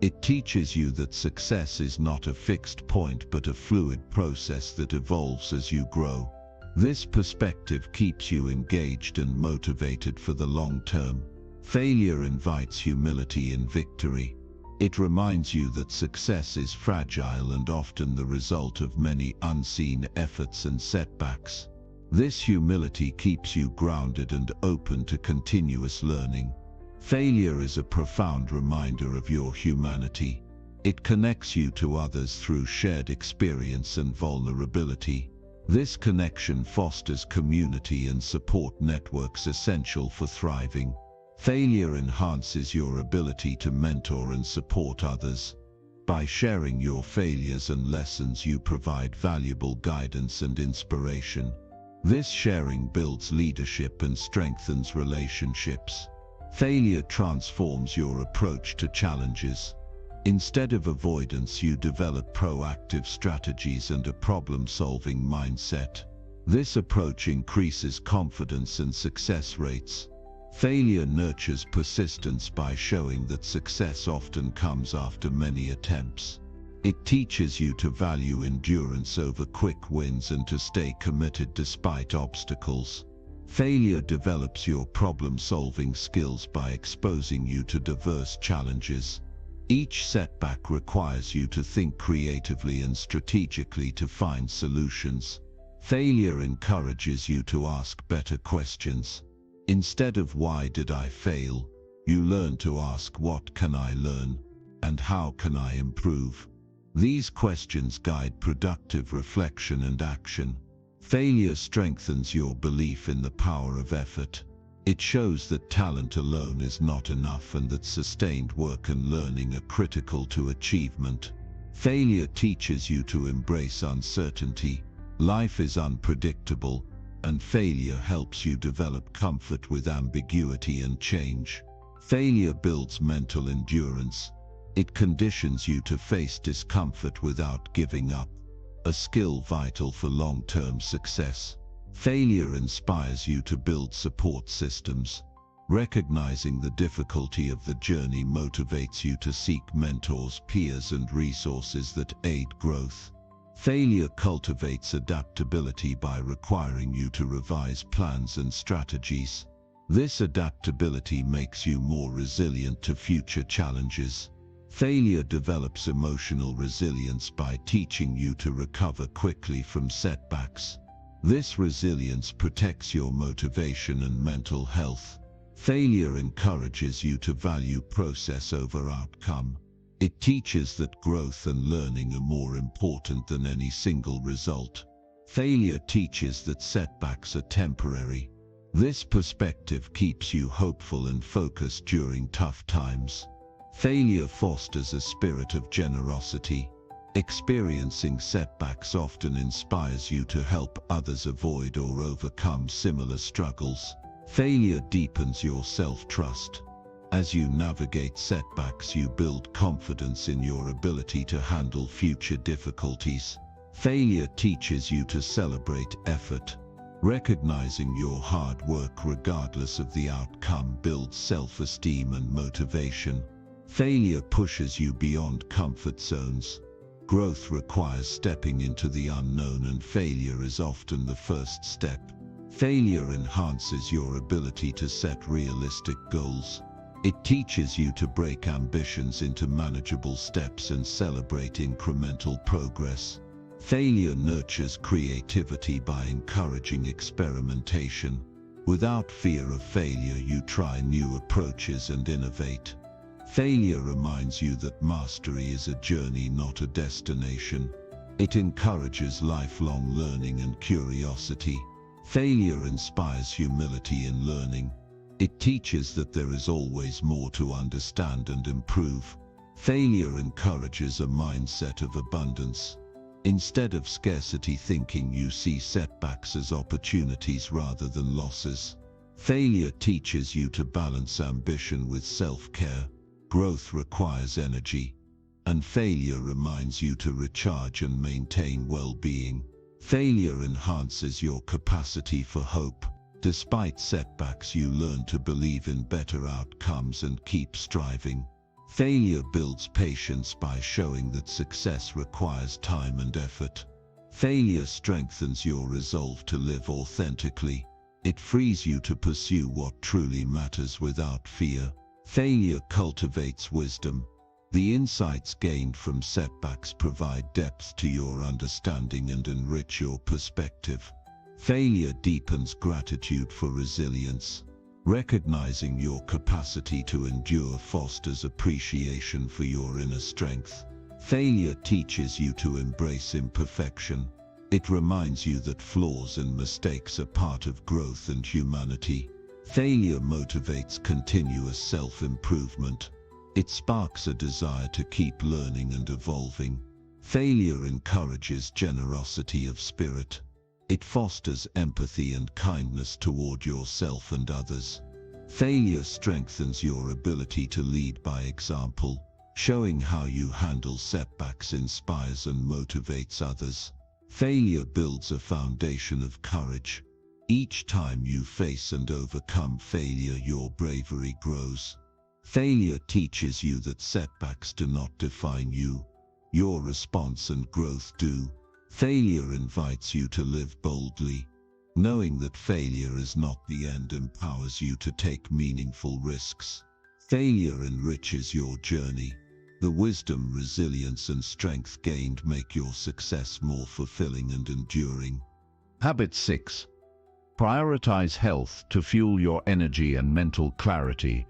[SPEAKER 2] It teaches you that success is not a fixed point but a fluid process that evolves as you grow. This perspective keeps you engaged and motivated for the long term. Failure invites humility in victory. It reminds you that success is fragile and often the result of many unseen efforts and setbacks. This humility keeps you grounded and open to continuous learning. Failure is a profound reminder of your humanity. It connects you to others through shared experience and vulnerability. This connection fosters community and support networks essential for thriving. Failure enhances your ability to mentor and support others. By sharing your failures and lessons, you provide valuable guidance and inspiration. This sharing builds leadership and strengthens relationships. Failure transforms your approach to challenges. Instead of avoidance, you develop proactive strategies and a problem-solving mindset. This approach increases confidence and success rates. Failure nurtures persistence by showing that success often comes after many attempts. It teaches you to value endurance over quick wins and to stay committed despite obstacles. Failure develops your problem-solving skills by exposing you to diverse challenges. Each setback requires you to think creatively and strategically to find solutions. Failure encourages you to ask better questions. Instead of "why did I fail?" you learn to ask "what can I learn?" and "how can I improve?" These questions guide productive reflection and action. Failure strengthens your belief in the power of effort. It shows that talent alone is not enough and that sustained work and learning are critical to achievement. Failure teaches you to embrace uncertainty. Life is unpredictable, and failure helps you develop comfort with ambiguity and change. Failure builds mental endurance. It conditions you to face discomfort without giving up, a skill vital for long-term success. Failure inspires you to build support systems. Recognizing the difficulty of the journey motivates you to seek mentors, peers, and resources that aid growth. Failure cultivates adaptability by requiring you to revise plans and strategies. This adaptability makes you more resilient to future challenges. Failure develops emotional resilience by teaching you to recover quickly from setbacks. This resilience protects your motivation and mental health. Failure encourages you to value process over outcome. It teaches that growth and learning are more important than any single result. Failure teaches that setbacks are temporary. This perspective keeps you hopeful and focused during tough times. Failure fosters a spirit of generosity. Experiencing setbacks often inspires you to help others avoid or overcome similar struggles. Failure deepens your self-trust. As you navigate setbacks, you build confidence in your ability to handle future difficulties. Failure teaches you to celebrate effort. Recognizing your hard work regardless of the outcome builds self-esteem and motivation. Failure pushes you beyond comfort zones. Growth requires stepping into the unknown, and failure is often the first step. Failure enhances your ability to set realistic goals. It teaches you to break ambitions into manageable steps and celebrate incremental progress. Failure nurtures creativity by encouraging experimentation. Without fear of failure, you try new approaches and innovate. Failure reminds you that mastery is a journey, not a destination. It encourages lifelong learning and curiosity. Failure inspires humility in learning. It teaches that there is always more to understand and improve. Failure encourages a mindset of abundance. Instead of scarcity thinking, you see setbacks as opportunities rather than losses. Failure teaches you to balance ambition with self-care. Growth requires energy, and failure reminds you to recharge and maintain well-being. Failure enhances your capacity for hope. Despite setbacks, you learn to believe in better outcomes and keep striving. Failure builds patience by showing that success requires time and effort. Failure strengthens your resolve to live authentically. It frees you to pursue what truly matters without fear. Failure cultivates wisdom. The insights gained from setbacks provide depth to your understanding and enrich your perspective. Failure deepens gratitude for resilience. Recognizing your capacity to endure fosters appreciation for your inner strength. Failure teaches you to embrace imperfection. It reminds you that flaws and mistakes are part of growth and humanity. Failure motivates continuous self-improvement. It sparks a desire to keep learning and evolving. Failure encourages generosity of spirit. It fosters empathy and kindness toward yourself and others. Failure strengthens your ability to lead by example. Showing how you handle setbacks inspires and motivates others. Failure builds a foundation of courage. Each time you face and overcome failure, your bravery grows. Failure teaches you that setbacks do not define you. your response and growth do. Failure invites you to live boldly. Knowing that failure is not the end empowers you to take meaningful risks. Failure enriches your journey. The wisdom, resilience, and strength gained make your success more fulfilling and enduring.
[SPEAKER 1] Habit 6. Prioritize health to fuel your energy and mental clarity.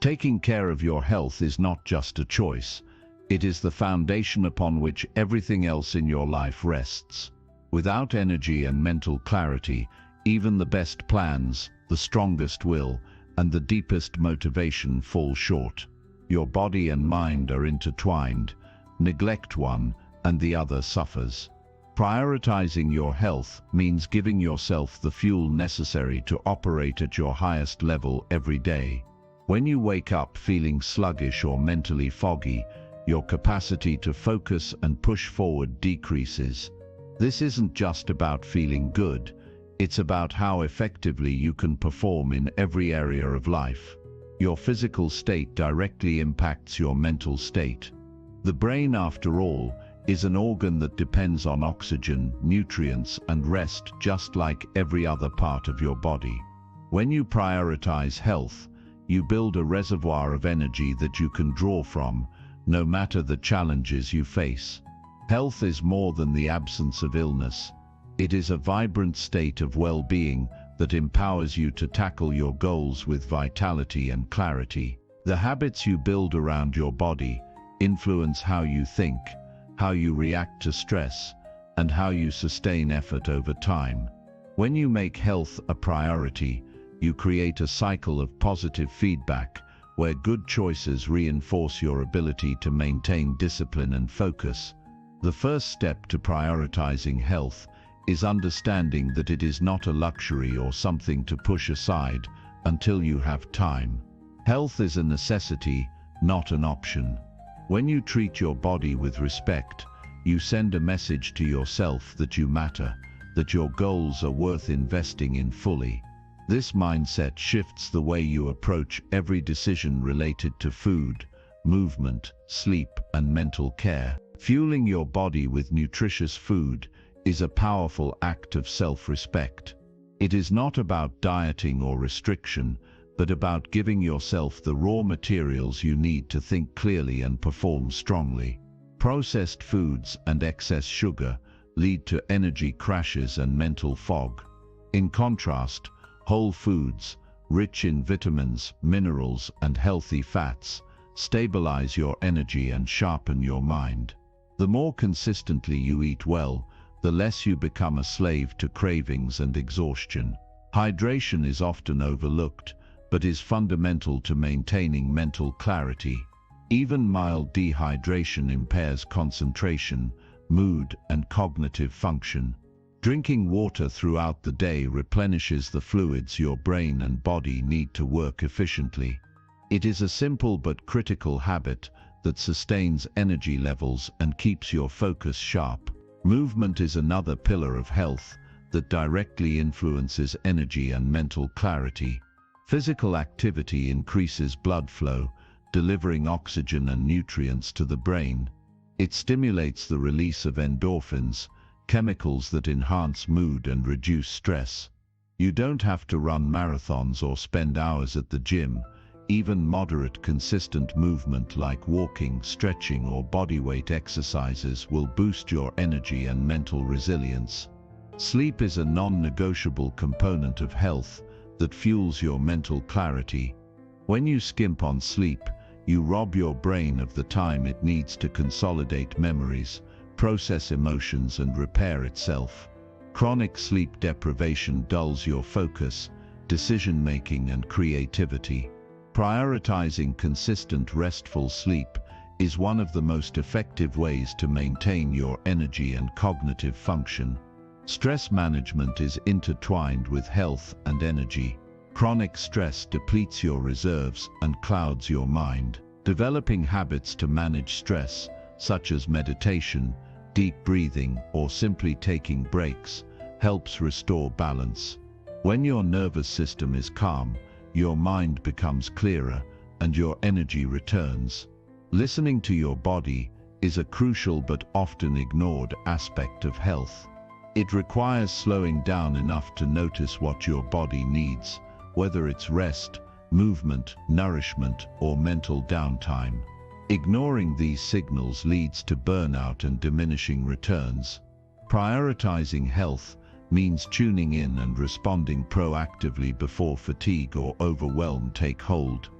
[SPEAKER 1] Taking care of your health is not just a choice. It is the foundation upon which everything else in your life rests. Without energy and mental clarity, even the best plans, the strongest will, and the deepest motivation fall short. Your body and mind are intertwined. Neglect one, and the other suffers. Prioritizing your health means giving yourself the fuel necessary to operate at your highest level every day. When you wake up feeling sluggish or mentally foggy, your capacity to focus and push forward decreases. This isn't just about feeling good, it's about how effectively you can perform in every area of life. Your physical state directly impacts your mental state. The brain, after all, is an organ that depends on oxygen, nutrients, and rest just like every other part of your body. When you prioritize health, you build a reservoir of energy that you can draw from, no matter the challenges you face. Health is more than the absence of illness. It is a vibrant state of well-being that empowers you to tackle your goals with vitality and clarity. The habits you build around your body influence how you think, how you react to stress, and how you sustain effort over time. When you make health a priority, you create a cycle of positive feedback where good choices reinforce your ability to maintain discipline and focus. The first step to prioritizing health is understanding that it is not a luxury or something to push aside until you have time. Health is a necessity, not an option. When you treat your body with respect, you send a message to yourself that you matter, that your goals are worth investing in fully. This mindset shifts the way you approach every decision related to food, movement, sleep, and mental care. Fueling your body with nutritious food is a powerful act of self-respect. It is not about dieting or restriction, but about giving yourself the raw materials you need to think clearly and perform strongly. Processed foods and excess sugar lead to energy crashes and mental fog. In contrast, whole foods, rich in vitamins, minerals, and healthy fats, stabilize your energy and sharpen your mind. The more consistently you eat well, the less you become a slave to cravings and exhaustion. Hydration is often overlooked, but is fundamental to maintaining mental clarity. Even mild dehydration impairs concentration, mood, and cognitive function. Drinking water throughout the day replenishes the fluids your brain and body need to work efficiently. It is a simple but critical habit that sustains energy levels and keeps your focus sharp. Movement is another pillar of health that directly influences energy and mental clarity. Physical activity increases blood flow, delivering oxygen and nutrients to the brain. It stimulates the release of endorphins, chemicals that enhance mood and reduce stress. You don't have to run marathons or spend hours at the gym. Even moderate, consistent movement like walking, stretching, or bodyweight exercises will boost your energy and mental resilience. Sleep is a non-negotiable component of health that fuels your mental clarity. When you skimp on sleep, you rob your brain of the time it needs to consolidate memories, process emotions, and repair itself. Chronic sleep deprivation dulls your focus, decision-making, and creativity. Prioritizing consistent restful sleep is one of the most effective ways to maintain your energy and cognitive function. Stress management is intertwined with health and energy. Chronic stress depletes your reserves and clouds your mind. Developing habits to manage stress, such as meditation, deep breathing, or simply taking breaks, helps restore balance. When your nervous system is calm, your mind becomes clearer and your energy returns. Listening to your body, is a crucial but often ignored aspect of health. It requires slowing down enough to notice what your body needs, whether it's rest, movement, nourishment, or mental downtime. Ignoring these signals leads to burnout and diminishing returns. Prioritizing health means tuning in and responding proactively before fatigue or overwhelm take hold.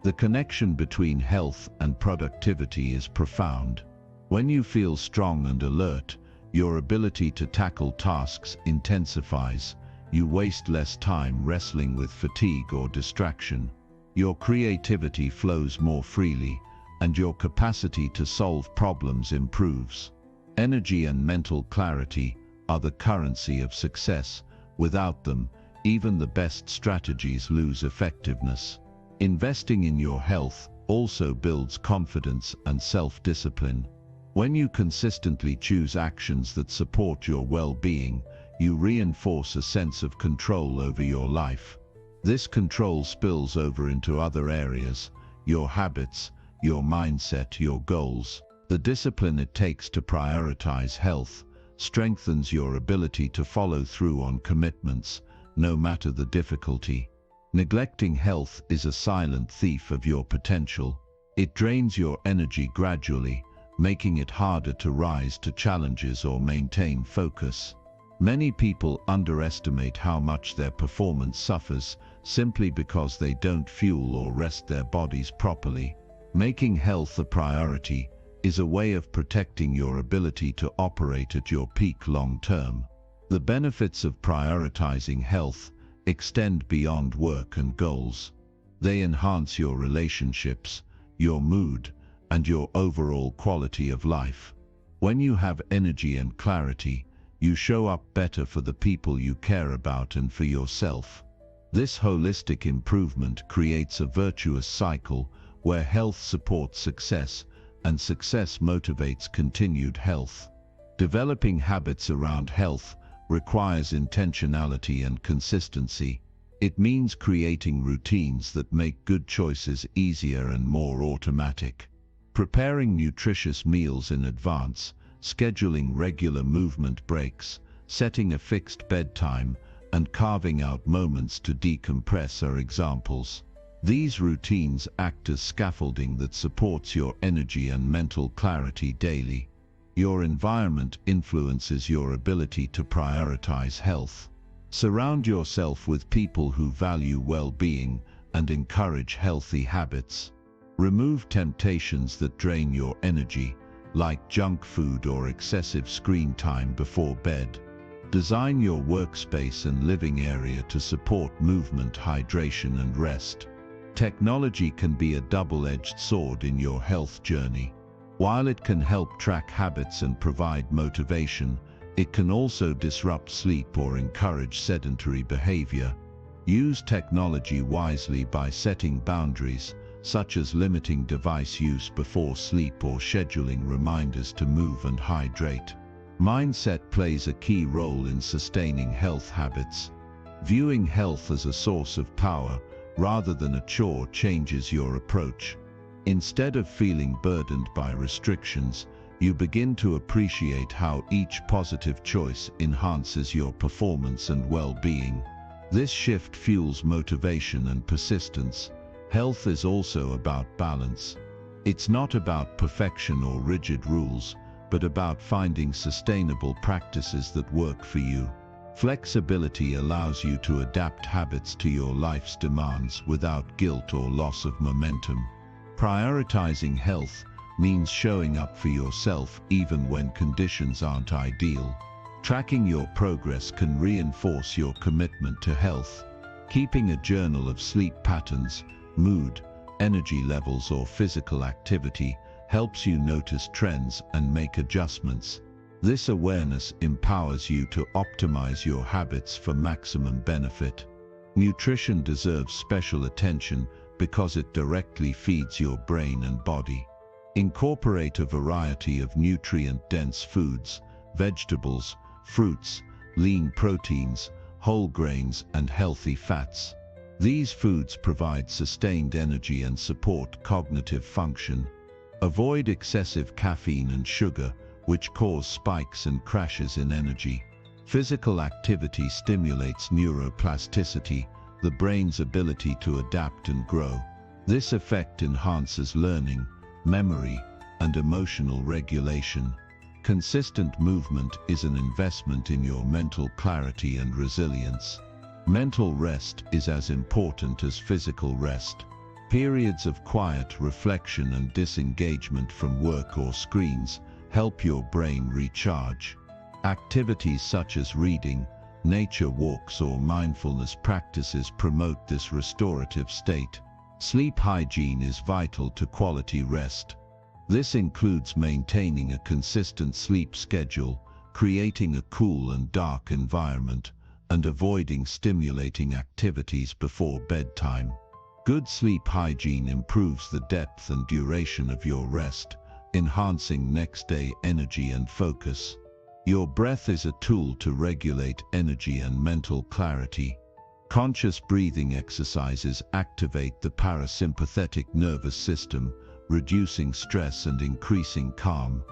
[SPEAKER 1] The connection between health and productivity is profound. When you feel strong and alert, your ability to tackle tasks intensifies. You waste less time wrestling with fatigue or distraction. Your creativity flows more freely, and your capacity to solve problems improves. Energy and mental clarity are the currency of success. Without them, even the best strategies lose effectiveness. Investing in your health also builds confidence and self-discipline. When you consistently choose actions that support your well-being, you reinforce a sense of control over your life. This control spills over into other areas: your habits, your mindset, your goals. The discipline it takes to prioritize health strengthens your ability to follow through on commitments, no matter the difficulty. Neglecting health is a silent thief of your potential. It drains your energy gradually, making it harder to rise to challenges or maintain focus. Many people underestimate how much their performance suffers simply because they don't fuel or rest their bodies properly. Making health a priority is a way of protecting your ability to operate at your peak long-term. The benefits of prioritizing health extend beyond work and goals. They enhance your relationships, your mood, and your overall quality of life. When you have energy and clarity, you show up better for the people you care about and for yourself. This holistic improvement creates a virtuous cycle where health supports success and success motivates continued health. Developing habits around health requires intentionality and consistency. It means creating routines that make good choices easier and more automatic. Preparing nutritious meals in advance, scheduling regular movement breaks, setting a fixed bedtime, and carving out moments to decompress are examples. These routines act as scaffolding that supports your energy and mental clarity daily. Your environment influences your ability to prioritize health. Surround yourself with people who value well-being and encourage healthy habits. Remove temptations that drain your energy, like junk food or excessive screen time before bed. Design your workspace and living area to support movement, hydration, and rest. Technology can be a double-edged sword in your health journey. While it can help track habits and provide motivation, it can also disrupt sleep or encourage sedentary behavior. Use technology wisely by setting boundaries, such as limiting device use before sleep or scheduling reminders to move and hydrate. Mindset plays a key role in sustaining health habits. Viewing health as a source of power rather than a chore changes your approach. Instead of feeling burdened by restrictions, you begin to appreciate how each positive choice enhances your performance and well-being. This shift fuels motivation and persistence. Health is also about balance. It's not about perfection or rigid rules, but about finding sustainable practices that work for you. Flexibility allows you to adapt habits to your life's demands without guilt or loss of momentum. Prioritizing health means showing up for yourself even when conditions aren't ideal. Tracking your progress can reinforce your commitment to health. Keeping a journal of sleep patterns, mood, energy levels, or physical activity helps you notice trends and make adjustments. This awareness empowers you to optimize your habits for maximum benefit. Nutrition deserves special attention because it directly feeds your brain and body. Incorporate a variety of nutrient-dense foods, vegetables, fruits, lean proteins, whole grains, and healthy fats. These foods provide sustained energy and support cognitive function.
[SPEAKER 2] Avoid excessive caffeine and sugar, which cause spikes and crashes in energy. Physical activity stimulates neuroplasticity, the brain's ability to adapt and grow. This effect enhances learning, memory, and emotional regulation. Consistent movement is an investment in your mental clarity and resilience. Mental rest is as important as physical rest. Periods of quiet reflection and disengagement from work or screens help your brain recharge. Activities such as reading, nature walks, or mindfulness practices promote this restorative state. Sleep hygiene is vital to quality rest. This includes maintaining a consistent sleep schedule, creating a cool and dark environment, and avoiding stimulating activities before bedtime. Good sleep hygiene improves the depth and duration of your rest, enhancing next-day energy and focus. Your breath is a tool to regulate energy and mental clarity. Conscious breathing exercises activate the parasympathetic nervous system, reducing stress and increasing calm.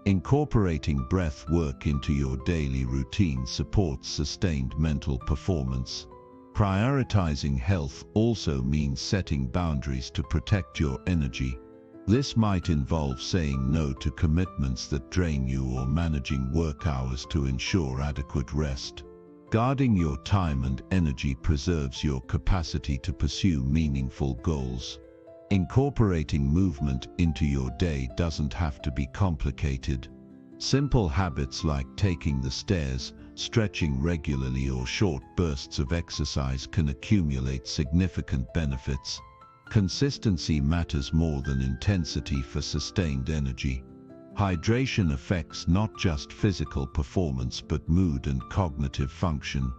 [SPEAKER 2] Incorporating breath work into your daily routine supports sustained mental performance. Prioritizing health also means setting boundaries to protect your energy. This might involve saying no to commitments that drain you or managing work hours to ensure adequate rest. Guarding your time and energy preserves your capacity to pursue meaningful goals. Incorporating movement into your day doesn't have to be complicated. Simple habits like taking the stairs, stretching regularly, or short bursts of exercise can accumulate significant benefits. Consistency matters more than intensity for sustained energy. Hydration affects not just physical performance but mood and cognitive function.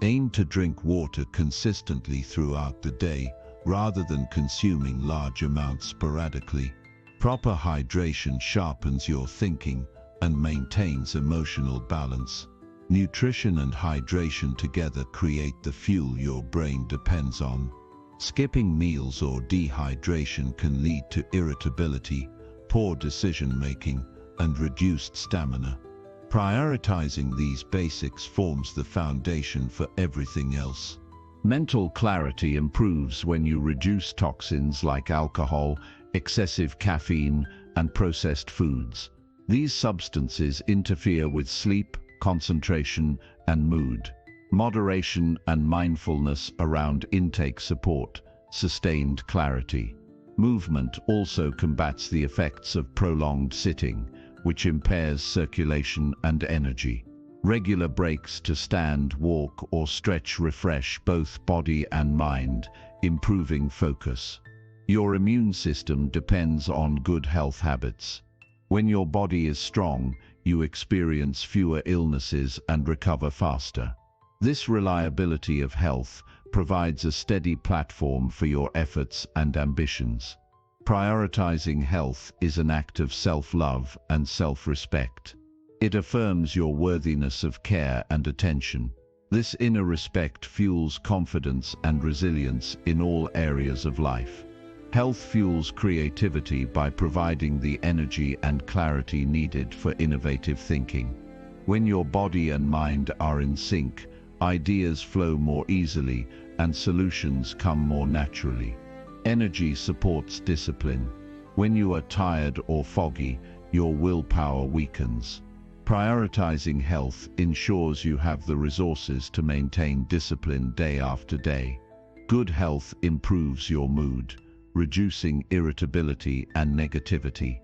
[SPEAKER 2] Aim to drink water consistently throughout the day, rather than consuming large amounts sporadically. Proper hydration sharpens your thinking and maintains emotional balance. Nutrition and hydration together create the fuel your brain depends on. Skipping meals or dehydration can lead to irritability, poor decision-making, and reduced stamina. Prioritizing these basics forms the foundation for everything else.
[SPEAKER 1] Mental clarity improves when you reduce toxins like alcohol, excessive caffeine, and processed foods. These substances interfere with sleep, concentration, and mood. Moderation and mindfulness around intake support sustained clarity. Movement also combats the effects of prolonged sitting, which impairs circulation and energy. Regular breaks to stand, walk, or stretch refresh both body and mind, improving focus. Your immune system depends on good health habits. When your body is strong, you experience fewer illnesses and recover faster. This reliability of health provides a steady platform for your efforts and ambitions. Prioritizing health is an act of self-love and self-respect. It affirms your worthiness of care and attention. This inner respect fuels confidence and resilience in all areas of life. Health fuels creativity by providing the energy and clarity needed for innovative thinking. When your body and mind are in sync, ideas flow more easily and solutions come more naturally. Energy supports discipline. When you are tired or foggy, your willpower weakens. Prioritizing health ensures you have the resources to maintain discipline day after day. Good health improves your mood, reducing irritability and negativity.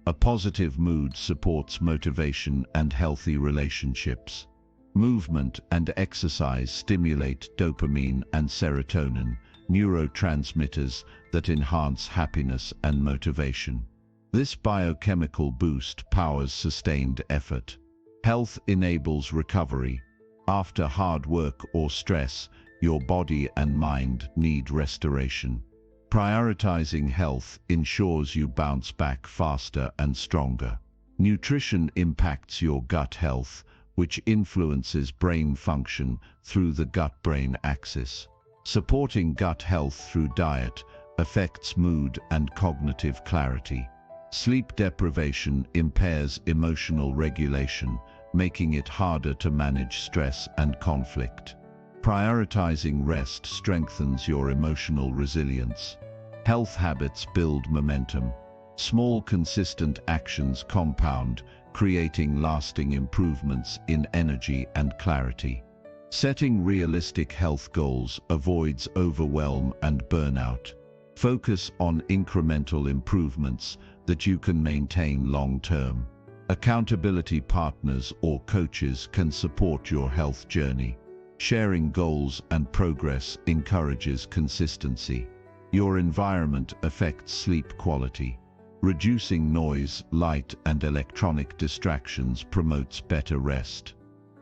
[SPEAKER 1] A positive mood supports motivation and healthy relationships. Movement and exercise stimulate dopamine and serotonin, neurotransmitters that enhance happiness and motivation. This biochemical boost powers sustained effort. Health enables recovery. After hard work or stress, your body and mind need restoration. Prioritizing health ensures you bounce back faster and stronger. Nutrition impacts your gut health, which influences brain function through the gut-brain axis. Supporting gut health through diet affects mood and cognitive clarity. Sleep deprivation impairs emotional regulation, making it harder to manage stress and conflict. Prioritizing rest strengthens your emotional resilience. Health habits build momentum. Small, consistent actions compound, creating lasting improvements in energy and clarity. Setting realistic health goals avoids overwhelm and burnout. Focus on incremental improvements that you can maintain long-term. Accountability partners or coaches can support your health journey. Sharing goals and progress encourages consistency. Your environment affects sleep quality. Reducing noise, light, and electronic distractions promotes better rest.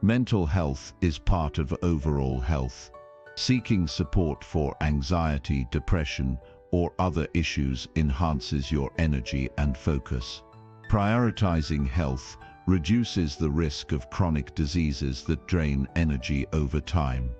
[SPEAKER 1] Mental health is part of overall health. Seeking support for anxiety, depression, or other issues enhances your energy and focus. Prioritizing health reduces the risk of chronic diseases that drain energy over time.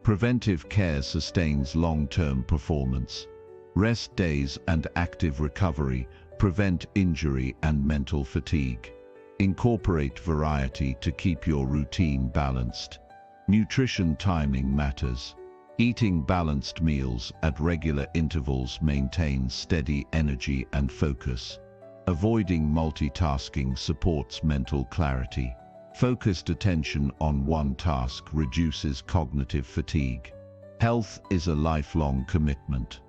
[SPEAKER 1] Preventive care sustains long-term performance. Rest days and active recovery prevent injury and mental fatigue. Incorporate variety to keep your routine balanced. Nutrition timing matters. Eating balanced meals at regular intervals maintains steady energy and focus. Avoiding multitasking supports mental clarity. Focused attention on one task reduces cognitive fatigue. Health is a lifelong commitment.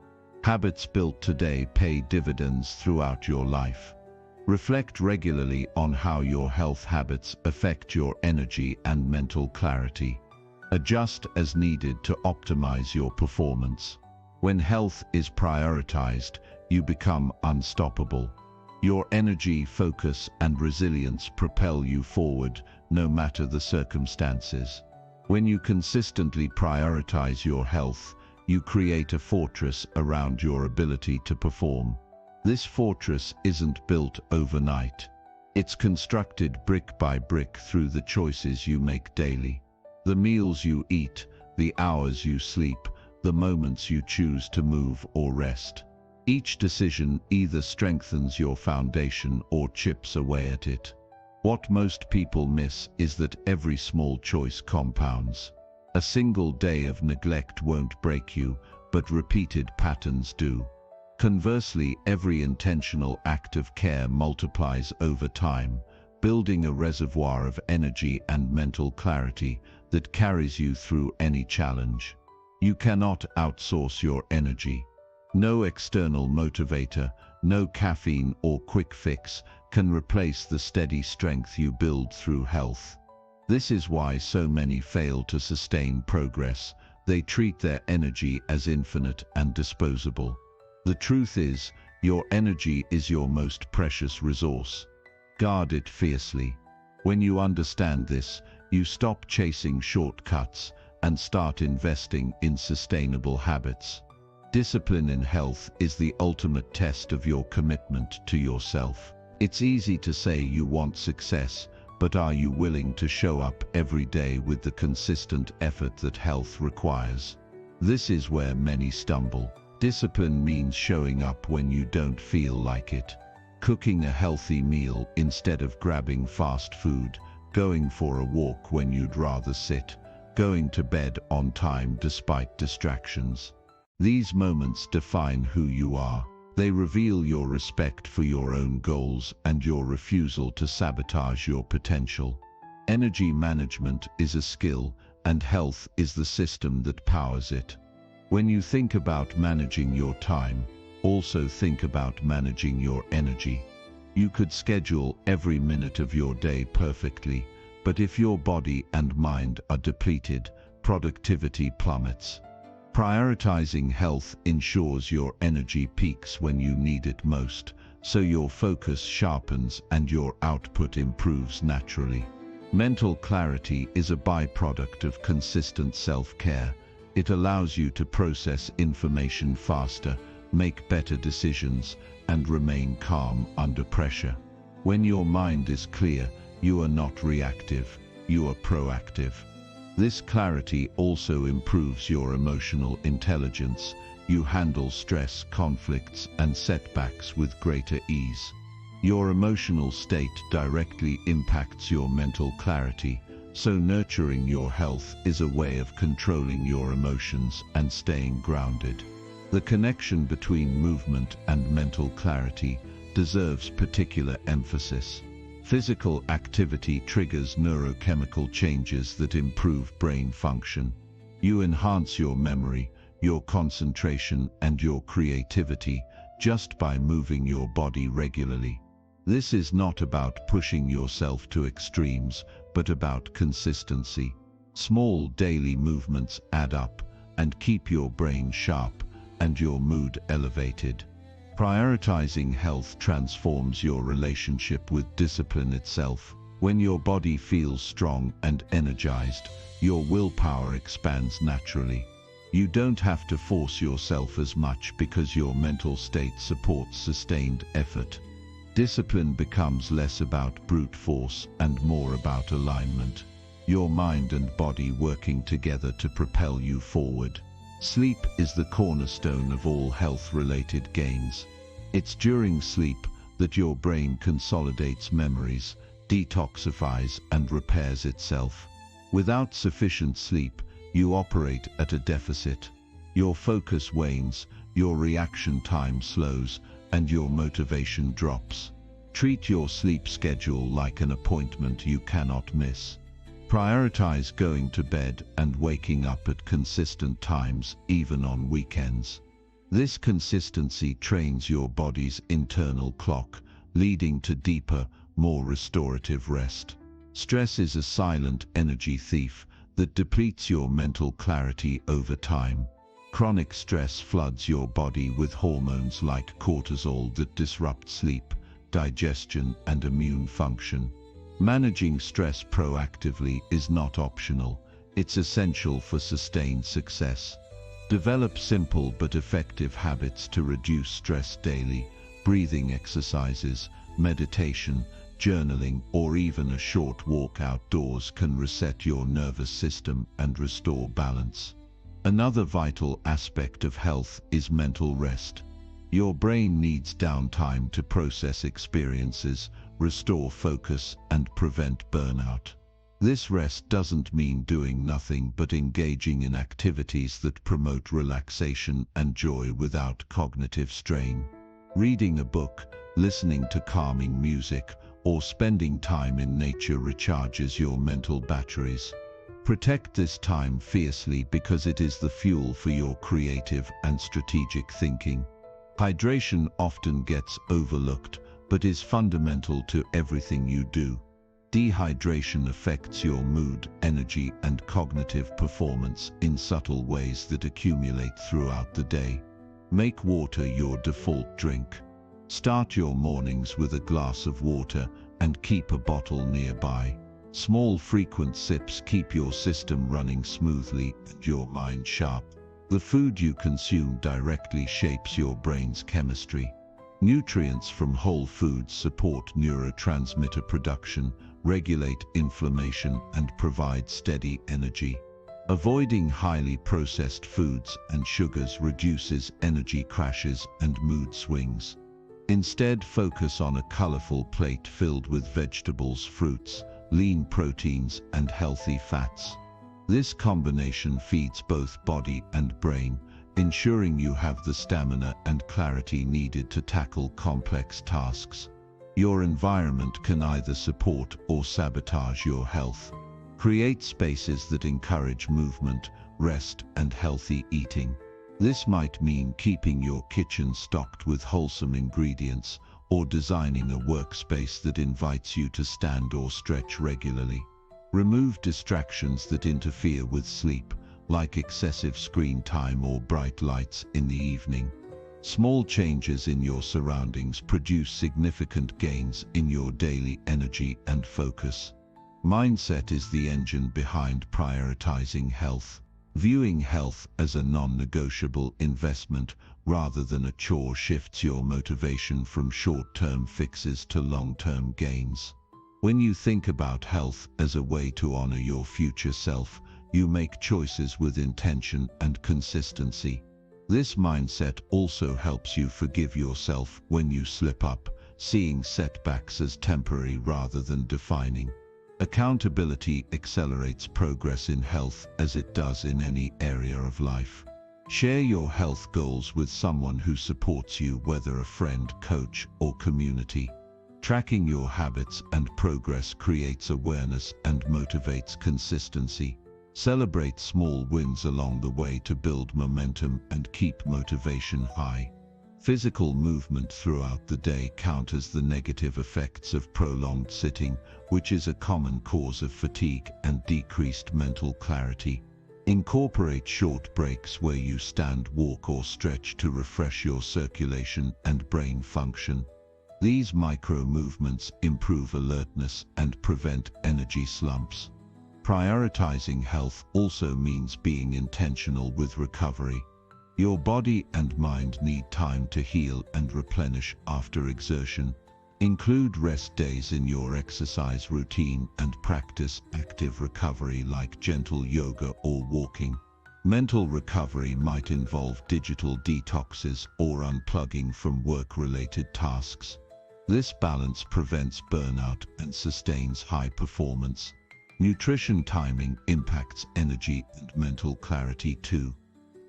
[SPEAKER 1] Habits built today pay dividends throughout your life. Reflect regularly on how your health habits affect your energy and mental clarity. Adjust as needed to optimize your performance. When health is prioritized, you become unstoppable. Your energy, focus, and resilience propel you forward, no matter the circumstances. When you consistently prioritize your health, you create a fortress around your ability to perform. This fortress isn't built overnight. It's constructed brick by brick through the choices you make daily. The meals you eat, the hours you sleep, the moments you choose to move or rest. Each decision either strengthens your foundation or chips away at it. What most people miss is that every small choice compounds. A single day of neglect won't break you, but repeated patterns do. Conversely, every intentional act of care multiplies over time, building a reservoir of energy and mental clarity that carries you through any challenge. You cannot outsource your energy. No external motivator, no caffeine or quick fix can replace the steady strength you build through health. This is why so many fail to sustain progress. They treat their energy as infinite and disposable. The truth is, your energy is your most precious resource. Guard it fiercely. When you understand this, you stop chasing shortcuts and start investing in sustainable habits. Discipline in health is the ultimate test of your commitment to yourself. It's easy to say you want success, but are you willing to show up every day with the consistent effort that health requires? This is where many stumble. Discipline means showing up when you don't feel like it. Cooking a healthy meal instead of grabbing fast food, going for a walk when you'd rather sit, going to bed on time despite distractions. These moments define who you are. They reveal your respect for your own goals and your refusal to sabotage your potential. Energy management is a skill, and health is the system that powers it. When you think about managing your time, also think about managing your energy. You could schedule every minute of your day perfectly, but if your body and mind are depleted, productivity plummets. Prioritizing health ensures your energy peaks when you need it most, so your focus sharpens and your output improves naturally. Mental clarity is a byproduct of consistent self-care. It allows you to process information faster, make better decisions, and remain calm under pressure. When your mind is clear, you are not reactive, you are proactive. This clarity also improves your emotional intelligence. You handle stress, conflicts, and setbacks with greater ease. Your emotional state directly impacts your mental clarity, so nurturing your health is a way of controlling your emotions and staying grounded. The connection between movement and mental clarity deserves particular emphasis. Physical activity triggers neurochemical changes that improve brain function. You enhance your memory, your concentration, and your creativity just by moving your body regularly. This is not about pushing yourself to extremes, but about consistency. Small daily movements add up and keep your brain sharp and your mood elevated. Prioritizing health transforms your relationship with discipline itself. When your body feels strong and energized, your willpower expands naturally. You don't have to force yourself as much because your mental state supports sustained effort. Discipline becomes less about brute force and more about alignment. Your mind and body working together to propel you forward. Sleep is the cornerstone of all health-related gains. It's during sleep that your brain consolidates memories, detoxifies, and repairs itself. Without sufficient sleep, you operate at a deficit. Your focus wanes, your reaction time slows, and your motivation drops. Treat your sleep schedule like an appointment you cannot miss. Prioritize going to bed and waking up at consistent times, even on weekends. This consistency trains your body's internal clock, leading to deeper, more restorative rest. Stress is a silent energy thief that depletes your mental clarity over time. Chronic stress floods your body with hormones like cortisol that disrupt sleep, digestion, and immune function. Managing stress proactively is not optional, it's essential for sustained success. Develop simple but effective habits to reduce stress daily. Breathing exercises, meditation, journaling, or even a short walk outdoors can reset your nervous system and restore balance. Another vital aspect of health is mental rest. Your brain needs downtime to process experiences, restore focus, and prevent burnout. This rest doesn't mean doing nothing but engaging in activities that promote relaxation and joy without cognitive strain. Reading a book, listening to calming music, or spending time in nature recharges your mental batteries. Protect this time fiercely because it is the fuel for your creative and strategic thinking. Hydration often gets overlooked, but is fundamental to everything you do. Dehydration affects your mood, energy, and cognitive performance in subtle ways that accumulate throughout the day. Make water your default drink. Start your mornings with a glass of water and keep a bottle nearby. Small frequent sips keep your system running smoothly and your mind sharp. The food you consume directly shapes your brain's chemistry. Nutrients from whole foods support neurotransmitter production, regulate inflammation, and provide steady energy. Avoiding highly processed foods and sugars reduces energy crashes and mood swings. Instead, focus on a colorful plate filled with vegetables, fruits, lean proteins, and healthy fats. This combination feeds both body and brain, ensuring you have the stamina and clarity needed to tackle complex tasks. Your environment can either support or sabotage your health. Create spaces that encourage movement, rest, and healthy eating. This might mean keeping your kitchen stocked with wholesome ingredients, or designing a workspace that invites you to stand or stretch regularly. Remove distractions that interfere with sleep, like excessive screen time or bright lights in the evening. Small changes in your surroundings produce significant gains in your daily energy and focus. Mindset is the engine behind prioritizing health. Viewing health as a non-negotiable investment rather than a chore shifts your motivation from short-term fixes to long-term gains. When you think about health as a way to honor your future self, you make choices with intention and consistency. This mindset also helps you forgive yourself when you slip up,
[SPEAKER 2] seeing setbacks as temporary rather than defining. Accountability accelerates progress in health as it does in any area of life. Share your health goals with someone who supports you, whether a friend, coach, or community. Tracking your habits and progress creates awareness and motivates consistency. Celebrate small wins along the way to build momentum and keep motivation high. Physical movement throughout the day counters the negative effects of prolonged sitting, which is a common cause of fatigue and decreased mental clarity. Incorporate short breaks where you stand, walk, or stretch to refresh your circulation and brain function. These micro movements improve alertness and prevent energy slumps. Prioritizing health also means being intentional with recovery. Your body and mind need time to heal and replenish after exertion. Include rest days in your exercise routine and practice active recovery like gentle yoga or walking. Mental recovery might involve digital detoxes or unplugging from work-related tasks. This balance prevents burnout and sustains high performance. Nutrition timing impacts energy and mental clarity too.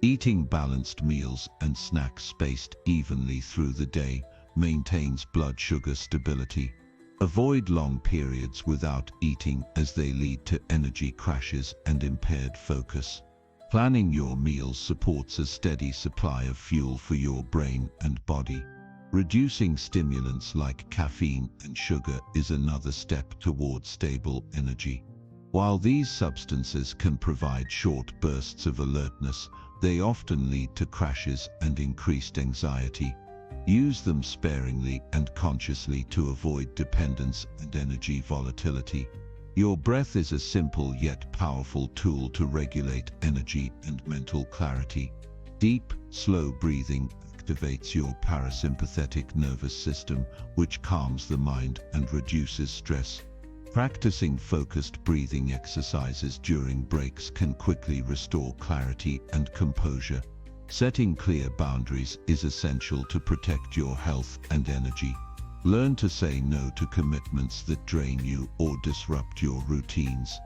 [SPEAKER 2] Eating balanced meals and snacks spaced evenly through the day maintains blood sugar stability. Avoid long periods without eating as they lead to energy crashes and impaired focus. Planning your meals supports a steady supply of fuel for your brain and body. Reducing stimulants like caffeine and sugar is another step towards stable energy. While these substances can provide short bursts of alertness, they often lead to crashes and increased anxiety. Use them sparingly and consciously to avoid dependence and energy volatility. Your breath is a simple yet powerful tool to regulate energy and mental clarity. Deep, slow breathing activates your parasympathetic nervous system, which calms the mind and reduces stress. Practicing focused breathing exercises during breaks can quickly restore clarity and composure. Setting clear boundaries is essential to protect your health and energy. Learn to say no to commitments that drain you or disrupt your routines.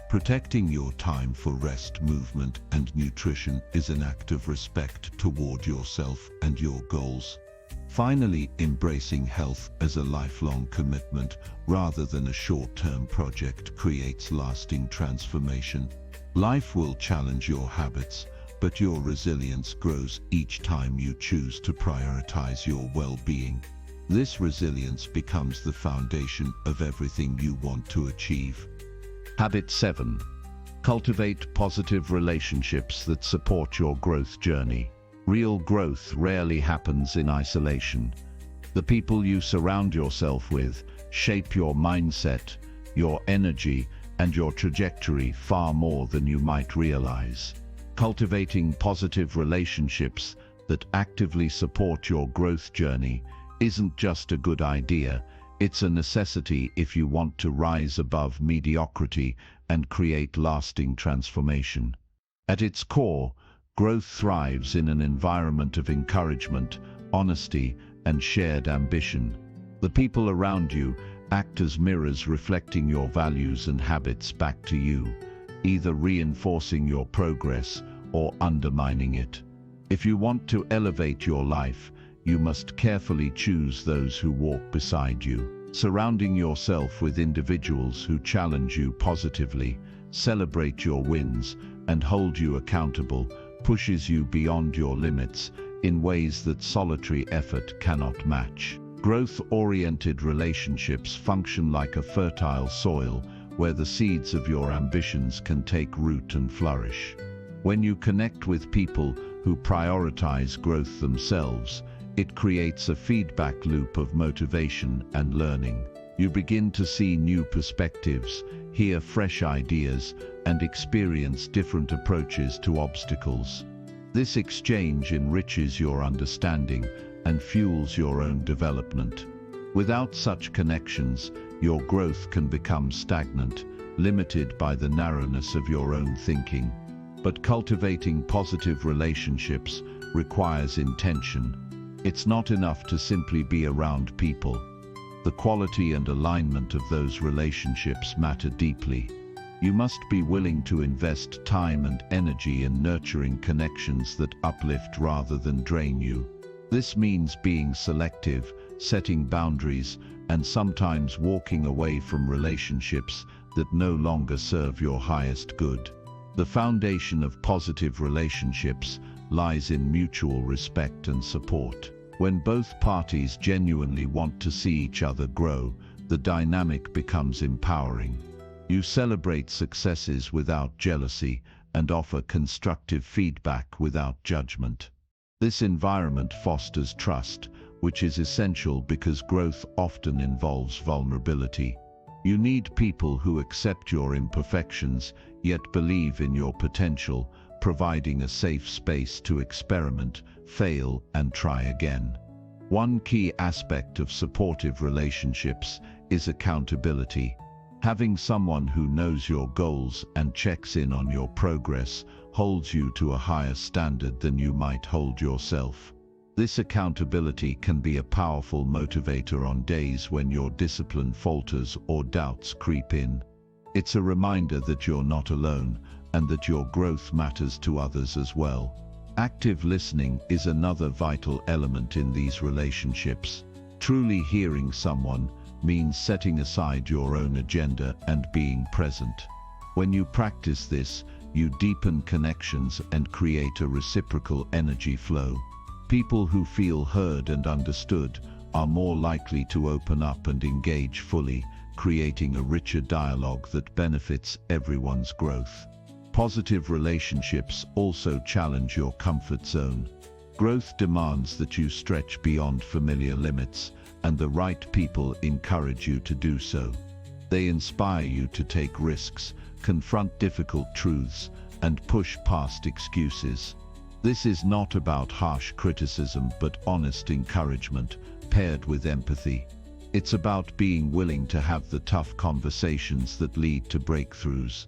[SPEAKER 2] Protecting your time for rest, movement, and nutrition is an act of respect toward yourself and your goals. Finally, embracing health as a lifelong commitment rather than a short-term project creates lasting transformation. Life will challenge your habits, but your resilience grows each time you choose to prioritize your well-being. This resilience becomes the foundation of everything you want to achieve.
[SPEAKER 1] Habit 7. Cultivate positive relationships that support your growth journey. Real growth rarely happens in isolation. The people you surround yourself with shape your mindset, your energy, and your trajectory far more than you might realize. Cultivating positive relationships that actively support your growth journey isn't just a good idea, it's a necessity if you want to rise above mediocrity and create lasting transformation. At its core, growth thrives in an environment of encouragement, honesty, and shared ambition. The people around you act as mirrors reflecting your values and habits back to you, either reinforcing your progress or undermining it. If you want to elevate your life, you must carefully choose those who walk beside you. Surrounding yourself with individuals who challenge you positively, celebrate your wins, and hold you accountable pushes you beyond your limits in ways that solitary effort cannot match. Growth-oriented relationships function like a fertile soil where the seeds of your ambitions can take root and flourish. When you connect with people who prioritize growth themselves, it creates a feedback loop of motivation and learning. You begin to see new perspectives, hear fresh ideas, and experience different approaches to obstacles. This exchange enriches your understanding and fuels your own development. Without such connections, your growth can become stagnant, limited by the narrowness of your own thinking. But cultivating positive relationships requires intention. It's not enough to simply be around people. The quality and alignment of those relationships matter deeply. You must be willing to invest time and energy in nurturing connections that uplift rather than drain you. This means being selective, setting boundaries, and sometimes walking away from relationships that no longer serve your highest good. The foundation of positive relationships lies in mutual respect and support. When both parties genuinely want to see each other grow, the dynamic becomes empowering. You celebrate successes without jealousy and offer constructive feedback without judgment. This environment fosters trust, which is essential because growth often involves vulnerability. You need people who accept your imperfections, yet believe in your potential, providing a safe space to experiment, fail, and try again. One key aspect of supportive relationships is accountability. Having someone who knows your goals and checks in on your progress holds you to a higher standard than you might hold yourself. This accountability can be a powerful motivator on days when your discipline falters or doubts creep in. It's a reminder that you're not alone and that your growth matters to others as well. Active listening is another vital element in these relationships. Truly hearing someone means setting aside your own agenda and being present. When you practice this, you deepen connections and create a reciprocal energy flow. People who feel heard and understood are more likely to open up and engage fully, creating a richer dialogue that benefits everyone's growth. Positive relationships also challenge your comfort zone. Growth demands that you stretch beyond familiar limits, and the right people encourage you to do so. They inspire you to take risks, confront difficult truths, and push past excuses. This is not about harsh criticism but honest encouragement, paired with empathy. It's about being willing to have the tough conversations that lead to breakthroughs.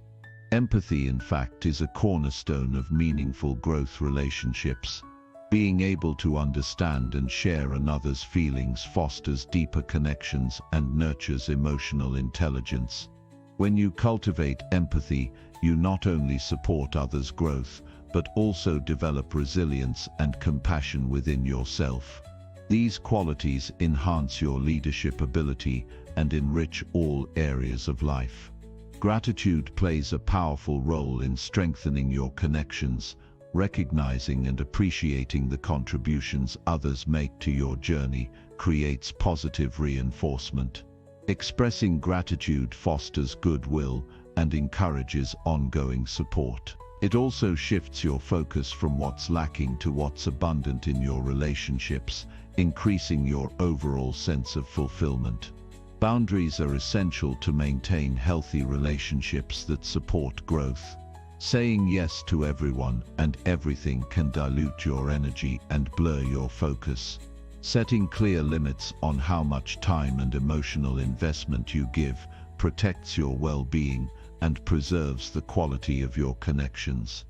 [SPEAKER 1] Empathy, in fact, is a cornerstone of meaningful growth relationships. Being able to understand and share another's feelings fosters deeper connections and nurtures emotional intelligence. When you cultivate empathy, you not only support others' growth, but also develop resilience and compassion within yourself. These qualities enhance your leadership ability and enrich all areas of life. Gratitude plays a powerful role in strengthening your connections. Recognizing and appreciating the contributions others make to your journey creates positive reinforcement. Expressing gratitude fosters goodwill and encourages ongoing support. It also shifts your focus from what's lacking to what's abundant in your relationships, increasing your overall sense of fulfillment. Boundaries are essential to maintain healthy relationships that support growth. Saying yes to everyone and everything can dilute your energy and blur your focus. Setting clear limits on how much time and emotional investment you give protects your well-being and preserves the quality of your connections.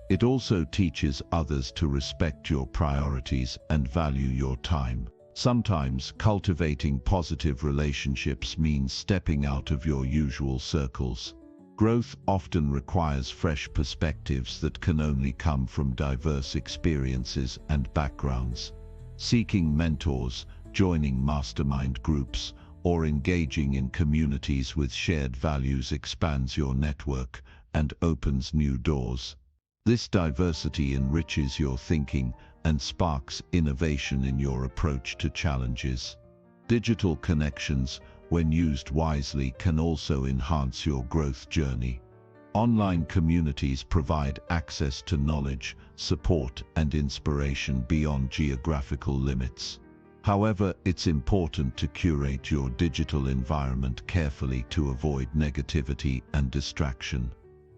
[SPEAKER 1] It also teaches others to respect your priorities and value your time. Sometimes cultivating positive relationships means stepping out of your usual circles. Growth often requires fresh perspectives that can only come from diverse experiences and backgrounds. Seeking mentors, joining mastermind groups, or engaging in communities with shared values expands your network and opens new doors. This diversity enriches your thinking and sparks innovation in your approach to challenges. Digital connections, when used wisely, can also enhance your growth journey. Online communities provide access to knowledge, support, and inspiration beyond geographical limits. However, it's important to curate your digital environment carefully to avoid negativity and distraction.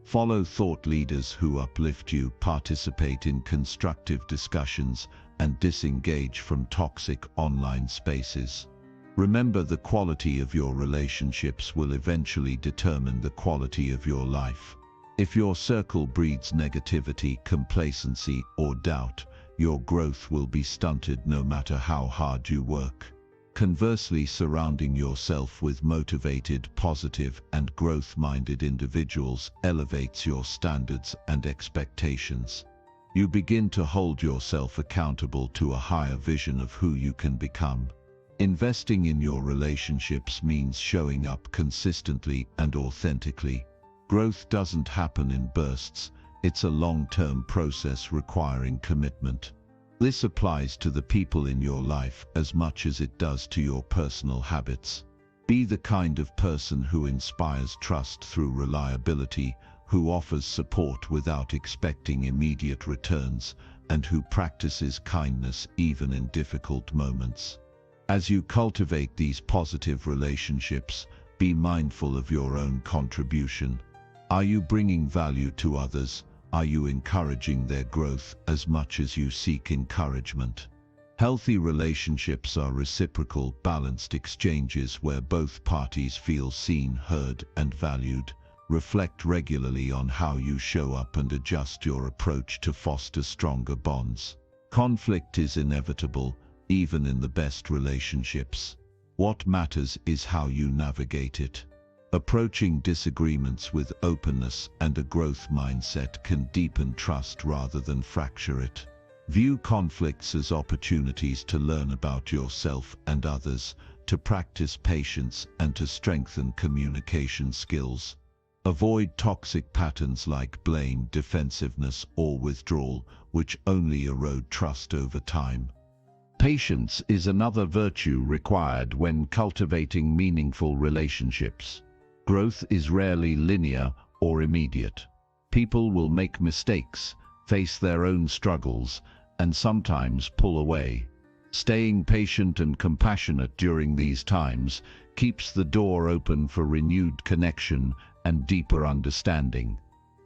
[SPEAKER 1] Follow thought leaders who uplift you, participate in constructive discussions, and disengage from toxic online spaces. Remember, the quality of your relationships will eventually determine the quality of your life. If your circle breeds negativity, complacency, or doubt, your growth will be stunted no matter how hard you work.
[SPEAKER 2] Conversely, surrounding yourself with motivated, positive, and growth-minded individuals elevates your standards and expectations. You begin to hold yourself accountable to a higher vision of who you can become. Investing in your relationships means showing up consistently and authentically. Growth doesn't happen in bursts. It's a long-term process requiring commitment. This applies to the people in your life as much as it does to your personal habits. Be the kind of person who inspires trust through reliability, who offers support without expecting immediate returns, and who practices kindness even in difficult moments. As you cultivate these positive relationships, be mindful of your own contribution. Are you bringing value to others? Are you encouraging their growth as much as you seek encouragement? Healthy relationships are reciprocal, balanced exchanges where both parties feel seen, heard, and valued. Reflect regularly on how you show up and adjust your approach to foster stronger bonds. Conflict is inevitable, even in the best relationships. What matters is how you navigate it. Approaching disagreements with openness and a growth mindset can deepen trust rather than fracture it. View conflicts as opportunities to learn about yourself and others, to practice patience and to strengthen communication skills. Avoid toxic patterns like blame, defensiveness, or withdrawal, which only erode trust over time.
[SPEAKER 1] Patience is another virtue required when cultivating meaningful relationships. Growth is rarely linear or immediate. People will make mistakes, face their own struggles, and sometimes pull away. Staying patient and compassionate during these times keeps the door open for renewed connection and deeper understanding.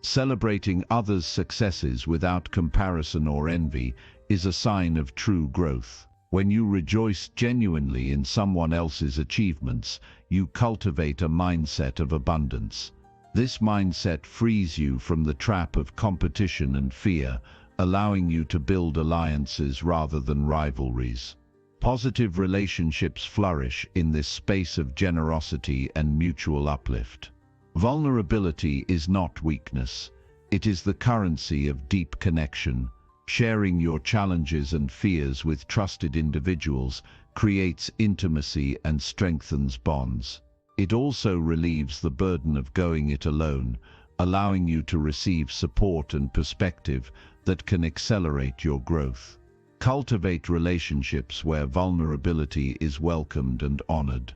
[SPEAKER 1] Celebrating others' successes without comparison or envy is a sign of true growth. When you rejoice genuinely in someone else's achievements, you cultivate a mindset of abundance. This mindset frees you from the trap of competition and fear, allowing you to build alliances rather than rivalries. Positive relationships flourish in this space of generosity and mutual uplift. Vulnerability is not weakness. It is the currency of deep connection. Sharing your challenges and fears with trusted individuals creates intimacy and strengthens bonds. It also relieves the burden of going it alone, allowing you to receive support and perspective that can accelerate your growth. Cultivate relationships where vulnerability is welcomed and honored.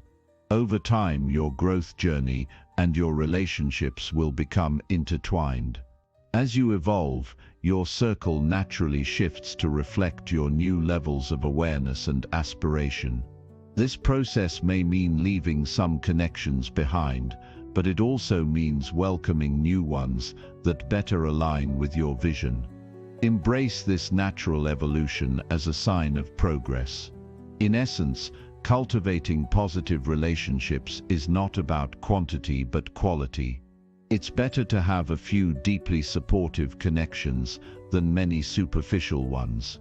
[SPEAKER 1] Over time, your growth journey and your relationships will become intertwined. As you evolve, your circle naturally shifts to reflect your new levels of awareness and aspiration. This process may mean leaving some connections behind, but it also means welcoming new ones that better align with your vision. Embrace this natural evolution as a sign of progress. In essence, cultivating positive relationships is not about quantity but quality. It's better to have a few deeply supportive connections than many superficial ones.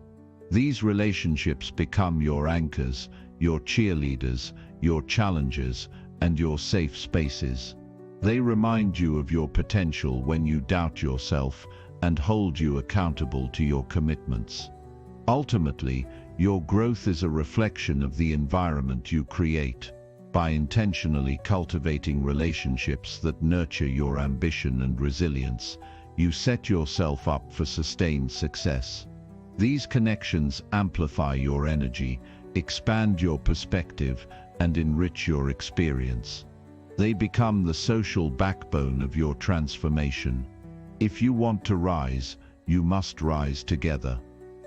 [SPEAKER 1] These relationships become your anchors, your cheerleaders, your challengers, and your safe spaces. They remind you of your potential when you doubt yourself and hold you accountable to your commitments. Ultimately, your growth is a reflection of the environment you create. By intentionally cultivating relationships that nurture your ambition and resilience, you set yourself up for sustained success. These connections amplify your energy, expand your perspective, and enrich your experience. They become the social backbone of your transformation. If you want to rise, you must rise together.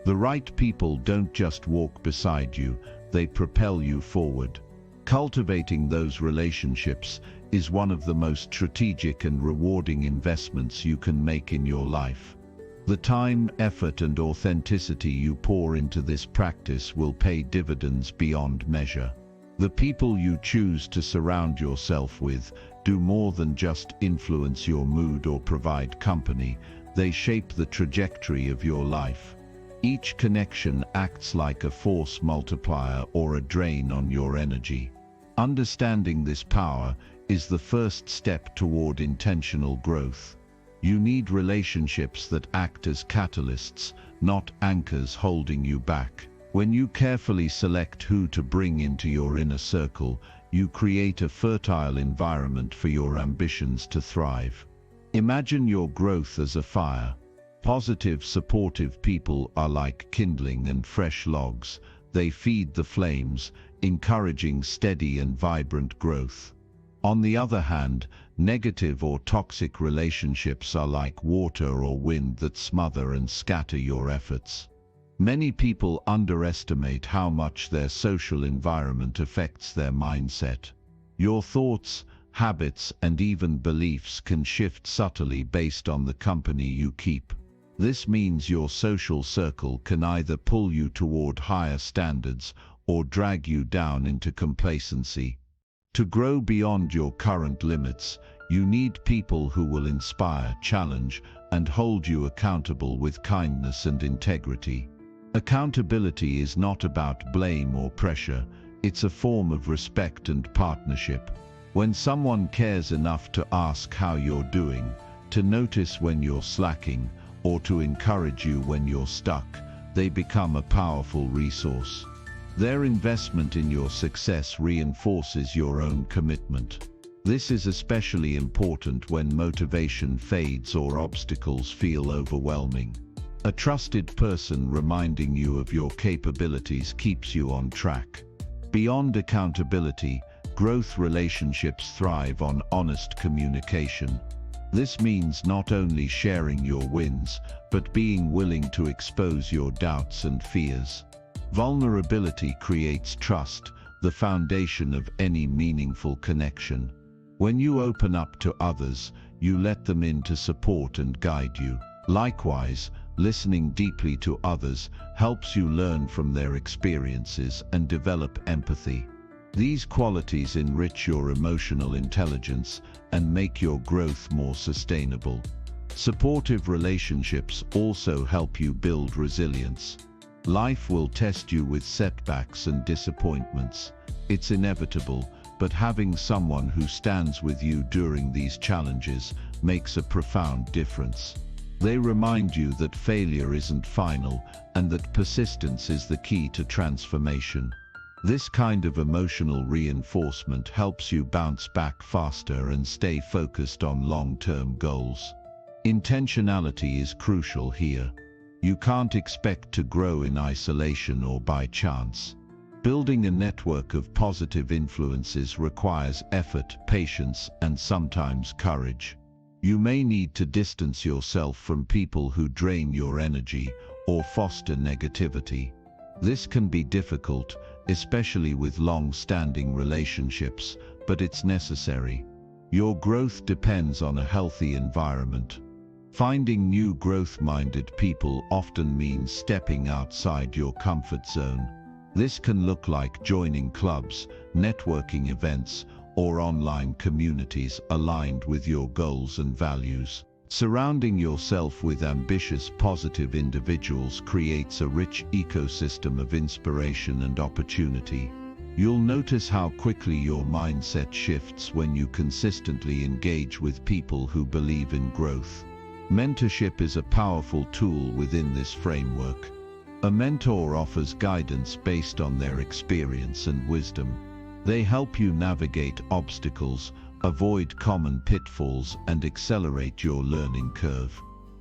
[SPEAKER 1] The right people don't just walk beside you, they propel you forward. Cultivating those relationships is one of the most strategic and rewarding investments you can make in your life. The time, effort, and authenticity you pour into this practice will pay dividends beyond measure. The people you choose to surround yourself with do more than just influence your mood or provide company. They shape the trajectory of your life. Each connection acts like a force multiplier or a drain on your energy. Understanding this power is the first step toward intentional growth. You need relationships that act as catalysts, not anchors holding you back. When you carefully select who to bring into your inner circle, you create a fertile environment for your ambitions to thrive. Imagine your growth as a fire. Positive, supportive people are like kindling and fresh logs. They feed the flames, encouraging steady and vibrant growth. On the other hand, negative or toxic relationships are like water or wind that smother and scatter your efforts. Many people underestimate how much their social environment affects their mindset. Your thoughts, habits, and even beliefs can shift subtly based on the company you keep. This means your social circle can either pull you toward higher standards or drag you down into complacency. To grow beyond your current limits, you need people who will inspire, challenge, and hold you accountable with kindness and integrity. Accountability is not about blame or pressure, it's a form of respect and partnership. When someone cares enough to ask how you're doing, to notice when you're slacking, or to encourage you when you're stuck, they become a powerful resource. Their investment in your success reinforces your own commitment. This is especially important when motivation fades or obstacles feel overwhelming. A trusted person reminding you of your capabilities keeps you on track. Beyond accountability, growth relationships thrive on honest communication. This means not only sharing your wins, but being willing to expose your doubts and fears. Vulnerability creates trust, the foundation of any meaningful connection. When you open up to others, you let them in to support and guide you. Likewise, listening deeply to others helps you learn from their experiences and develop empathy. These qualities enrich your emotional intelligence and make your growth more sustainable. Supportive relationships also help you build resilience. Life will test you with setbacks and disappointments. It's inevitable, but having someone who stands with you during these challenges makes a profound difference. They remind you that failure isn't final and that persistence is the key to transformation. This kind of emotional reinforcement helps you bounce back faster and stay focused on long-term goals. Intentionality is crucial here. You can't expect to grow in isolation or by chance. Building a network of positive influences requires effort, patience, and sometimes courage. You may need to distance yourself from people who drain your energy or foster negativity. This can be difficult, especially with long-standing relationships, but it's necessary. Your growth depends on a healthy environment. Finding new growth-minded people often means stepping outside your comfort zone. This can look like joining clubs, networking events, or online communities aligned with your goals and values. Surrounding yourself with ambitious, positive individuals creates a rich ecosystem of inspiration and opportunity. You'll notice how quickly your mindset shifts when you consistently engage with people who believe in growth. Mentorship is a powerful tool within this framework. A mentor offers guidance based on their experience and wisdom. They help you navigate obstacles, avoid common pitfalls, and accelerate your learning curve.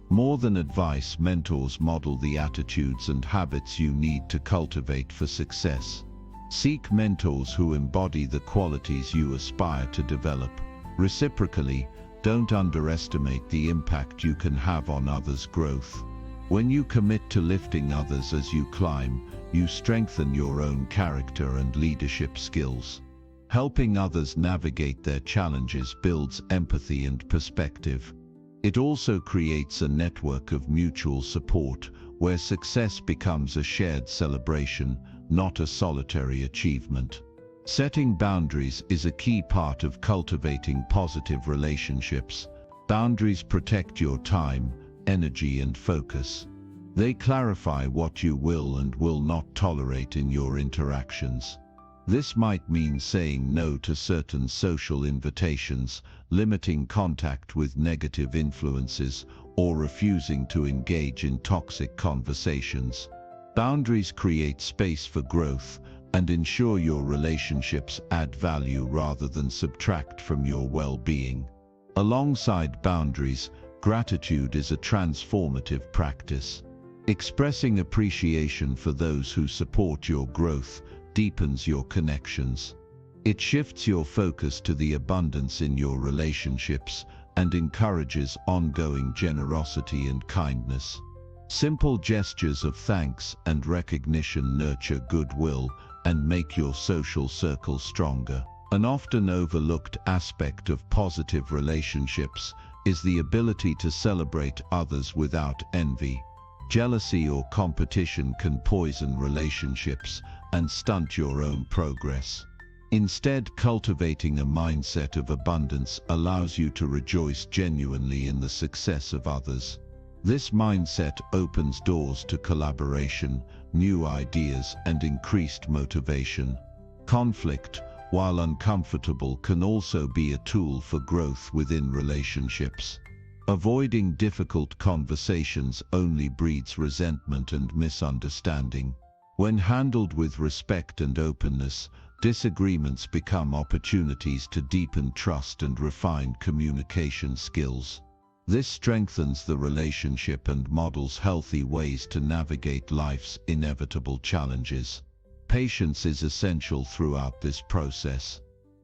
[SPEAKER 1] More than advice, mentors model the attitudes and habits you need to cultivate for success. Seek mentors who embody the qualities you aspire to develop. Reciprocally, don't underestimate the impact you can have on others' growth. When you commit to lifting others as you climb, you strengthen your own character and leadership skills. Helping others navigate their challenges builds empathy and perspective. It also creates a network of mutual support, where success becomes a shared celebration, not a solitary achievement. Setting boundaries is a key part of cultivating positive relationships. Boundaries protect your time, energy, and focus. They clarify what you will and will not tolerate in your interactions. This might mean saying no to certain social invitations, limiting contact with negative influences, or refusing to engage in toxic conversations. Boundaries create space for growth and ensure your relationships add value rather than subtract from your well-being. Alongside boundaries, gratitude is a transformative practice. Expressing appreciation for those who support your growth deepens your connections. It shifts your focus to the abundance in your relationships and encourages ongoing generosity and kindness. Simple gestures of thanks and recognition nurture goodwill and make your social circle stronger. An often overlooked aspect of positive relationships is the ability to celebrate others without envy. Jealousy or competition can poison relationships and stunt your own progress. Instead, cultivating a mindset of abundance allows you to rejoice genuinely in the success of others. This mindset opens doors to collaboration, new ideas, and increased motivation. Conflict, while uncomfortable, can also be a tool for growth within relationships. Avoiding difficult conversations only breeds resentment and misunderstanding. When handled with respect and openness, disagreements become opportunities to deepen trust and refine communication skills. This strengthens the relationship and models healthy ways to navigate life's inevitable challenges. Patience is essential throughout this process.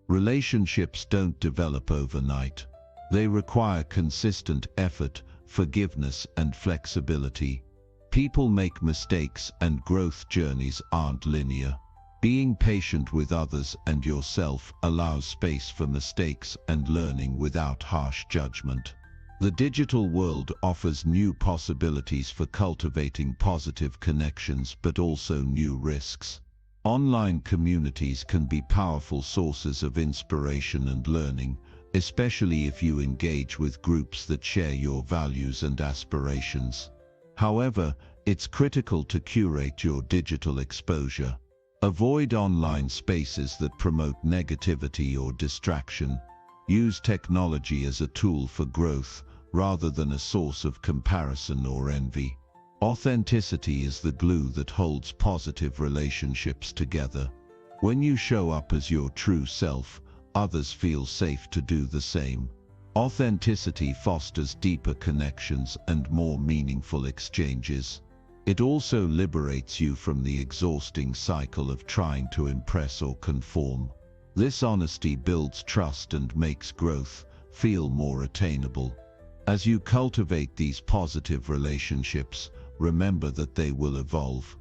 [SPEAKER 1] Relationships don't develop overnight. They require consistent effort, forgiveness, and flexibility. People make mistakes and growth journeys aren't linear. Being patient with others and yourself allows space for mistakes and learning without harsh judgment. The digital world offers new possibilities for cultivating positive connections, but also new risks. Online communities can be powerful sources of inspiration and learning, especially if you engage with groups that share your values and aspirations. However, it's critical to curate your digital exposure. Avoid online spaces that promote negativity or distraction. Use technology as a tool for growth, rather than a source of comparison or envy. Authenticity is the glue that holds positive relationships together. When you show up as your true self, others feel safe to do the same. Authenticity fosters deeper connections and more meaningful exchanges. It also liberates you from the exhausting cycle of trying to impress or conform. This honesty builds trust and makes growth feel more attainable. As you cultivate these positive relationships, remember that they will evolve.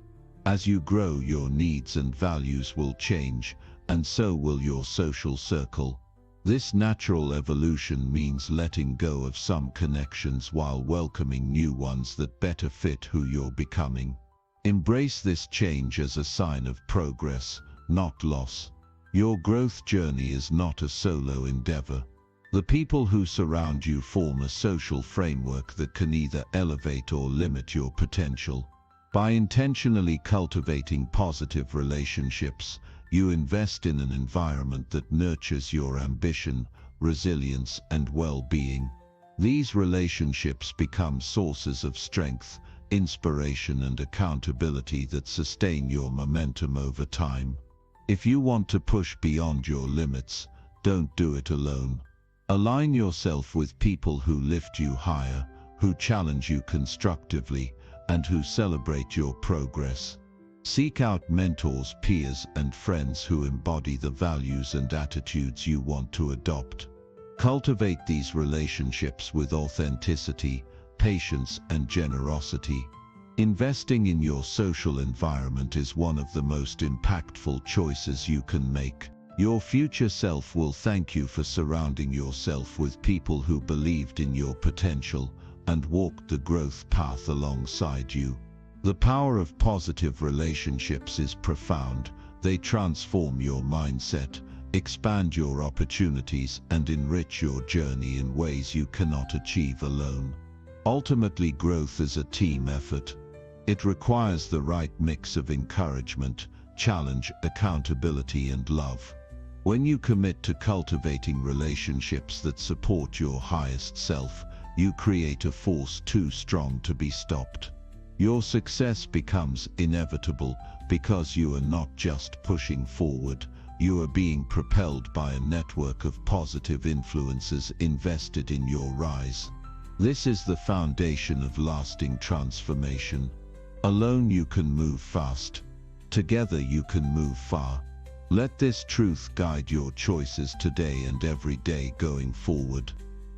[SPEAKER 1] As you grow, your needs and values will change, and so will your social circle. This natural evolution means letting go of some connections while welcoming new ones that better fit who you're becoming. Embrace this change as a sign of progress, not loss. Your growth journey is not a solo endeavor. The people who surround you form a social framework that can either elevate or limit your potential. By intentionally cultivating positive relationships, you invest in an environment that nurtures your ambition, resilience, and well-being. These relationships become sources of strength, inspiration, and accountability that sustain your momentum over time. If you want to push beyond your limits, don't do it alone. Align yourself with people who lift you higher, who challenge you constructively, and who celebrate your progress. Seek out mentors, peers, and friends who embody the values and attitudes you want to adopt. Cultivate these relationships with authenticity, patience, and generosity. Investing in your social environment is one of the most impactful choices you can make. Your future self will thank you for surrounding yourself with people who believed in your potential and walked the growth path alongside you. The power of positive relationships is profound. They transform your mindset, expand your opportunities, and enrich your journey in ways you cannot achieve alone. Ultimately, growth is a team effort.
[SPEAKER 2] It requires the right mix of encouragement, challenge, accountability, and love. When you commit to cultivating relationships that support your highest self, you create a force too strong to be stopped. Your success becomes inevitable because you are not just pushing forward, you are being propelled by a network of positive influences invested in your rise. This is the foundation of lasting transformation. Alone you can move fast. Together you can move far. Let this truth guide your choices today and every day going forward.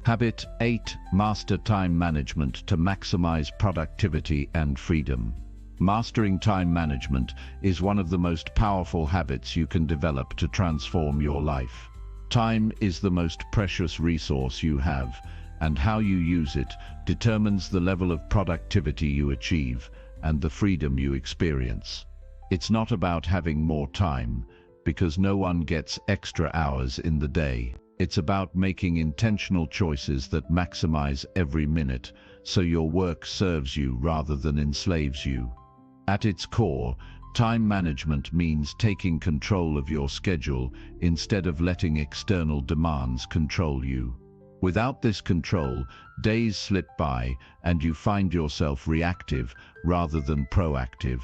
[SPEAKER 1] Habit 8. Master time management to maximize productivity and freedom. Mastering time management is one of the most powerful habits you can develop to transform your life. Time is the most precious resource you have, and how you use it determines the level of productivity you achieve and the freedom you experience. It's not about having more time, because no one gets extra hours in the day. It's about making intentional choices that maximize every minute, so your work serves you rather than enslaves you. At its core, time management means taking control of your schedule instead of letting external demands control you. Without this control, days slip by and you find yourself reactive rather than proactive.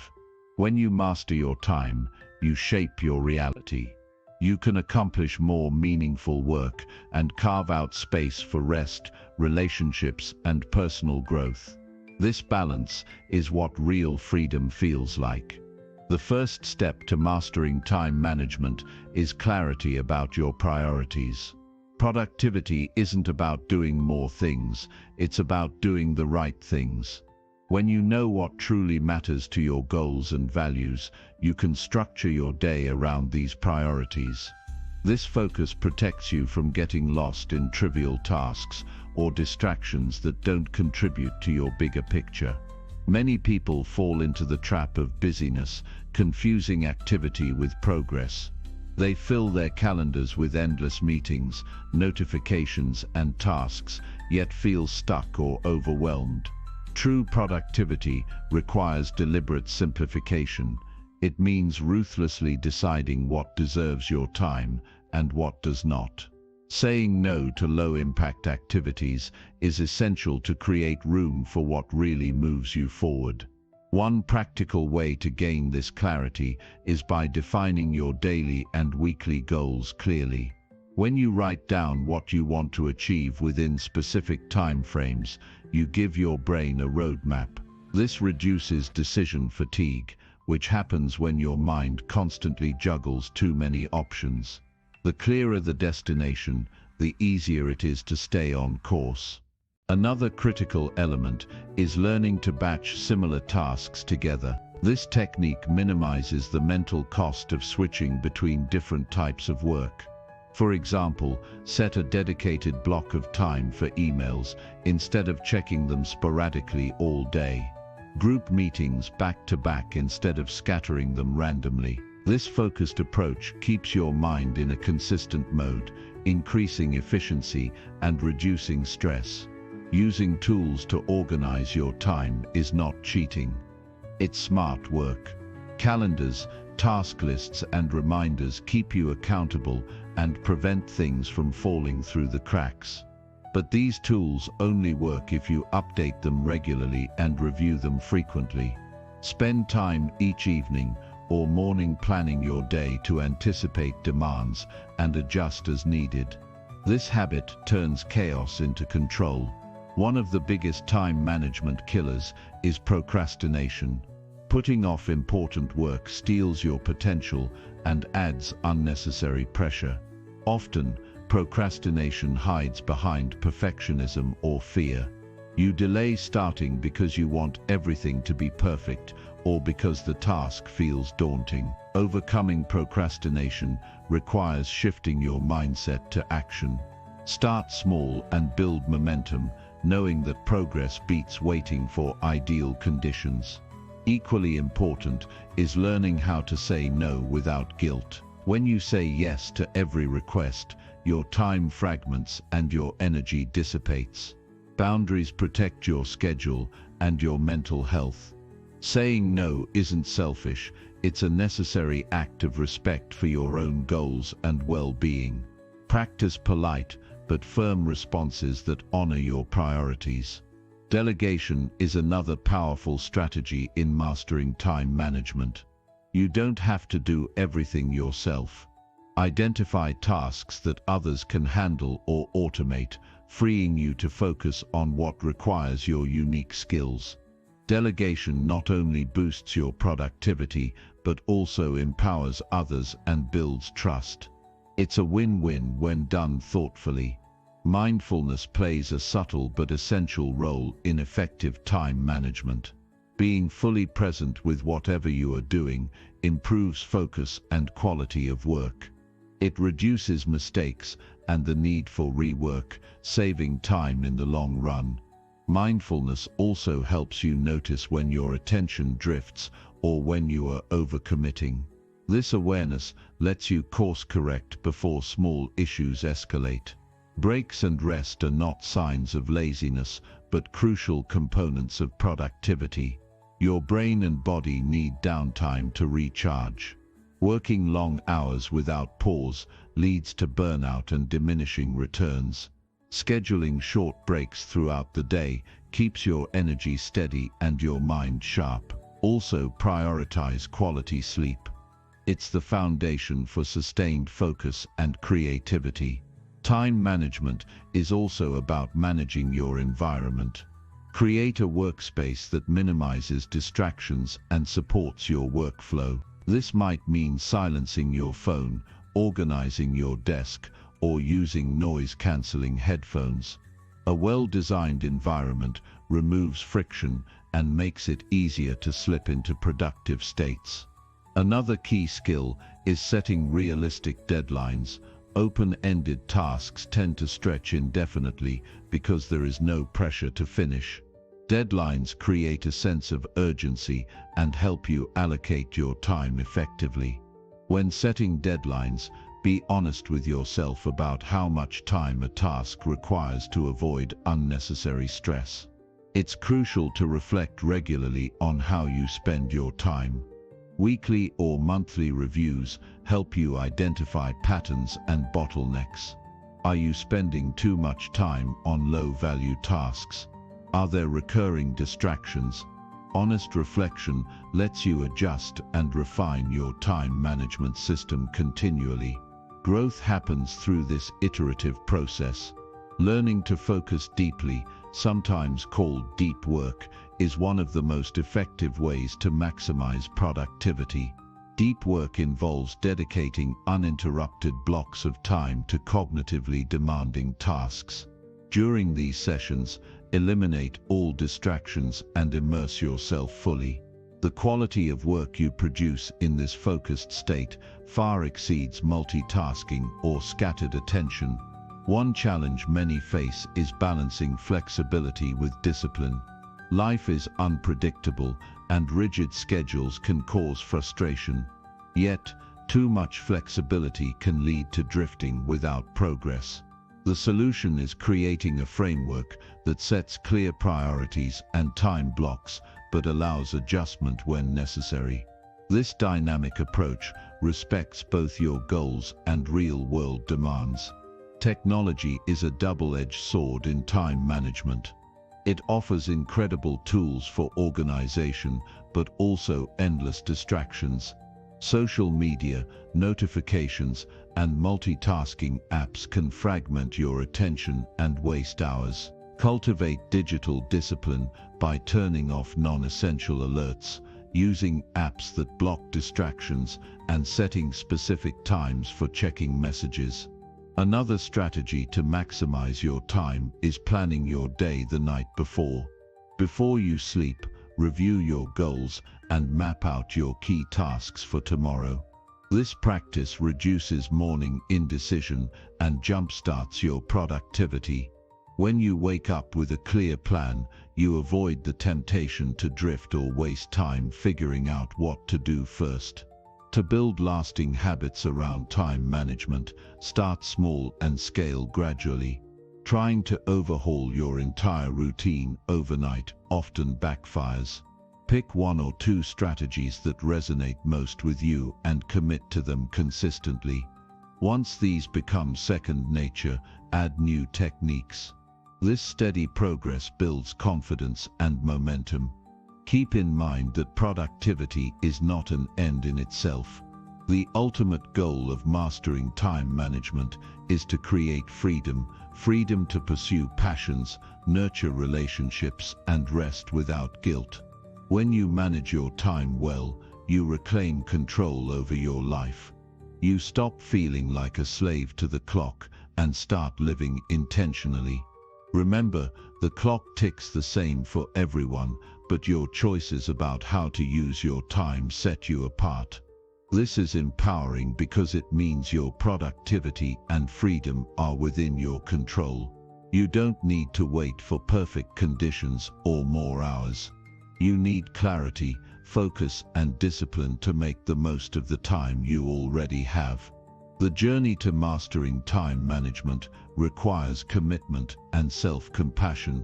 [SPEAKER 1] When you master your time, you shape your reality. You can accomplish more meaningful work and carve out space for rest, relationships, and personal growth. This balance is what real freedom feels like. The first step to mastering time management is clarity about your priorities. Productivity isn't about doing more things, it's about doing the right things. When you know what truly matters to your goals and values, you can structure your day around these priorities. This focus protects you from getting lost in trivial tasks or distractions that don't contribute to your bigger picture. Many people fall into the trap of busyness, confusing activity with progress. They fill their calendars with endless meetings, notifications, and tasks, yet feel stuck or overwhelmed. True productivity requires deliberate simplification. It means ruthlessly deciding what deserves your time and what does not. Saying no to low-impact activities is essential to create room for what really moves you forward. One practical way to gain this clarity is by defining your daily and weekly goals clearly. When you write down what you want to achieve within specific time frames, you give your brain a roadmap. This reduces decision fatigue, which happens when your mind constantly juggles too many options. The clearer the destination, the easier it is to stay on course. Another critical element is learning to batch similar tasks together. This technique minimizes the mental cost of switching between different types of work. For example, set a dedicated block of time for emails instead of checking them sporadically all day. Group meetings back to back instead of scattering them randomly. This focused approach keeps your mind in a consistent mode, increasing efficiency and reducing stress. Using tools to organize your time is not cheating. It's smart work. Calendars, task lists, and reminders keep you accountable and prevent things from falling through the cracks. But these tools only work if you update them regularly and review them frequently. Spend time each evening or morning planning your day to anticipate demands and adjust as needed. This habit turns chaos into control. One of the biggest time management killers is procrastination. Putting off important work steals your potential and adds unnecessary pressure. Often, procrastination hides behind perfectionism or fear. You delay starting because you want everything to be perfect or because the task feels daunting. Overcoming procrastination requires shifting your mindset to action. Start small and build momentum, knowing that progress beats waiting for ideal conditions. Equally important is learning how to say no without guilt. When you say yes to every request, your time fragments and your energy dissipates. Boundaries protect your schedule and your mental health. Saying no isn't selfish, it's a necessary act of respect for your own goals and well-being. Practice polite but firm responses that honor your priorities. Delegation is another powerful strategy in mastering time management. You don't have to do everything yourself. Identify tasks that others can handle or automate, freeing you to focus on what requires your unique skills. Delegation not only boosts your productivity, but also empowers others and builds trust. It's a win-win when done thoughtfully. Mindfulness plays a subtle but essential role in effective time management. Being fully present with whatever you are doing improves focus and quality of work. It reduces mistakes and the need for rework, saving time in the long run. Mindfulness also helps you notice when your attention drifts or when you are overcommitting. This awareness lets you course correct before small issues escalate. Breaks and rest are not signs of laziness, but crucial components of productivity. Your brain and body need downtime to recharge. Working long hours without pause leads to burnout and diminishing returns. Scheduling short breaks throughout the day keeps your energy steady and your mind sharp. Also, prioritize quality sleep. It's the foundation for sustained focus and creativity. Time management is also about managing your environment. Create a workspace that minimizes distractions and supports your workflow. This might mean silencing your phone, organizing your desk, or using noise-canceling headphones. A well-designed environment removes friction and makes it easier to slip into productive states. Another key skill is setting realistic deadlines. Open-ended tasks tend to stretch indefinitely because there is no pressure to finish. Deadlines create a sense of urgency and help you allocate your time effectively. When setting deadlines, be honest with yourself about how much time a task requires to avoid unnecessary stress. It's crucial to reflect regularly on how you spend your time. Weekly or monthly reviews help you identify patterns and bottlenecks. Are you spending too much time on low-value tasks? Are there recurring distractions? Honest reflection lets you adjust and refine your time management system continually. Growth happens through this iterative process. Learning to focus deeply, sometimes called deep work, is one of the most effective ways to maximize productivity. Deep work involves dedicating uninterrupted blocks of time to cognitively demanding tasks. During these sessions, eliminate all distractions and immerse yourself fully. The quality of work you produce in this focused state far exceeds multitasking or scattered attention. One challenge many face is balancing flexibility with discipline. Life is unpredictable, and rigid schedules can cause frustration. Yet, too much flexibility can lead to drifting without progress. The solution is creating a framework that sets clear priorities and time blocks, but allows adjustment when necessary. This dynamic approach respects both your goals and real-world demands. Technology is a double-edged sword in time management. It offers incredible tools for organization, but also endless distractions. Social media, notifications, and multitasking apps can fragment your attention and waste hours. Cultivate digital discipline by turning off non-essential alerts, using apps that block distractions, and setting specific times for checking messages. Another strategy to maximize your time is planning your day the night before. Before you sleep, review your goals and map out your key tasks for tomorrow. This practice reduces morning indecision and jumpstarts your productivity. When you wake up with a clear plan, you avoid the temptation to drift or waste time figuring out what to do first. To build lasting habits around time management, start small and scale gradually. Trying to overhaul your entire routine overnight often backfires.
[SPEAKER 2] Pick one or two strategies that resonate most with you and commit to them consistently. Once these become second nature, add new techniques. This steady progress builds confidence and momentum. Keep in mind that productivity is not an end in itself. The ultimate goal of mastering time management is to create freedom to pursue passions, nurture relationships, and rest without guilt. When you manage your time well, you reclaim control over your life. You stop feeling like a slave to the clock and start living intentionally. Remember, the clock ticks the same for everyone, but your choices about how to use your time set you apart. This is empowering because it means your productivity and freedom are within your control. You don't need to wait for perfect conditions or more hours. You need clarity, focus, and discipline to make the most of the time you already have. The journey to mastering time management requires commitment and self-compassion.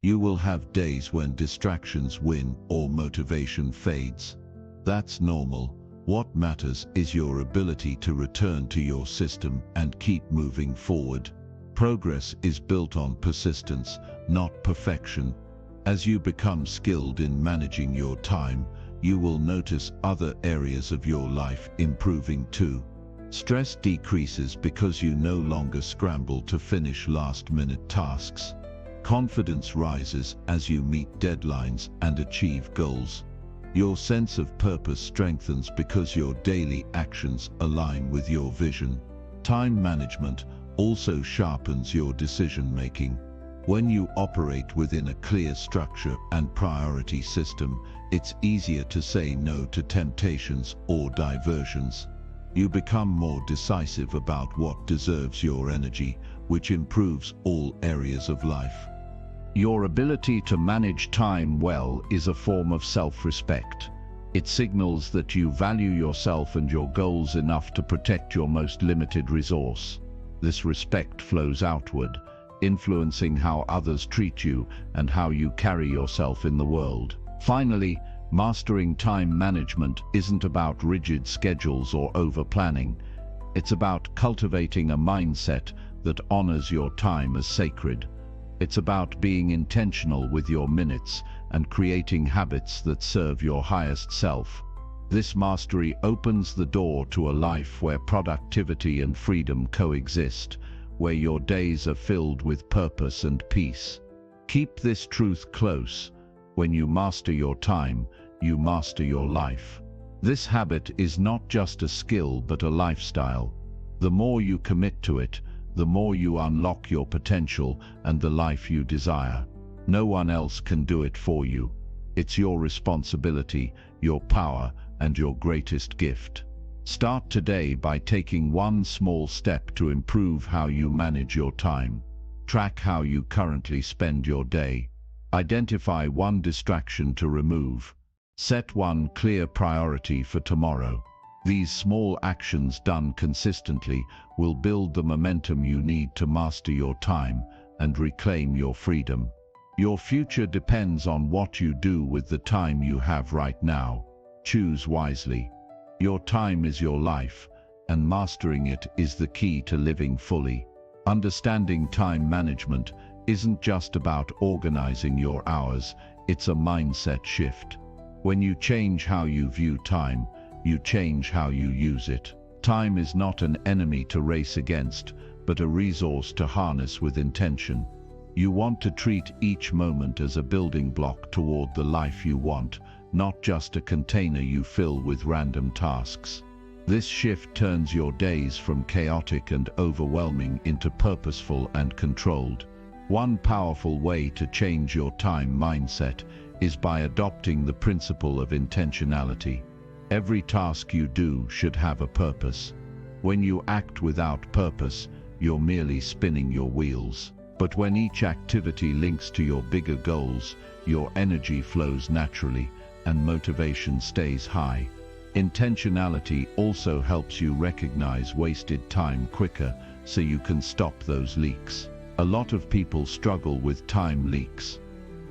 [SPEAKER 2] You will have days when distractions win or motivation fades. That's normal. What matters is your ability to return to your system and keep moving forward. Progress is built on persistence, not perfection. As you become skilled in managing your time, you will notice other areas of your life improving too. Stress decreases because you no longer scramble to finish last-minute tasks. Confidence rises as you meet deadlines and achieve goals. Your sense of purpose strengthens because your daily actions align with your vision. Time management also sharpens your decision-making. When you operate within a clear structure and priority system, it's easier to say no to temptations or diversions. You become more decisive about what deserves your energy, which improves all areas of life.
[SPEAKER 1] Your ability to manage time well is a form of self-respect. It signals that you value yourself and your goals enough to protect your most limited resource. This respect flows outward, influencing how others treat you and how you carry yourself in the world. Finally, mastering time management isn't about rigid schedules or over-planning. It's about cultivating a mindset that honors your time as sacred. It's about being intentional with your minutes and creating habits that serve your highest self. This mastery opens the door to a life where productivity and freedom coexist, where your days are filled with purpose and peace. Keep this truth close. When you master your time, you master your life. This habit is not just a skill but a lifestyle. The more you commit to it, the more you unlock your potential and the life you desire. No one else can do it for you. It's your responsibility, your power, and your greatest gift. Start today by taking one small step to improve how you manage your time. Track how you currently spend your day. Identify one distraction to remove. Set one clear priority for tomorrow. These small actions done consistently will build the momentum you need to master your time and reclaim your freedom. Your future depends on what you do with the time you have right now. Choose wisely. Your time is your life, and mastering it is the key to living fully. Understanding time management isn't just about organizing your hours, it's a mindset shift. When you change how you view time, you change how you use it. Time is not an enemy to race against, but a resource to harness with intention. You want to treat each moment as a building block toward the life you want, not just a container you fill with random tasks. This shift turns your days from chaotic and overwhelming into purposeful and controlled. One powerful way to change your time mindset is by adopting the principle of intentionality. Every task you do should have a purpose. When you act without purpose, you're merely spinning your wheels. But when each activity links to your bigger goals, your energy flows naturally and motivation stays high. Intentionality also helps you recognize wasted time quicker so you can stop those leaks. A lot of people struggle with time leaks.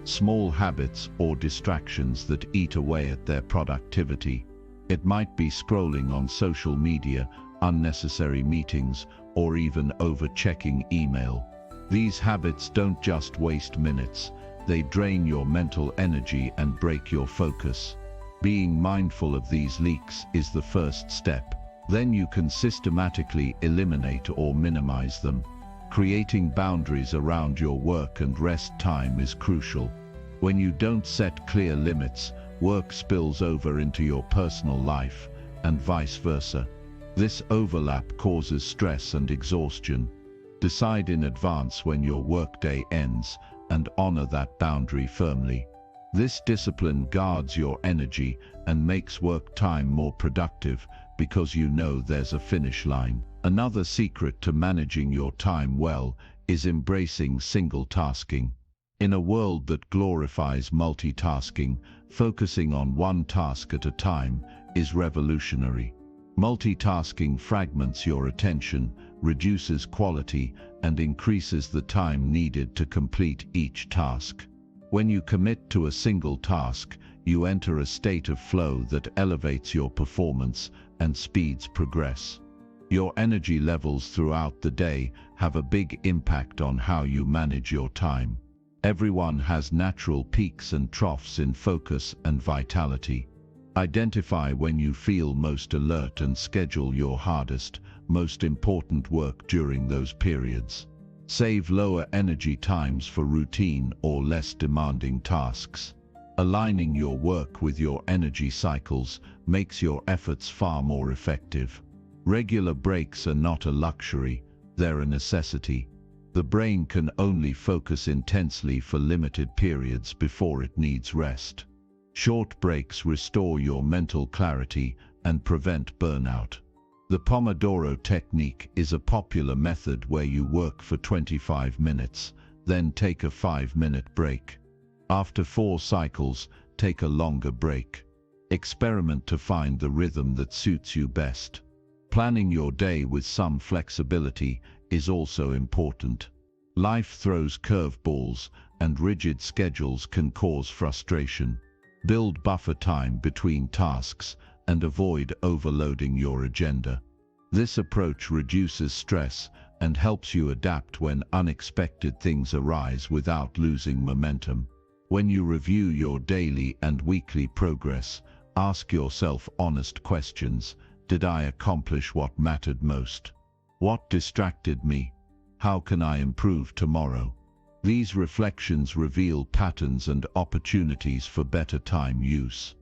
[SPEAKER 1] small habits or distractions that eat away at their productivity. It might be scrolling on social media, unnecessary meetings, or even over-checking email. These habits don't just waste minutes, they drain your mental energy and break your focus. Being mindful of these leaks is the first step. Then you can systematically eliminate or minimize them. Creating boundaries around your work and rest time is crucial. When you don't set clear limits, work spills over into your personal life, and vice versa. This overlap causes stress and exhaustion. Decide in advance when your workday ends, and honor that boundary firmly. This discipline guards your energy and makes work time more productive because you know there's a finish line. Another secret to managing your time well is embracing single tasking. In a world that glorifies multitasking, focusing on one task at a time is revolutionary. Multitasking fragments your attention, reduces quality, and increases the time needed to complete each task. When you commit to a single task, you enter a state of flow that elevates your performance and speeds progress. Your energy levels throughout the day have a big impact on how you manage your time. Everyone has natural peaks and troughs in focus and vitality. Identify when you feel most alert and schedule your hardest, most important work during those periods. Save lower energy times for routine or less demanding tasks. Aligning your work with your energy cycles makes your efforts far more effective. Regular breaks are not a luxury, they're a necessity. The brain can only focus intensely for limited periods before it needs rest. Short breaks restore your mental clarity and prevent burnout. The Pomodoro technique is a popular method where you work for 25 minutes, then take a 5-minute break. After 4 cycles, take a longer break. Experiment to find the rhythm that suits you best. Planning your day with some flexibility is also important. Life throws curveballs, and rigid schedules can cause frustration. Build buffer time between tasks and avoid overloading your agenda. This approach reduces stress and helps you adapt when unexpected things arise without losing momentum. When you review your daily and weekly progress, ask yourself honest questions. Did I accomplish what mattered most? What distracted me? How can I improve tomorrow? These reflections reveal patterns and opportunities for better time use.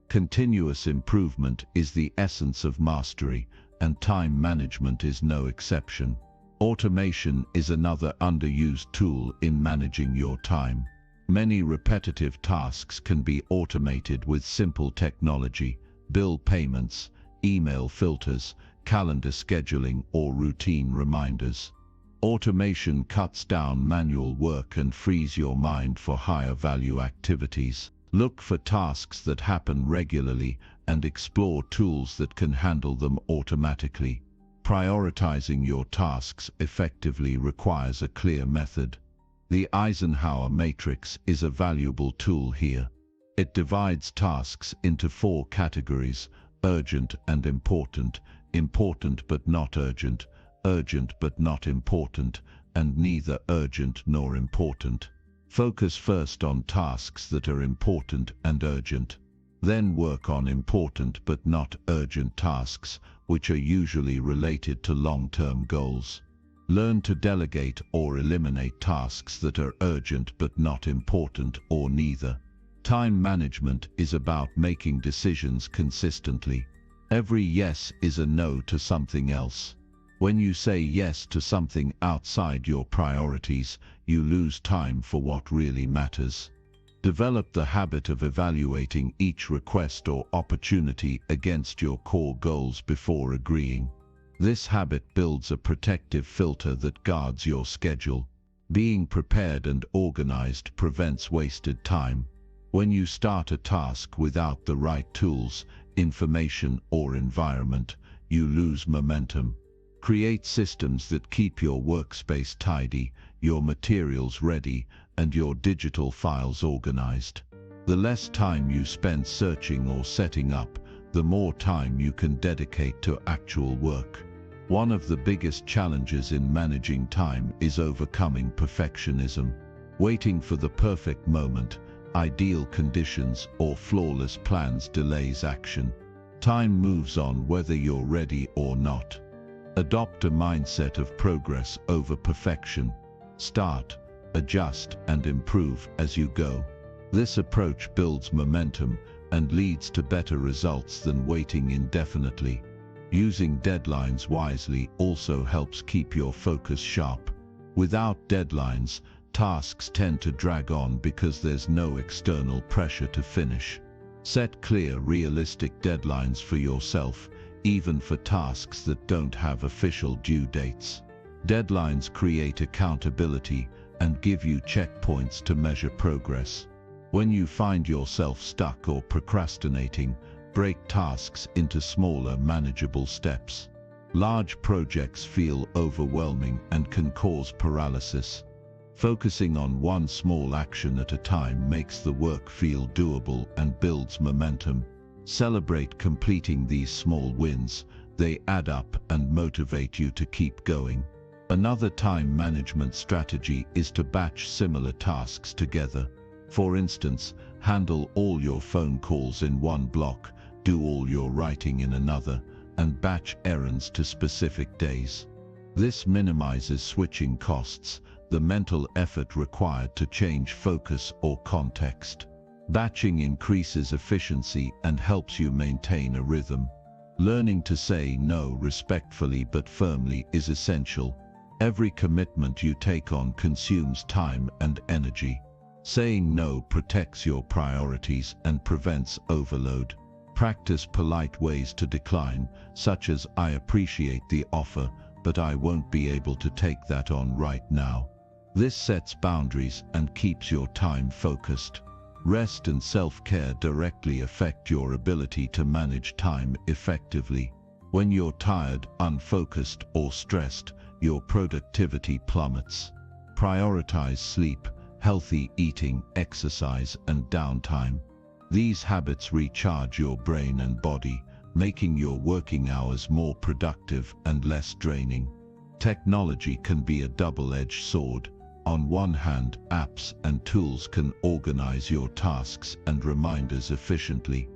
[SPEAKER 1] Continuous improvement is the essence of mastery, and time management is no exception. Automation is another underused tool in managing your time. Many repetitive tasks can be automated with simple technology: bill payments, email filters, calendar scheduling, or routine reminders. Automation cuts down manual work and frees your mind for higher value activities. Look for tasks that happen regularly and explore tools that can handle them automatically. Prioritizing your tasks effectively requires a clear method. The Eisenhower matrix is a valuable tool here. It divides tasks into 4 categories: urgent and important, important but not urgent, urgent but not important, and neither urgent nor important. Focus first on tasks that are important and urgent. Then work on important but not urgent tasks, which are usually related to long-term goals. Learn to delegate or eliminate tasks that are urgent but not important, or neither. Time management is about making decisions consistently. Every yes is a no to something else. When you say yes to something outside your priorities, you lose time for what really matters. Develop the habit of evaluating each request or opportunity against your core goals before agreeing. This habit builds a protective filter that guards your schedule. Being prepared and organized prevents wasted time. When you start a task without the right tools, information, or environment, you lose momentum. Create systems that keep your workspace tidy, your materials ready, and your digital files organized. The less time you spend searching or setting up, the more time you can dedicate to actual work. One of the biggest challenges in managing time is overcoming perfectionism. Waiting for the perfect moment, ideal conditions, or flawless plans delays action. Time moves on whether you're ready or not. Adopt a mindset of progress over perfection. Start, adjust, and improve as you go. This approach builds momentum and leads to better results than waiting indefinitely. Using deadlines wisely also helps keep your focus sharp. Without deadlines, tasks tend to drag on because there's no external pressure to finish. Set clear, realistic deadlines for yourself, even for tasks that don't have official due dates. Deadlines create accountability and give you checkpoints to measure progress. When you find yourself stuck or procrastinating, break tasks into smaller, manageable steps. Large projects feel overwhelming and can cause paralysis. Focusing on one small action at a time makes the work feel doable and builds momentum. Celebrate completing these small wins. They add up and motivate you to keep going. Another time management strategy is to batch similar tasks together. For instance, handle all your phone calls in one block, do all your writing in another, and batch errands to specific days. This minimizes switching costs, the mental effort required to change focus or context. Batching increases efficiency and helps you maintain a rhythm. Learning to say no respectfully but firmly is essential. Every commitment you take on consumes time and energy. Saying no protects your priorities and prevents overload. Practice polite ways to decline, such as "I appreciate the offer, but I won't be able to take that on right now." This sets boundaries and keeps your time focused. Rest and self-care directly affect your ability to manage time effectively. When you're tired, unfocused, or stressed, your productivity plummets. Prioritize sleep, healthy eating, exercise, and downtime. These habits recharge your brain and body, making your working hours more productive and less draining. Technology can be a double-edged sword. On one hand, apps and tools can organize your tasks and reminders efficiently.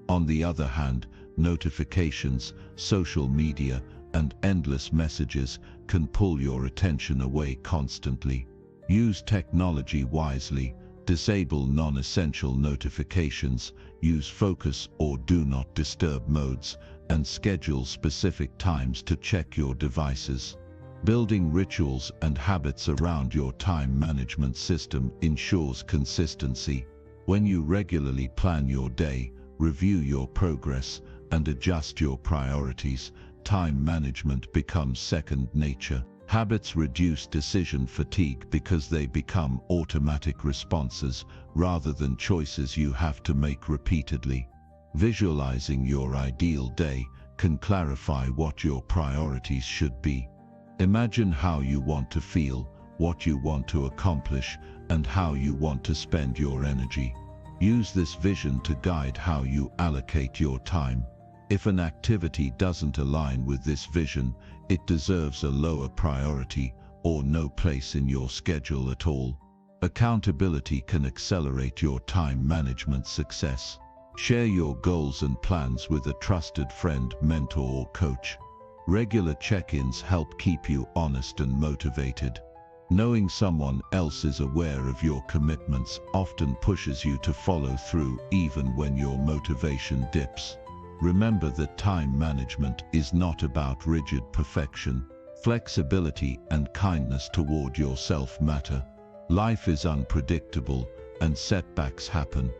[SPEAKER 1] On the other hand, notifications, social media, and endless messages can pull your attention away constantly. Use technology wisely. Disable non-essential notifications, use focus or do not disturb modes, and schedule specific times to check your devices. Building rituals and habits around your time management system ensures consistency. When you regularly plan your day, review your progress, and adjust your priorities, time management becomes second nature. Habits reduce decision fatigue because they become automatic responses rather than choices you have to make repeatedly. Visualizing your ideal day can clarify what your priorities should be. Imagine how you want to feel, what you want to accomplish, and how you want to spend your energy. Use this vision to guide how you allocate your time. If an activity doesn't align with this vision, it deserves a lower priority or no place in your schedule at all. Accountability can accelerate your time management success. Share your goals and plans with a trusted friend, mentor, or coach. Regular check-ins help keep you honest and motivated. Knowing someone else is aware of your commitments often pushes you to follow through even when your motivation dips. Remember that time management is not about rigid perfection. Flexibility and kindness toward yourself matter. Life is unpredictable and setbacks happen.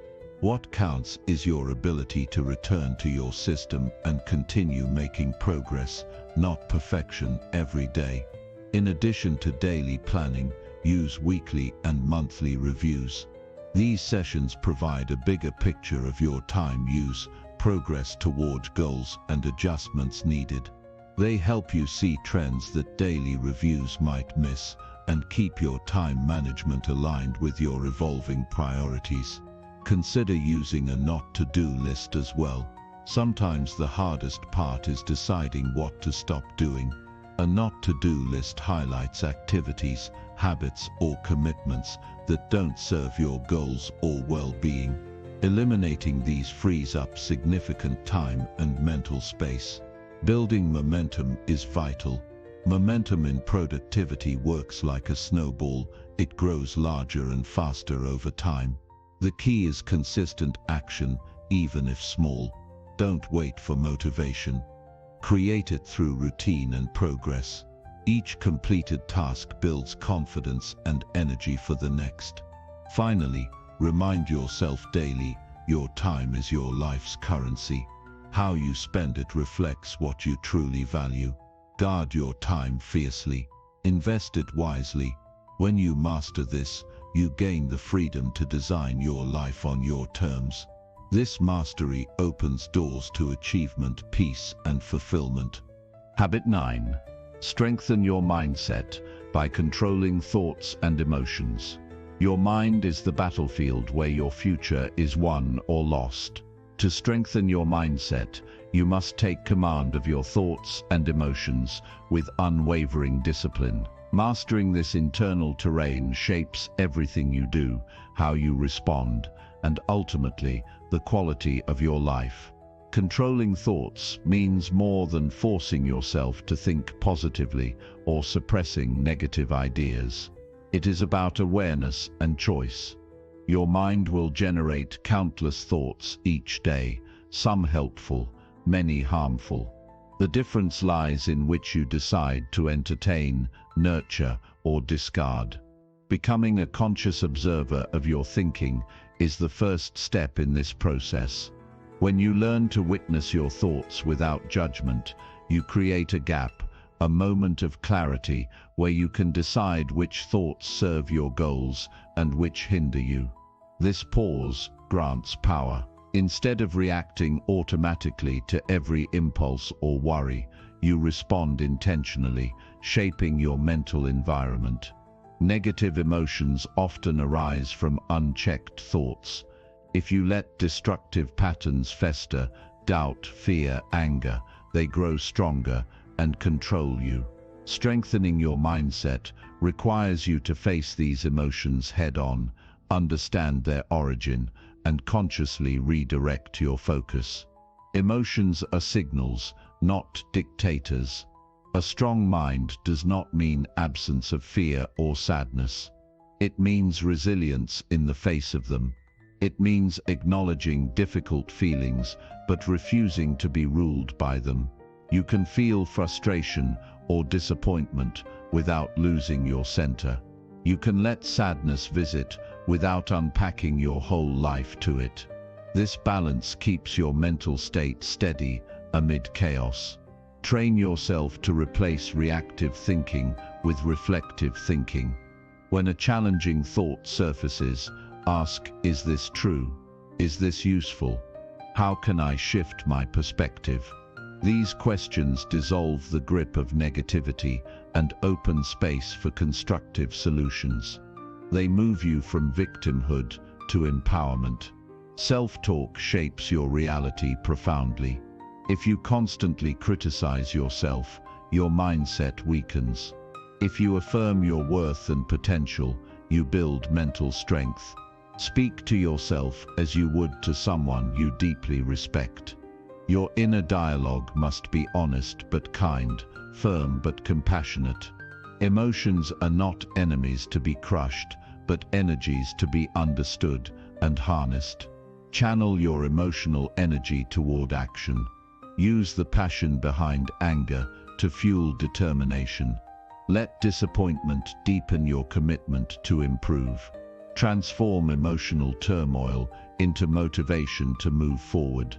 [SPEAKER 1] What counts is your ability to return to your system and continue making progress, not perfection every day. In addition to daily planning, use weekly and monthly reviews. These sessions provide a bigger picture of your time use, progress towards goals, and adjustments needed. They help you see trends that daily reviews might miss,
[SPEAKER 2] and keep your time management aligned with your evolving priorities. Consider using a not-to-do list as well. Sometimes the hardest part is deciding what to stop doing. A not-to-do list highlights activities, habits, or commitments that don't serve your goals or well-being. Eliminating these frees up significant time and mental space. Building momentum is vital. Momentum in productivity works like a snowball. It grows larger and faster over time. The key is consistent action, even if small. Don't wait for motivation. Create it through routine and progress. Each completed task builds confidence and energy for the next. Finally, remind yourself daily, your time is your life's currency. How you spend it reflects what you truly value. Guard your time fiercely. Invest it wisely. When you master this, you gain the freedom to design your life on your terms. This mastery opens doors to achievement, peace, and fulfillment.
[SPEAKER 1] Habit 9. Strengthen your mindset by controlling thoughts and emotions. Your mind is the battlefield where your future is won or lost. To strengthen your mindset, you must take command of your thoughts and emotions with unwavering discipline. Mastering this internal terrain shapes everything you do, how you respond, and ultimately, the quality of your life. Controlling thoughts means more than forcing yourself to think positively or suppressing negative ideas. It is about awareness and choice. Your mind will generate countless thoughts each day, some helpful, many harmful. The difference lies in which you decide to entertain, nurture, or discard. Becoming a conscious observer of your thinking is the first step in this process. When you learn to witness your thoughts without judgment, you create a gap, a moment of clarity where you can decide which thoughts serve your goals and which hinder you. This pause grants power. Instead of reacting automatically to every impulse or worry, you respond intentionally, shaping your mental environment. Negative emotions often arise from unchecked thoughts. If you let destructive patterns fester, doubt, fear, anger, they grow stronger and control you. Strengthening your mindset requires you to face these emotions head-on, understand their origin, and consciously redirect your focus. Emotions are signals, not dictators. A strong mind does not mean absence of fear or sadness. It means resilience in the face of them. It means acknowledging difficult feelings, but refusing to be ruled by them. You can feel frustration or disappointment without losing your center. You can let sadness visit without unpacking your whole life to it. This balance keeps your mental state steady amid chaos. Train yourself to replace reactive thinking with reflective thinking. When a challenging thought surfaces, ask, is this true? Is this useful? How can I shift my perspective? These questions dissolve the grip of negativity and open space for constructive solutions. They move you from victimhood to empowerment. Self-talk shapes your reality profoundly. If you constantly criticize yourself, your mindset weakens. If you affirm your worth and potential, you build mental strength. Speak to yourself as you would to someone you deeply respect. Your inner dialogue must be honest but kind, firm but compassionate. Emotions are not enemies to be crushed, but energies to be understood and harnessed. Channel your emotional energy toward action. Use the passion behind anger to fuel determination. Let disappointment deepen your commitment to improve. Transform emotional turmoil into motivation to move forward.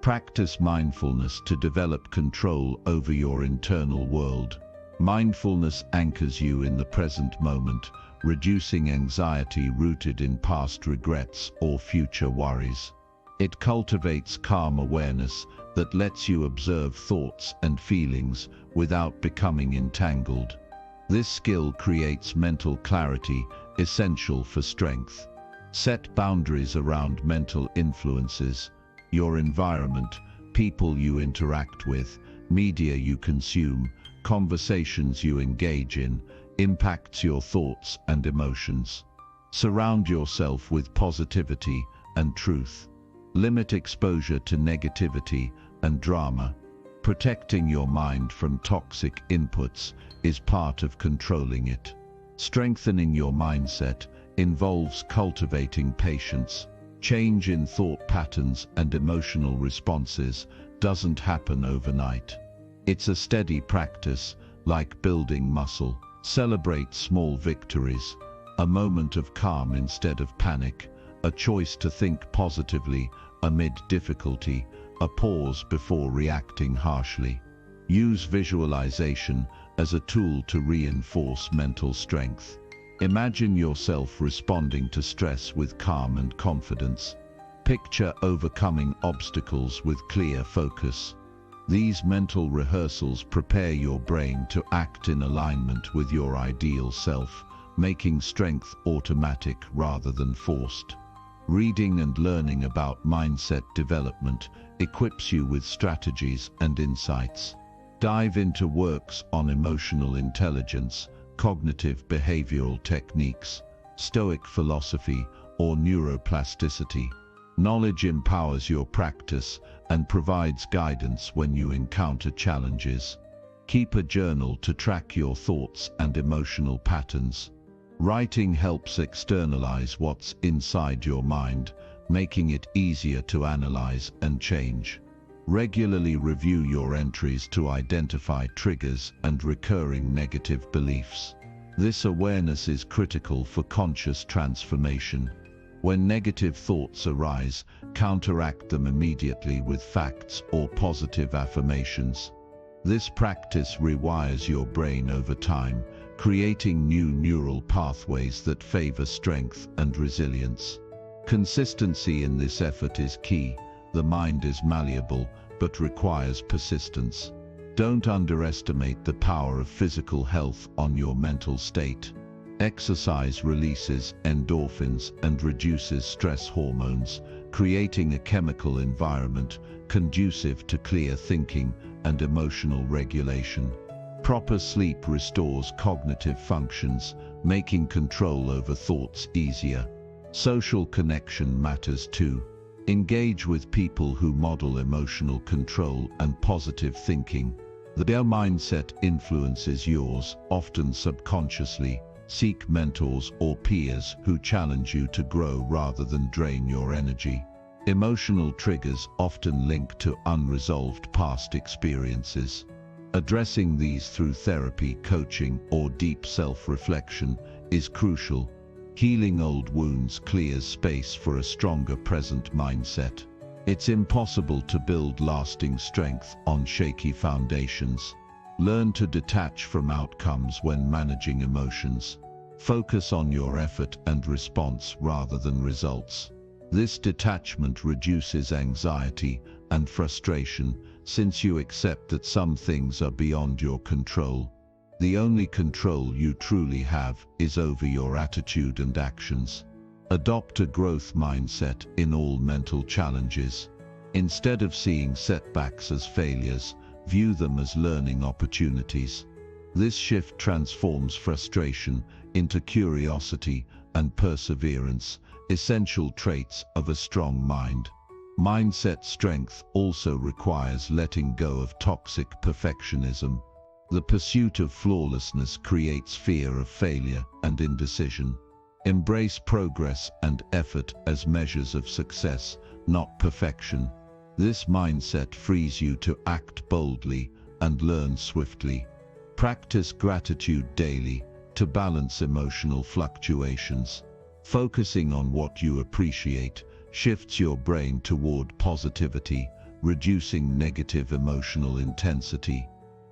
[SPEAKER 1] Practice mindfulness to develop control over your internal world. Mindfulness anchors you in the present moment, reducing anxiety rooted in past regrets or future worries. It cultivates calm awareness that lets you observe thoughts and feelings without becoming entangled. This skill creates mental clarity, essential for strength. Set boundaries around mental influences. Your environment, people you interact with, media you consume, conversations you engage in, impacts your thoughts and emotions. Surround yourself with positivity and truth. Limit exposure to negativity and drama. Protecting your mind from toxic inputs is part of controlling it. Strengthening your mindset involves cultivating patience. Change in thought patterns and emotional responses doesn't happen overnight. It's a steady practice, like building muscle. Celebrate small victories, a moment of calm instead of panic, a choice to think positively amid difficulty, a pause before reacting harshly. Use visualization as a tool to reinforce mental strength. Imagine yourself responding to stress with calm and confidence. Picture overcoming obstacles with clear focus. These mental rehearsals prepare your brain to act in alignment with your ideal self, making strength automatic rather than forced. Reading and learning about mindset development equips you with strategies and insights. Dive into works on emotional intelligence, cognitive behavioral techniques, Stoic philosophy, or neuroplasticity. Knowledge empowers your practice and provides guidance when you encounter challenges. Keep a journal to track your thoughts and emotional patterns. Writing helps externalize what's inside your mind, making it easier to analyze and change. Regularly review your entries to identify triggers and recurring negative beliefs. This awareness is critical for conscious transformation. When negative thoughts arise, counteract them immediately with facts or positive affirmations. This practice rewires your brain over time, creating new neural pathways that favor strength and resilience. Consistency in this effort is key. The mind is malleable, but requires persistence. Don't underestimate the power of physical health on your mental state. Exercise releases endorphins and reduces stress hormones, creating a chemical environment conducive to clear thinking and emotional regulation. Proper sleep restores cognitive functions, making control over thoughts easier. Social connection matters too. Engage with people who model emotional control and positive thinking. Their mindset influences yours, often subconsciously. Seek mentors or peers who challenge you to grow rather than drain your energy. Emotional triggers often link to unresolved past experiences. Addressing these through therapy, coaching, or deep self-reflection is crucial. Healing old wounds clears space for a stronger present mindset. It's impossible to build lasting strength on shaky foundations. Learn to detach from outcomes when managing emotions. Focus on your effort and response rather than results. This detachment reduces anxiety and frustration, since you accept that some things are beyond your control. The only control you truly have is over your attitude and actions. Adopt a growth mindset in all mental challenges. Instead of seeing setbacks as failures, view them as learning opportunities. This shift transforms frustration into curiosity and perseverance, essential traits of a strong mind. Mindset strength also requires letting go of toxic perfectionism. The pursuit of flawlessness creates fear of failure and indecision. Embrace progress and effort as measures of success, not perfection. This mindset frees you to act boldly and learn swiftly. Practice gratitude daily to balance emotional fluctuations. Focusing on what you appreciate shifts your brain toward positivity, reducing negative emotional intensity.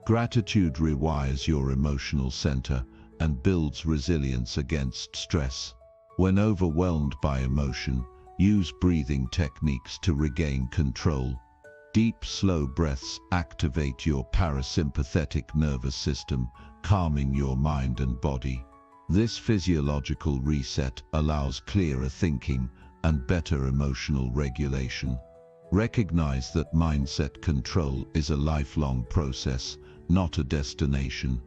[SPEAKER 1] Gratitude rewires your emotional center and builds resilience against stress. When overwhelmed by emotion, use breathing techniques to regain control.
[SPEAKER 2] Deep, slow breaths activate your parasympathetic nervous system, calming your mind and body. This physiological reset allows clearer thinking and better emotional regulation. Recognize that mindset control is a lifelong process, not a destination.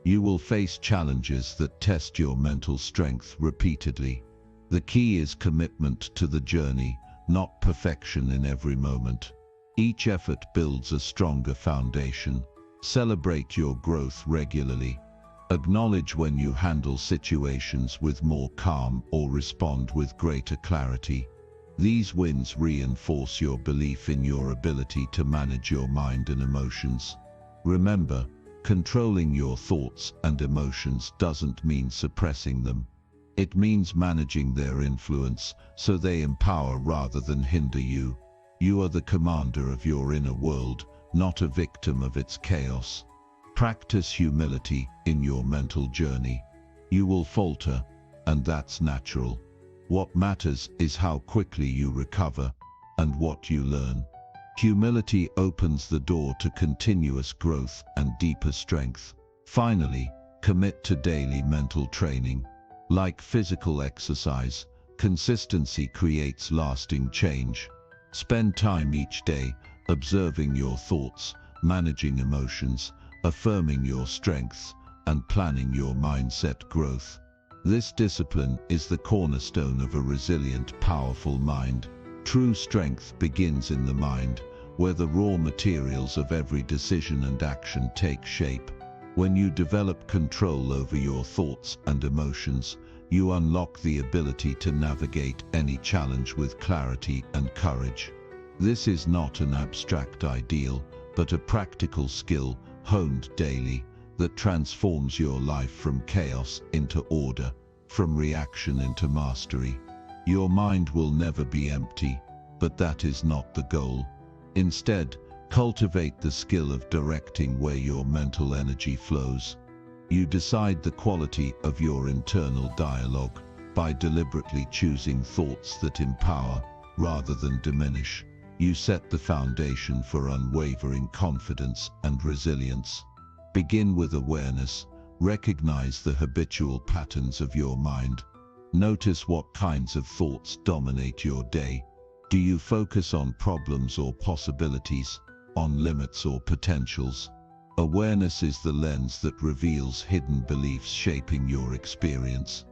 [SPEAKER 2] You will face challenges that test your mental strength repeatedly. The key is commitment to the journey, not perfection in every moment. Each effort builds a stronger foundation. Celebrate your growth regularly. Acknowledge when you handle situations with more calm or respond with greater clarity. These wins reinforce your belief in your ability to manage your mind and emotions. Remember, controlling your thoughts and emotions doesn't mean suppressing them. It means managing their influence so they empower rather than hinder you. You are the commander of your inner world, not a victim of its chaos. Practice humility in your mental journey. You will falter, and that's natural. What matters is how quickly you recover and what you learn. Humility opens the door to continuous growth and deeper strength. Finally, commit to daily mental training. Like physical exercise, consistency creates lasting change. Spend time each day observing your thoughts, managing emotions, affirming your strengths, and planning your mindset growth. This discipline is the cornerstone of a resilient, powerful mind. True strength begins in the mind, where the raw materials of every decision and action take shape. When you develop control over your thoughts and emotions, you unlock the ability to navigate any challenge with clarity and courage. This is not an abstract ideal, but a practical skill honed daily that transforms your life from chaos into order, from reaction into mastery. Your mind will never be empty, but that is not the goal. Instead, cultivate the skill of directing where your mental energy flows. You decide the quality of your internal dialogue by deliberately choosing thoughts that empower rather than diminish. You set the foundation for unwavering confidence and resilience. Begin with awareness. Recognize the habitual patterns of your mind. Notice what kinds of thoughts dominate your day. Do you focus on problems or possibilities, on limits or potentials? Awareness is the lens that reveals hidden beliefs shaping your experience.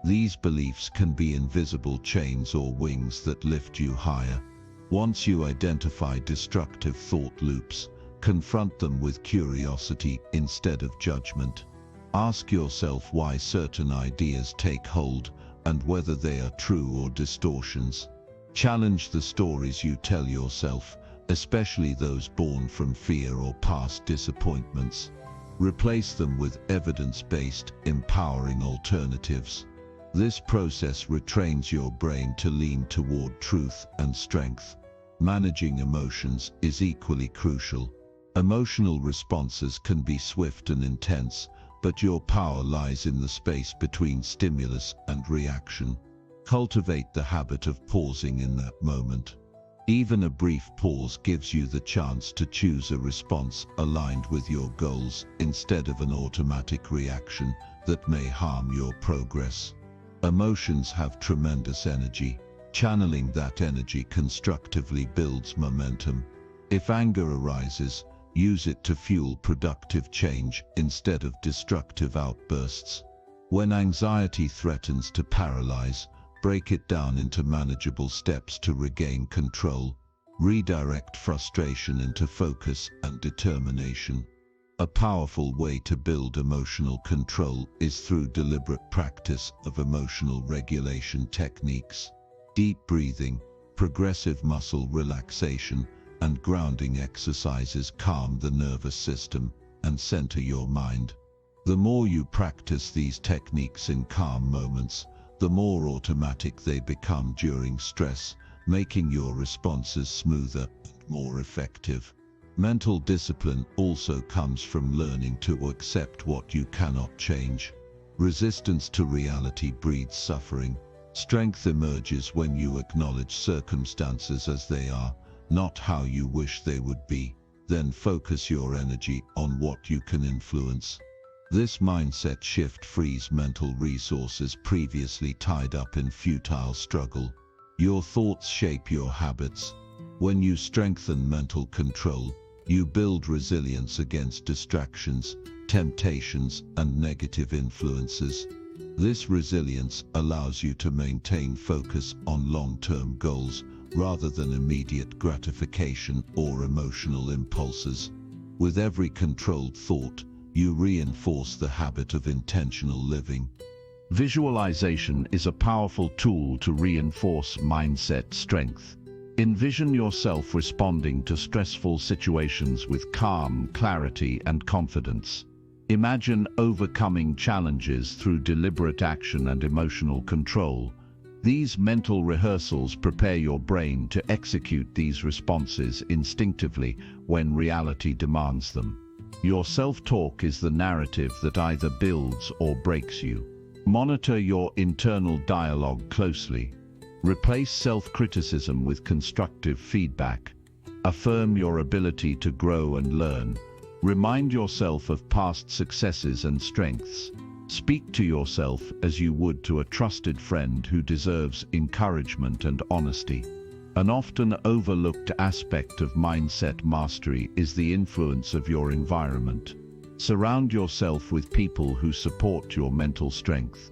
[SPEAKER 2] These beliefs can be invisible chains or wings that lift you higher. Once you identify destructive thought loops, confront them with curiosity instead of judgment. Ask yourself why certain ideas take hold and whether they are true or distortions. Challenge the stories you tell yourself, especially those born from fear or past disappointments. Replace them with evidence-based, empowering alternatives. This process retrains your brain to lean toward truth and strength. Managing emotions is equally crucial. Emotional responses can be swift and intense, but your power lies in the space between stimulus and reaction. Cultivate the habit of pausing in that moment. Even a brief pause gives you the chance to choose a response aligned with your goals instead of an automatic reaction that may harm your progress. Emotions have tremendous energy. Channeling that energy constructively builds momentum. If anger arises, use it to fuel productive change instead of destructive outbursts. When anxiety threatens to paralyze, break it down into manageable steps to regain control. Redirect frustration into focus and determination. A powerful way to build emotional control is through deliberate practice of emotional regulation techniques. Deep breathing, progressive muscle relaxation, and grounding exercises calm the nervous system and center your mind. The more you practice these techniques in calm moments, the more automatic they become during stress, making your responses smoother and more effective. Mental discipline also comes from learning to accept what you cannot change. Resistance to reality breeds suffering. Strength emerges when you acknowledge circumstances as they are, not how you wish they would be. Then focus your energy on what you can influence. This mindset shift frees mental resources previously tied up in futile struggle. Your thoughts shape your habits. When you strengthen mental control, you build resilience against distractions, temptations, and negative influences. This resilience allows you to maintain focus on long-term goals rather than immediate gratification or emotional impulses. With every controlled thought, you reinforce the habit of intentional living.
[SPEAKER 1] Visualization is a powerful tool to reinforce mindset strength. Envision yourself responding to stressful situations with calm, clarity, and confidence. Imagine overcoming challenges through deliberate action and emotional control. These mental rehearsals prepare your brain to execute these responses instinctively when reality demands them. Your self-talk is the narrative that either builds or breaks you. Monitor your internal dialogue closely. Replace self-criticism with constructive feedback. Affirm your ability to grow and learn. Remind yourself of past successes and strengths. Speak to yourself as you would to a trusted friend who deserves encouragement and honesty. An often overlooked aspect of mindset mastery is the influence of your environment. Surround yourself with people who support your mental strength.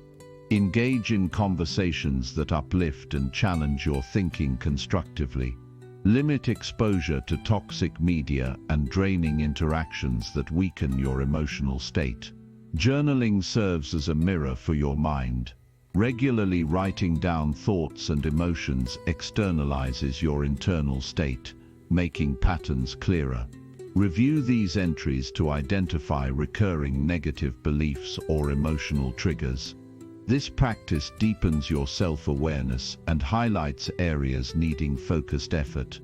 [SPEAKER 1] Engage in conversations that uplift and challenge your thinking constructively. Limit exposure to toxic media and draining interactions that weaken your emotional state. Journaling serves as a mirror for your mind. Regularly writing down thoughts and emotions externalizes your internal state, making patterns clearer. Review these entries to identify recurring negative beliefs or emotional triggers. This practice deepens your self-awareness and highlights areas needing focused effort.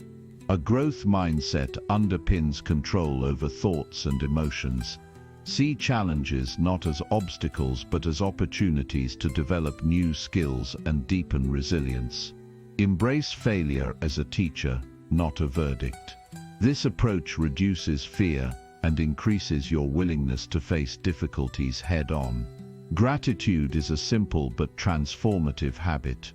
[SPEAKER 1] A growth mindset underpins control over thoughts and emotions. See challenges not as obstacles but as opportunities to develop new skills and deepen resilience. Embrace failure as a teacher, not a verdict. This approach reduces fear and increases your willingness to face difficulties head-on. Gratitude is a simple but transformative habit.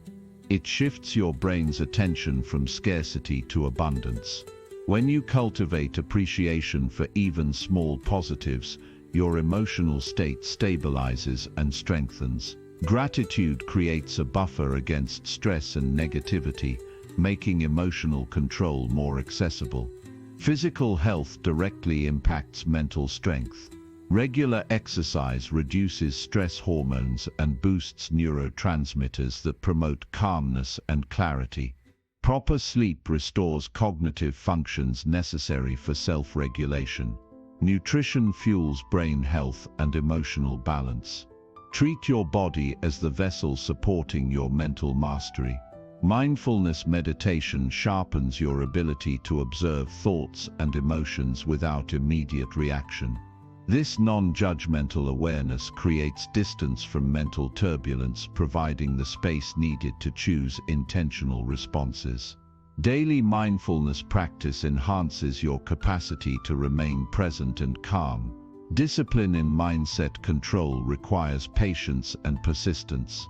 [SPEAKER 1] It shifts your brain's attention from scarcity to abundance. When you cultivate appreciation for even small positives, your emotional state stabilizes and strengthens. Gratitude creates a buffer against stress and negativity, making emotional control more accessible. Physical health directly impacts mental strength. Regular exercise reduces stress hormones and boosts neurotransmitters that promote calmness and clarity. Proper sleep restores cognitive functions necessary for self-regulation. Nutrition fuels brain health and emotional balance. Treat your body as the vessel supporting your mental mastery. Mindfulness meditation sharpens your ability to observe thoughts and emotions without immediate reaction. This non-judgmental awareness creates distance from mental turbulence, providing the space needed to choose intentional responses. Daily mindfulness practice enhances your capacity to remain present and calm. Discipline in mindset control requires patience and persistence.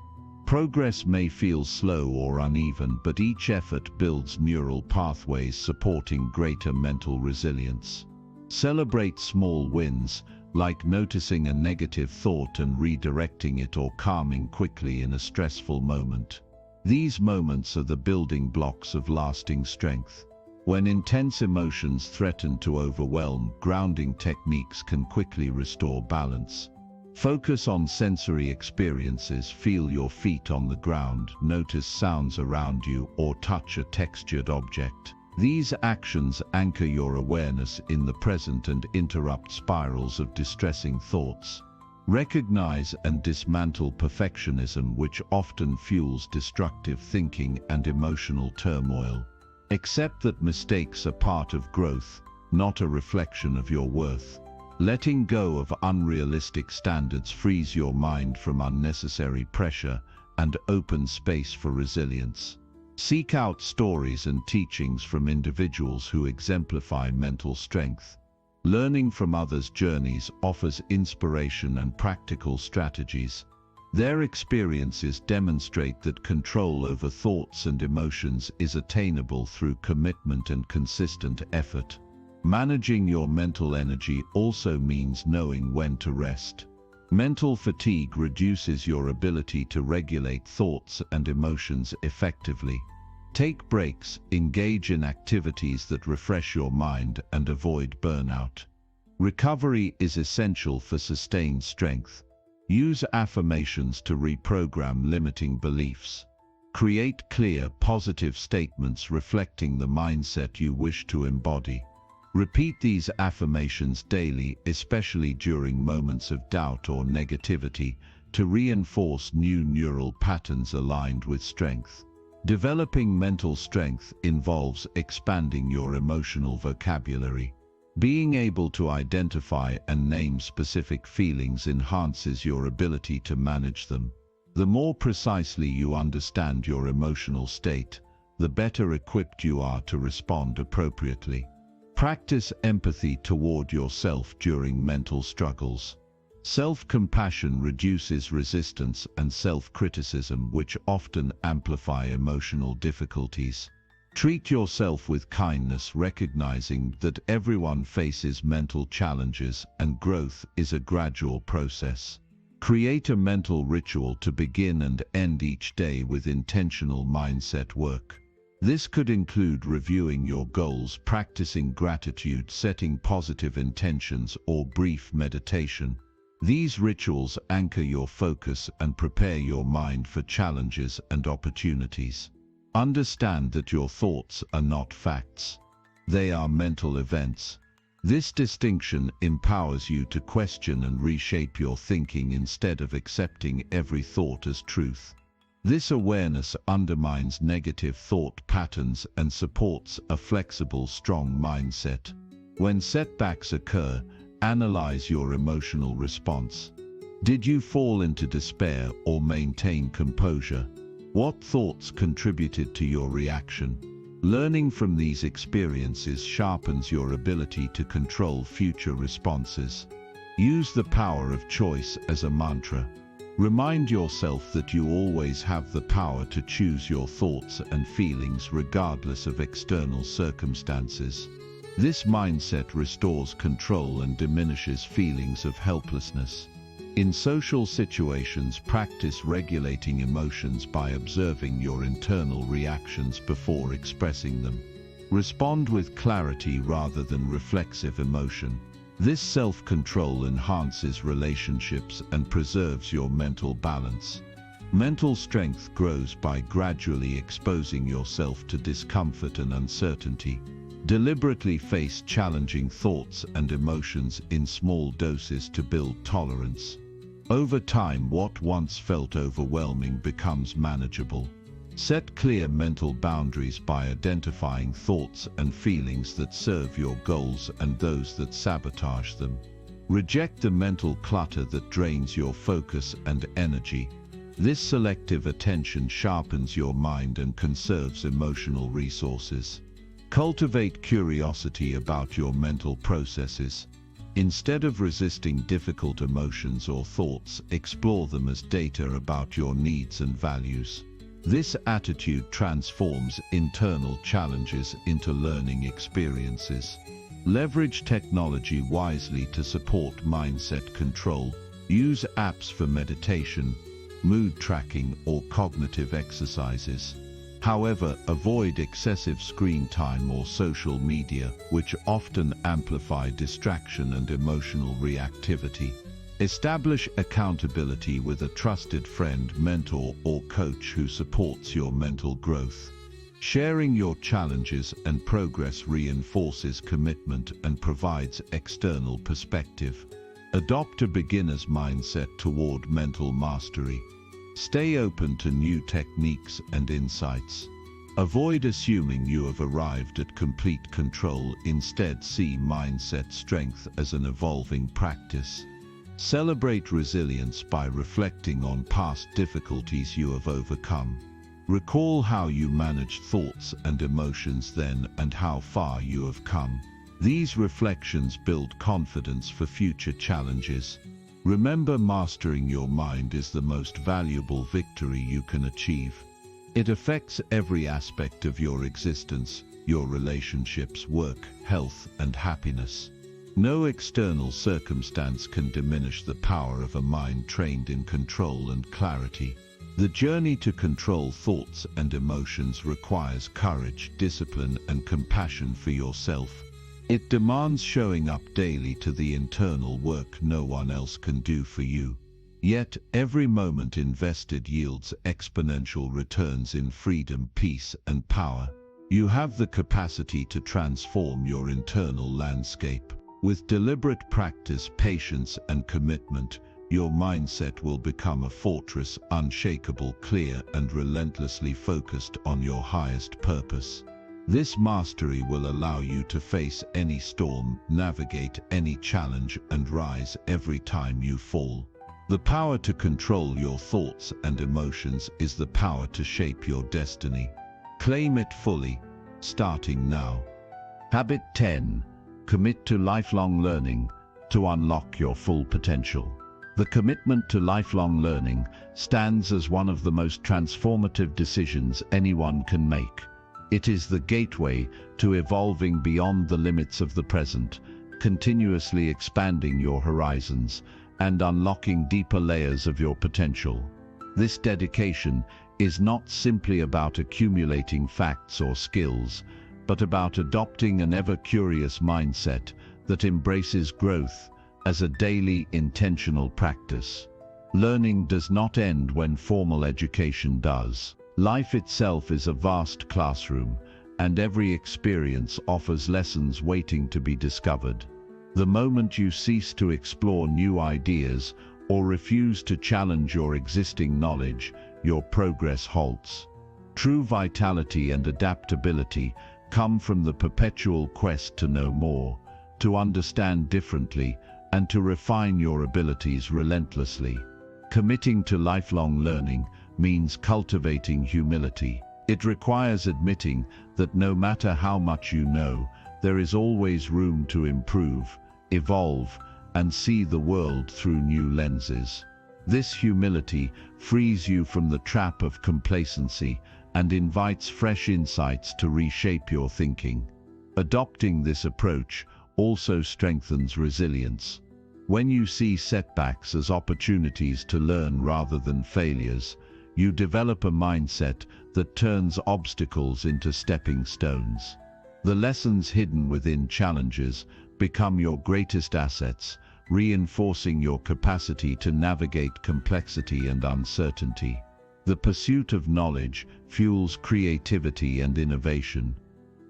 [SPEAKER 1] Progress may feel slow or uneven, but each effort builds neural pathways supporting greater mental resilience. Celebrate small wins, like noticing a negative thought and redirecting it or calming quickly in a stressful moment. These moments are the building blocks of lasting strength. When intense emotions threaten to overwhelm, grounding techniques can quickly restore balance. Focus on sensory experiences. Feel your feet on the ground, notice sounds around you, or touch a textured object. These actions anchor your awareness in the present and interrupt spirals of distressing thoughts. Recognize and dismantle perfectionism, which often fuels destructive thinking and emotional turmoil. Accept that mistakes are part of growth, not a reflection of your worth. Letting go of unrealistic standards frees your mind from unnecessary pressure and opens space for resilience. Seek out stories and teachings from individuals who exemplify mental strength. Learning from others' journeys offers inspiration and practical strategies. Their experiences demonstrate that control over thoughts and emotions is attainable through commitment and consistent effort. Managing your mental energy also means knowing when to rest. Mental fatigue reduces your ability to regulate thoughts and emotions effectively. Take breaks, engage in activities that refresh your mind, and avoid burnout. Recovery is essential for sustained strength. Use affirmations to reprogram limiting beliefs. Create clear, positive statements reflecting the mindset you wish to embody. Repeat these affirmations daily, especially during moments of doubt or negativity, to reinforce new neural patterns aligned with strength. Developing mental strength involves expanding your emotional vocabulary. Being able to identify and name specific feelings enhances your ability to manage them. The more precisely you understand your emotional state, the better equipped you are to respond appropriately. Practice empathy toward yourself during mental struggles. Self-compassion reduces resistance and self-criticism, which often amplify emotional difficulties. Treat yourself with kindness, recognizing that everyone faces mental challenges and growth is a gradual process. Create a mental ritual to begin and end each day with intentional mindset work. This could include reviewing your goals, practicing gratitude, setting positive intentions, or brief meditation. These rituals anchor your focus and prepare your mind for challenges and opportunities. Understand that your thoughts are not facts. They are mental events. This distinction empowers you to question and reshape your thinking instead of accepting every thought as truth. This awareness undermines negative thought patterns and supports a flexible, strong mindset. When setbacks occur, analyze your emotional response. Did you fall into despair or maintain composure? What thoughts contributed to your reaction? Learning from these experiences sharpens your ability to control future responses. Use the power of choice as a mantra. Remind yourself that you always have the power to choose your thoughts and feelings regardless of external circumstances. This mindset restores control and diminishes feelings of helplessness. In social situations, practice regulating emotions by observing your internal reactions before expressing them. Respond with clarity rather than reflexive emotion. This self-control enhances relationships and preserves your mental balance. Mental strength grows by gradually exposing yourself to discomfort and uncertainty. Deliberately face challenging thoughts and emotions in small doses to build tolerance. Over time, what once felt overwhelming becomes manageable. Set clear mental boundaries by identifying thoughts and feelings that serve your goals and those that sabotage them. Reject the mental clutter that drains your focus and energy. This selective attention sharpens your mind and conserves emotional resources. Cultivate curiosity about your mental processes. Instead of resisting difficult emotions or thoughts, explore them as data about your needs and values. This attitude transforms internal challenges into learning experiences. Leverage technology wisely to support mindset control. Use apps for meditation, mood tracking, or cognitive exercises. However, avoid excessive screen time or social media, which often amplify distraction and emotional reactivity. Establish accountability with a trusted friend, mentor, or coach who supports your mental growth. Sharing your challenges and progress reinforces commitment and provides external perspective. Adopt a beginner's mindset toward mental mastery. Stay open to new techniques and insights. Avoid assuming you have arrived at complete control. Instead, see mindset strength as an evolving practice. Celebrate resilience by reflecting on past difficulties you have overcome.
[SPEAKER 2] Recall how you managed thoughts and emotions then and how far you have come. These reflections build confidence for future challenges. Remember, mastering your mind is the most valuable victory you can achieve. It affects every aspect of your existence, your relationships, work, health, and happiness. No external circumstance can diminish the power of a mind trained in control and clarity. The journey to control thoughts and emotions requires courage, discipline, and compassion for yourself. It demands showing up daily to the internal work no one else can do for you. Yet, every moment invested yields exponential returns in freedom, peace, and power. You have the capacity to transform your internal landscape. With deliberate practice, patience, and commitment, your mindset will become a fortress, unshakable, clear, and relentlessly focused on your highest purpose. This mastery will allow you to face any storm, navigate any challenge, and rise every time you fall. The power to control your thoughts and emotions is the power to shape your destiny. Claim it fully, starting now.
[SPEAKER 1] Habit 10. Commit to lifelong learning to unlock your full potential. The commitment to lifelong learning stands as one of the most transformative decisions anyone can make. It is the gateway to evolving beyond the limits of the present, continuously expanding your horizons and unlocking deeper layers of your potential. This dedication is not simply about accumulating facts or skills, but about adopting an ever-curious mindset that embraces growth as a daily, intentional practice. Learning does not end when formal education does. Life itself is a vast classroom, and every experience offers lessons waiting to be discovered. The moment you cease to explore new ideas or refuse to challenge your existing knowledge, your progress halts. True vitality and adaptability come from the perpetual quest to know more, to understand differently, and to refine your abilities relentlessly. Committing to lifelong learning means cultivating humility. It requires admitting that no matter how much you know, there is always room to improve, evolve, and see the world through new lenses. This humility frees you from the trap of complacency and invites fresh insights to reshape your thinking. Adopting this approach also strengthens resilience. When you see setbacks as opportunities to learn rather than failures, you develop a mindset that turns obstacles into stepping stones. The lessons hidden within challenges become your greatest assets, reinforcing your capacity to navigate complexity and uncertainty. The pursuit of knowledge fuels creativity and innovation.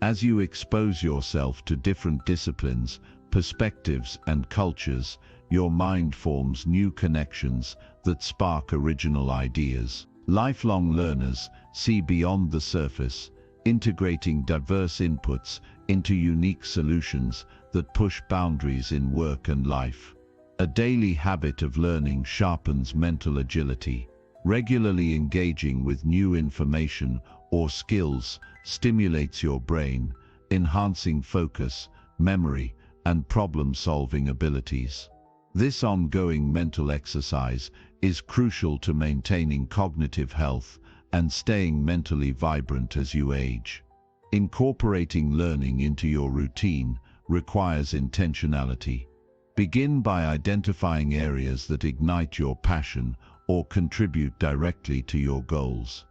[SPEAKER 1] As you expose yourself to different disciplines, perspectives, and cultures, your mind forms new connections that spark original ideas. Lifelong learners see beyond the surface, integrating diverse inputs into unique solutions that push boundaries in work and life. A daily habit of learning sharpens mental agility. Regularly engaging with new information or skills stimulates your brain, enhancing focus, memory, and problem-solving abilities. This ongoing mental exercise is crucial to maintaining cognitive health and staying mentally vibrant as you age. Incorporating learning into your routine requires intentionality. Begin by identifying areas that ignite your passion or contribute directly to your goals.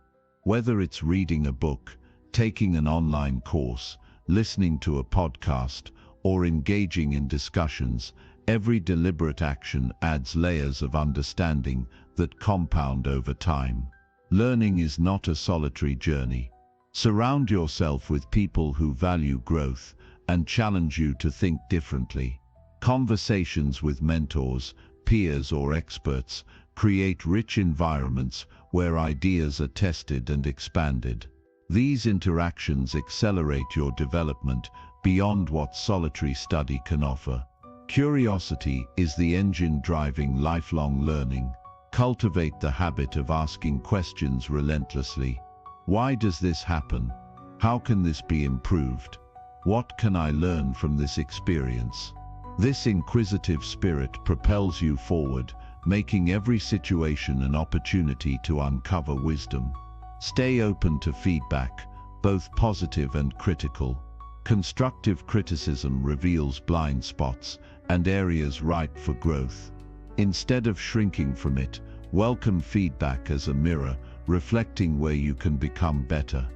[SPEAKER 1] Whether it's reading a book, taking an online course, listening to a podcast, or engaging in discussions, every deliberate action adds layers of understanding that compound over time. Learning is not a solitary journey. Surround yourself with people who value growth and challenge you to think differently. Conversations with mentors, peers, or experts create rich environments where ideas are tested and expanded. These interactions accelerate your development beyond what solitary study can offer. Curiosity is the engine driving lifelong learning. Cultivate the habit of asking questions relentlessly. Why does this happen? How can this be improved? What can I learn from this experience? This inquisitive spirit propels you forward, making every situation an opportunity to uncover wisdom. Stay open to feedback, both positive and critical. Constructive criticism reveals blind spots and areas ripe for growth. Instead of shrinking from it, welcome feedback as a mirror, reflecting where you can become better.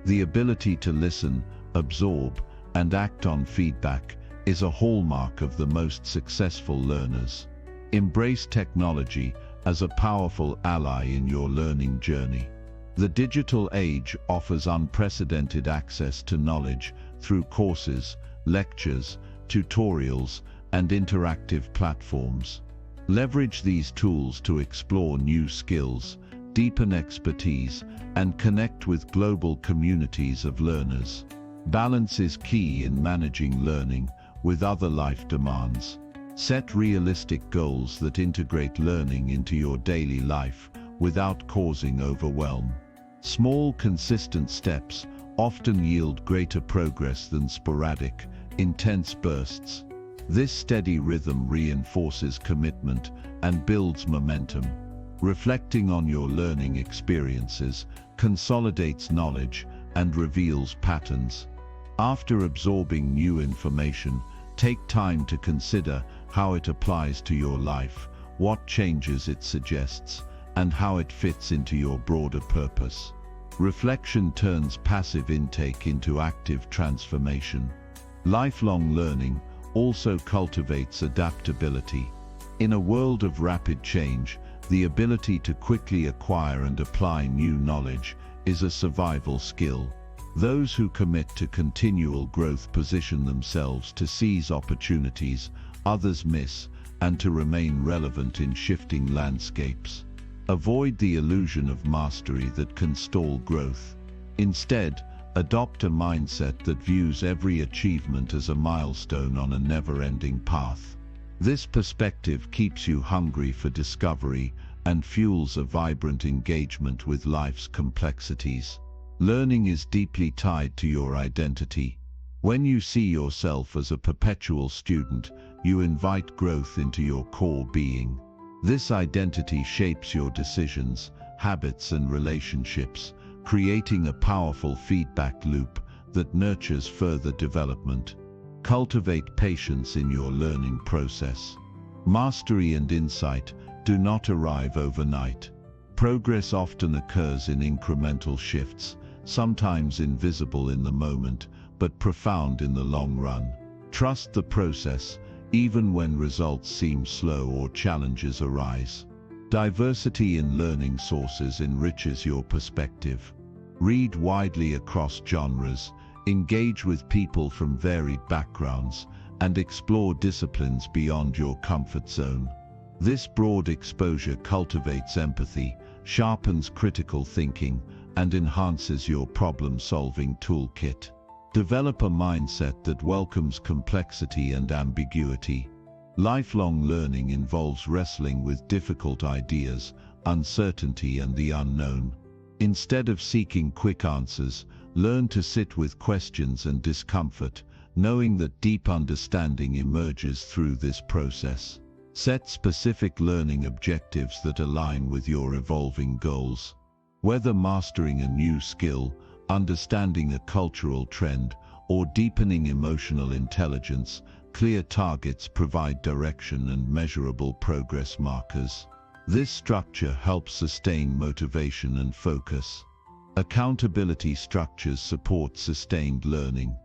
[SPEAKER 1] The ability to listen, absorb, and act on feedback is a hallmark of the most successful learners. Embrace technology as a powerful ally in your learning journey. The digital age offers unprecedented access to knowledge through courses, lectures, tutorials, and interactive platforms. Leverage these tools to explore new skills, deepen expertise, and connect with global communities of learners. Balance is key in managing learning with other life demands. Set realistic goals that integrate learning into your daily life without causing overwhelm. Small, consistent steps often yield greater progress than sporadic, intense bursts. This steady rhythm reinforces commitment and builds momentum. Reflecting on your learning experiences consolidates knowledge and reveals patterns. After absorbing new information, take time to consider how it applies to your life, what changes it suggests, and how it fits into your broader purpose. Reflection turns passive intake into active transformation. Lifelong learning also cultivates adaptability. In a world of rapid change, the ability to quickly acquire and apply new knowledge is a survival skill. Those who commit to continual growth position themselves to seize opportunities others miss and to remain relevant in shifting landscapes. Avoid the illusion of mastery that can stall growth. Instead, adopt a mindset that views every achievement as a milestone on a never-ending path. This perspective keeps you hungry for discovery and fuels a vibrant engagement with life's complexities. Learning is deeply tied to your identity. When you see yourself as a perpetual student, you invite growth into your core being. This identity shapes your decisions, habits, and relationships, creating a powerful feedback loop that nurtures further development. Cultivate patience in your learning process. Mastery and insight do not arrive overnight. Progress often occurs in incremental shifts, sometimes invisible in the moment, but profound in the long run. Trust the process, even when results seem slow or challenges arise. Diversity in learning sources enriches your perspective. Read widely across genres, engage with people from varied backgrounds, and explore disciplines beyond your comfort zone. This broad exposure cultivates empathy, sharpens critical thinking, and enhances your problem-solving toolkit. Develop a mindset that welcomes complexity and ambiguity. Lifelong learning involves wrestling with difficult ideas, uncertainty, and the unknown. Instead of seeking quick answers, learn to sit with questions and discomfort, knowing that deep understanding emerges through this process. Set specific learning objectives that align with your evolving goals. Whether mastering a new skill, understanding a cultural trend, or deepening emotional intelligence, clear targets provide direction and measurable progress markers. This structure helps sustain motivation and focus. Accountability structures support sustained learning.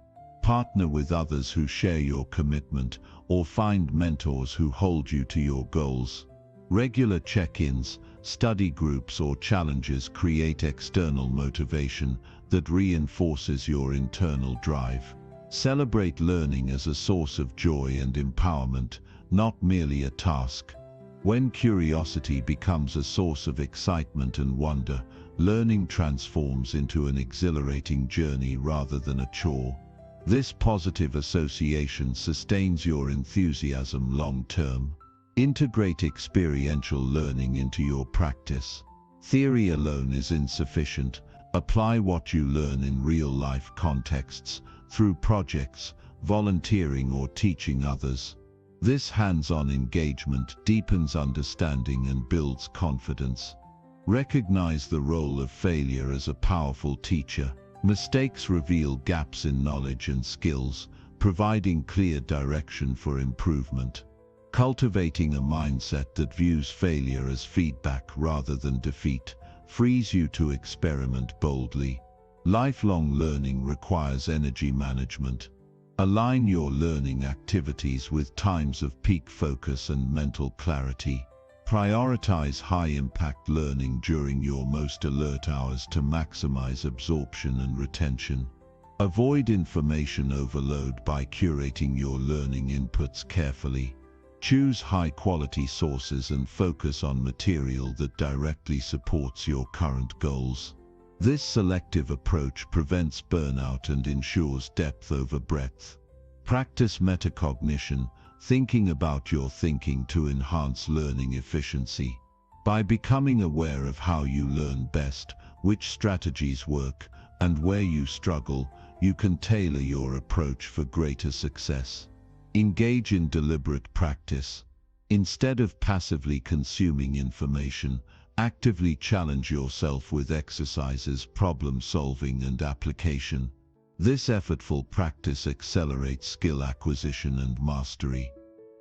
[SPEAKER 1] Partner with others who share your commitment, or find mentors who hold you to your goals. Regular check-ins, study groups, or challenges create external motivation that reinforces your internal drive. Celebrate learning as a source of joy and empowerment, not merely a task. When curiosity becomes a source of excitement and wonder, learning transforms into an exhilarating journey rather than a chore. This positive association sustains your enthusiasm long-term. Integrate experiential learning into your practice. Theory alone is insufficient,
[SPEAKER 2] Apply what you learn in real-life contexts, through projects, volunteering or teaching others. This hands-on engagement deepens understanding and builds confidence. Recognize the role of failure as a powerful teacher. Mistakes reveal gaps in knowledge and skills, providing clear direction for improvement. Cultivating a mindset that views failure as feedback rather than defeat frees you to experiment boldly. Lifelong learning requires energy management. Align your learning activities with times of peak focus and mental clarity. Prioritize high-impact learning during your most alert hours to maximize absorption and retention. Avoid information overload by curating your learning inputs carefully. Choose high-quality sources and focus on material that directly supports your current goals. This selective approach prevents burnout and ensures depth over breadth. Practice metacognition, thinking about your thinking to enhance learning efficiency. By becoming aware of how you learn best, which strategies work, and where you struggle, you can tailor your approach for greater success. Engage in deliberate practice. Instead of passively consuming information, actively challenge yourself with exercises, problem solving and application. This effortful practice accelerates skill acquisition and mastery.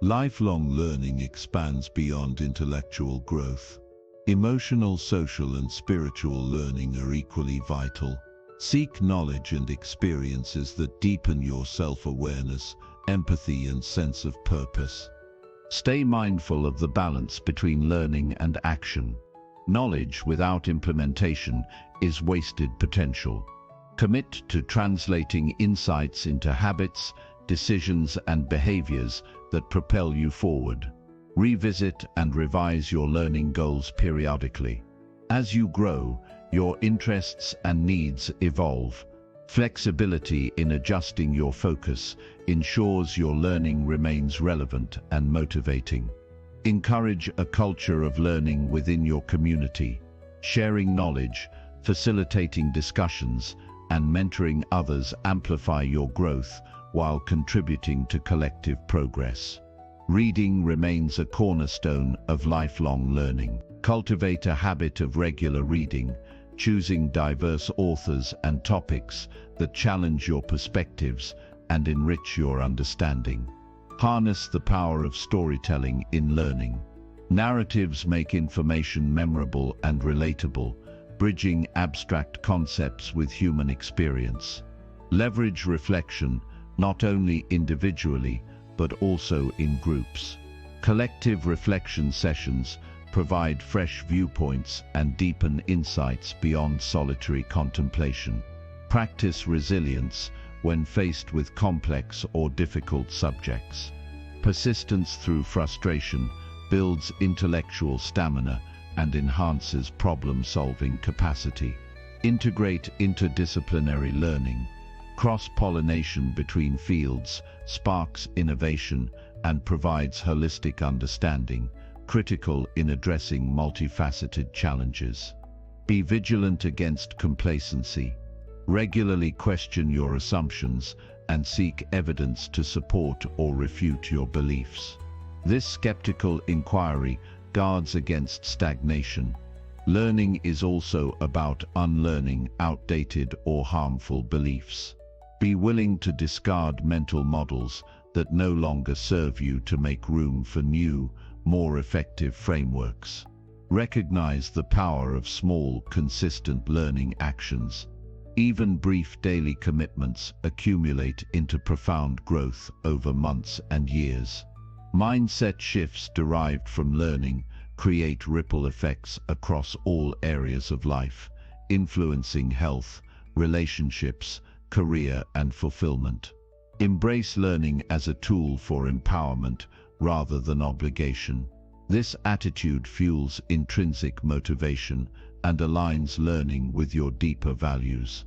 [SPEAKER 2] Lifelong learning expands beyond intellectual growth. Emotional, social and spiritual learning are equally vital. Seek knowledge and experiences that deepen your self-awareness, empathy and sense of purpose.
[SPEAKER 1] Stay mindful of the balance between learning and action. Knowledge without implementation is wasted potential. Commit to translating insights into habits, decisions and behaviors that propel you forward. Revisit and revise your learning goals periodically. As you grow, your interests and needs evolve. Flexibility in adjusting your focus ensures your learning remains relevant and motivating. Encourage a culture of learning within your community. Sharing knowledge, facilitating discussions, and mentoring others amplify your growth while contributing to collective progress. Reading remains a cornerstone of lifelong learning. Cultivate a habit of regular reading, choosing diverse authors and topics that challenge your perspectives and enrich your understanding. Harness the power of storytelling in learning. Narratives make information memorable and relatable, bridging abstract concepts with human experience. Leverage reflection, not only individually, but also in groups. Collective reflection sessions provide fresh viewpoints and deepen insights beyond solitary contemplation. Practice resilience when faced with complex or difficult subjects. Persistence through frustration builds intellectual stamina and enhances problem-solving capacity. Integrate interdisciplinary learning. Cross-pollination between fields sparks innovation and provides holistic understanding, critical in addressing multifaceted challenges. Be vigilant against complacency. Regularly question your assumptions and seek evidence to support or refute your beliefs. This skeptical inquiry guards against stagnation. Learning is also about unlearning outdated or harmful beliefs. Be willing to discard mental models that no longer serve you to make room for new, more effective frameworks. Recognize the power of small, consistent learning actions. Even brief daily commitments accumulate into profound growth over months and years. Mindset shifts derived from learning create ripple effects across all areas of life, influencing health, relationships, career and fulfillment. Embrace learning as a tool for empowerment rather than obligation. This attitude fuels intrinsic motivation and aligns learning with your deeper values.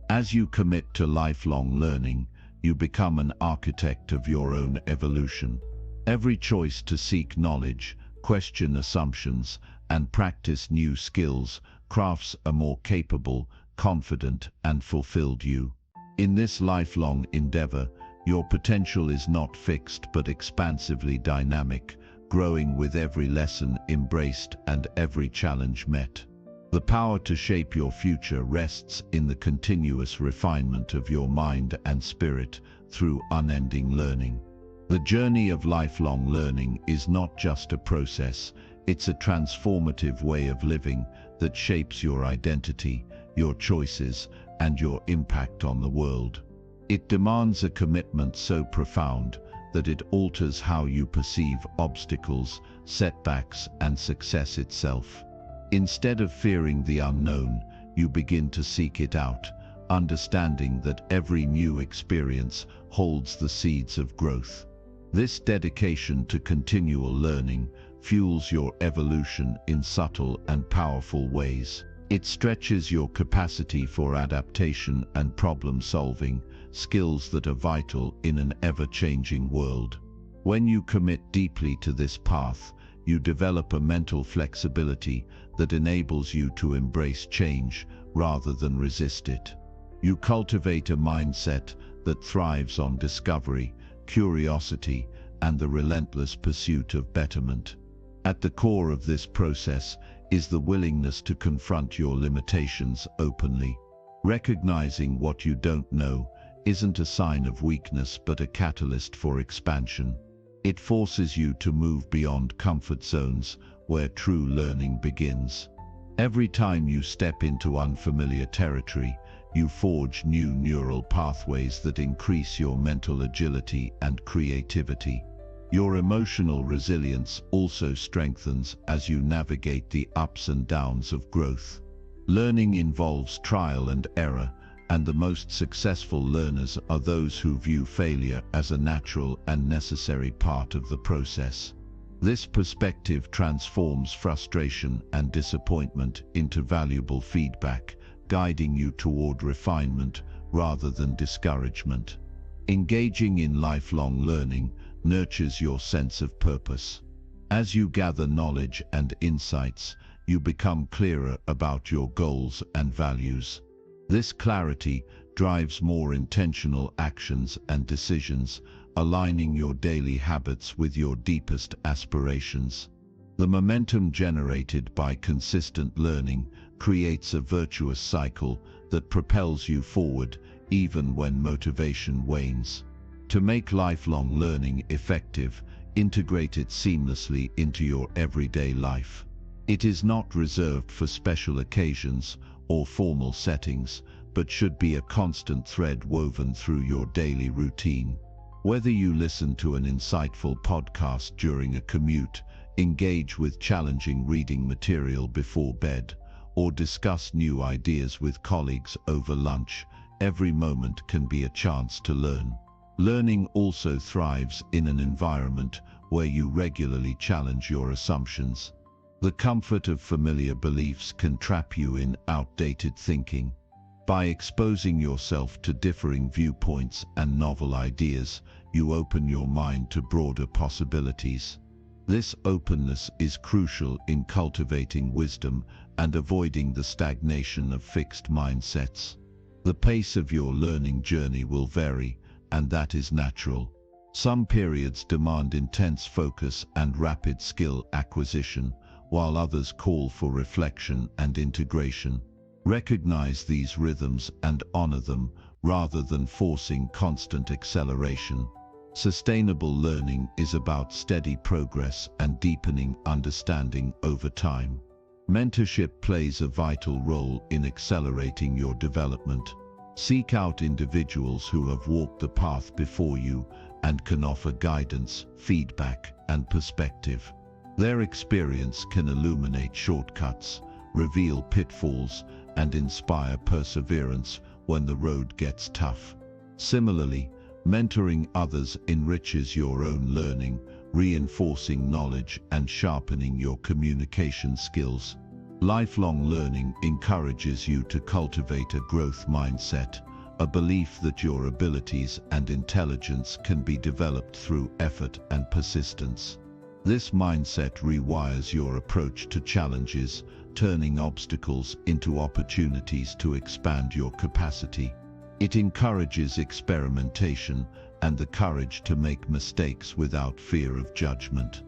[SPEAKER 1] As you commit to lifelong learning, you become an architect of your own evolution. Every choice to seek knowledge, question assumptions, and practice new skills crafts a more capable, confident, and fulfilled you. In this lifelong endeavor, your potential is not fixed but expansively dynamic, growing with every lesson embraced and every challenge met. The power to shape your future rests in the continuous refinement of your mind and spirit through unending learning. The journey of lifelong learning is not just a process, it's a transformative way of living that shapes your identity, your choices, and your impact on the world. It demands a commitment so profound that it alters how you perceive obstacles, setbacks, and success itself. Instead of fearing the unknown, you begin to seek it out, understanding that every new experience holds the seeds of growth. This dedication to continual learning fuels your evolution in subtle and powerful ways. It stretches your capacity for adaptation and problem-solving, skills that are vital in an ever-changing world. When you commit deeply to this path, you develop a mental flexibility that enables you to embrace change rather than resist it. You cultivate a mindset that thrives on discovery, curiosity, and the relentless pursuit of betterment. At the core of this process is the willingness to confront your limitations openly. Recognizing what you don't know isn't a sign of weakness but a catalyst for expansion. It forces you to move beyond comfort zones where true learning begins. Every time you step into unfamiliar territory, you forge new neural pathways that increase your mental agility and creativity. Your emotional resilience also strengthens as you navigate the ups and downs of growth. Learning involves trial and error, and the most successful learners are those who view failure as a natural and necessary part of the process. This perspective transforms frustration and disappointment into valuable feedback, guiding you toward refinement rather than discouragement. Engaging in lifelong learning nurtures your sense of purpose. As you gather knowledge and insights, you become clearer about your goals and values. This clarity drives more intentional actions and decisions, aligning your daily habits with your deepest aspirations. The momentum generated by consistent learning creates a virtuous cycle that propels you forward even when motivation wanes. To make lifelong learning effective, integrate it seamlessly into your everyday life. It is not reserved for special occasions or formal settings, but should be a constant thread woven through your daily routine. Whether you listen to an insightful podcast during a commute, engage with challenging reading material before bed, or discuss new ideas with colleagues over lunch, every moment can be a chance to learn. Learning also thrives in an environment where you regularly challenge your assumptions. The comfort of familiar beliefs can trap you in outdated thinking. By exposing yourself to differing viewpoints and novel ideas, you open your mind to broader possibilities. This openness is crucial in cultivating wisdom and avoiding the stagnation of fixed mindsets. The pace of your learning journey will vary, and that is natural. Some periods demand intense focus and rapid skill acquisition, while others call for reflection and integration. Recognize these rhythms and honor them rather than forcing constant acceleration. Sustainable learning is about steady progress and deepening understanding over time. Mentorship plays a vital role in accelerating your development. Seek out individuals who have walked the path before you and can offer guidance, feedback, and perspective. Their experience can illuminate shortcuts, reveal pitfalls, and inspire perseverance when the road gets tough. Similarly, mentoring others enriches your own learning, reinforcing knowledge and sharpening your communication skills. Lifelong learning encourages you to cultivate a growth mindset, a belief that your abilities and intelligence can be developed through effort and persistence. This mindset rewires your approach to challenges,
[SPEAKER 2] turning obstacles into opportunities to expand your capacity. It encourages experimentation and the courage to make mistakes without fear of judgment.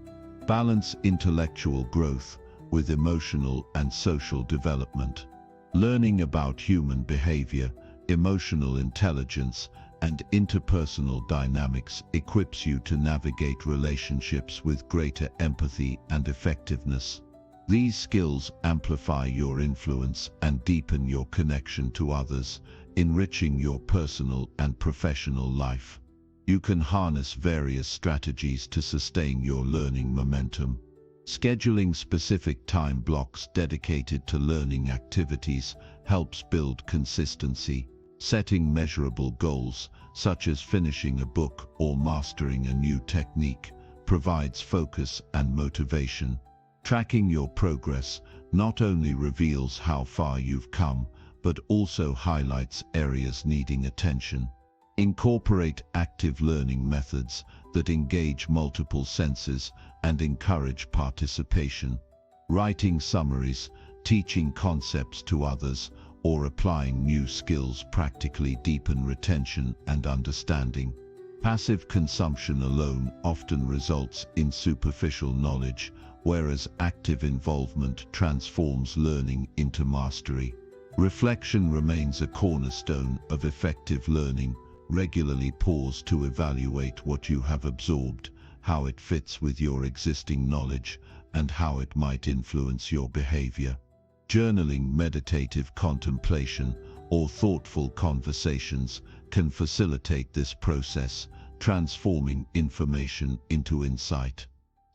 [SPEAKER 2] Balance intellectual growth with emotional and social development. Learning about human behavior, emotional intelligence, and interpersonal dynamics equips you to navigate relationships with greater empathy and effectiveness. These skills amplify your influence and deepen your connection to others, enriching your personal and professional life. You can harness various strategies to sustain your learning momentum. Scheduling specific time blocks dedicated to learning activities helps build consistency. Setting measurable goals, such as finishing a book or mastering a new technique, provides focus and motivation. Tracking your progress not only reveals how far you've come, but also highlights areas needing attention. Incorporate active learning methods that engage multiple senses and encourage participation. Writing summaries, teaching concepts to others, or applying new skills practically deepen retention and understanding. Passive consumption alone often results in superficial knowledge, whereas active involvement transforms learning into mastery. Reflection remains a cornerstone of effective learning. Regularly pause to evaluate what you have absorbed, how it fits with your existing knowledge, and how it might influence your behavior. Journaling, meditative contemplation, or thoughtful conversations can facilitate this process, transforming information into insight.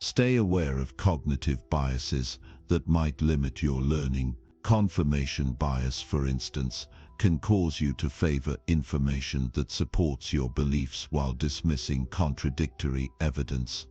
[SPEAKER 2] Stay aware of cognitive biases that might limit your learning. Confirmation bias, for instance, can cause you to favor information that supports your beliefs while dismissing contradictory evidence.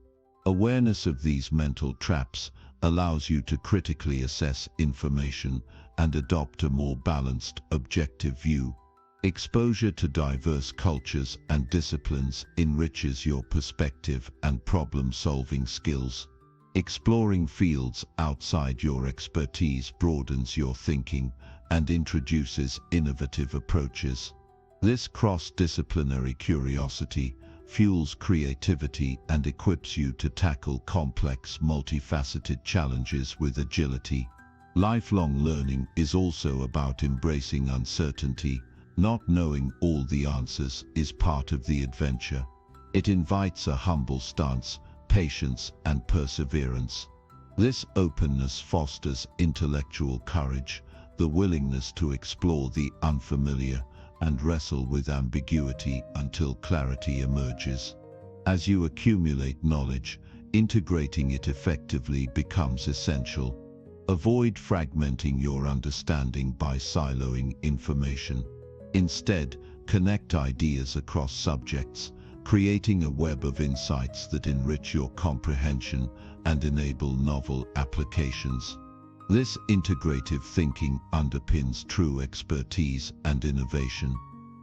[SPEAKER 2] Awareness of these mental traps allows you to critically assess information and adopt a more balanced, objective view. Exposure to diverse cultures and disciplines enriches your perspective and problem-solving skills. Exploring fields outside your expertise broadens your thinking and introduces innovative approaches. This cross-disciplinary curiosity fuels creativity and equips you to tackle complex, multifaceted challenges with agility. Lifelong learning is also about embracing uncertainty. Not knowing all the answers is part of the adventure. It invites a humble stance, patience, and perseverance. This openness fosters intellectual courage, the willingness to explore the unfamiliar and wrestle with ambiguity until clarity emerges. As you accumulate knowledge, integrating it effectively becomes essential. Avoid fragmenting your understanding by siloing information. Instead, connect ideas across subjects, creating a web of insights that enrich your comprehension and enable novel applications. This integrative thinking underpins true expertise and innovation.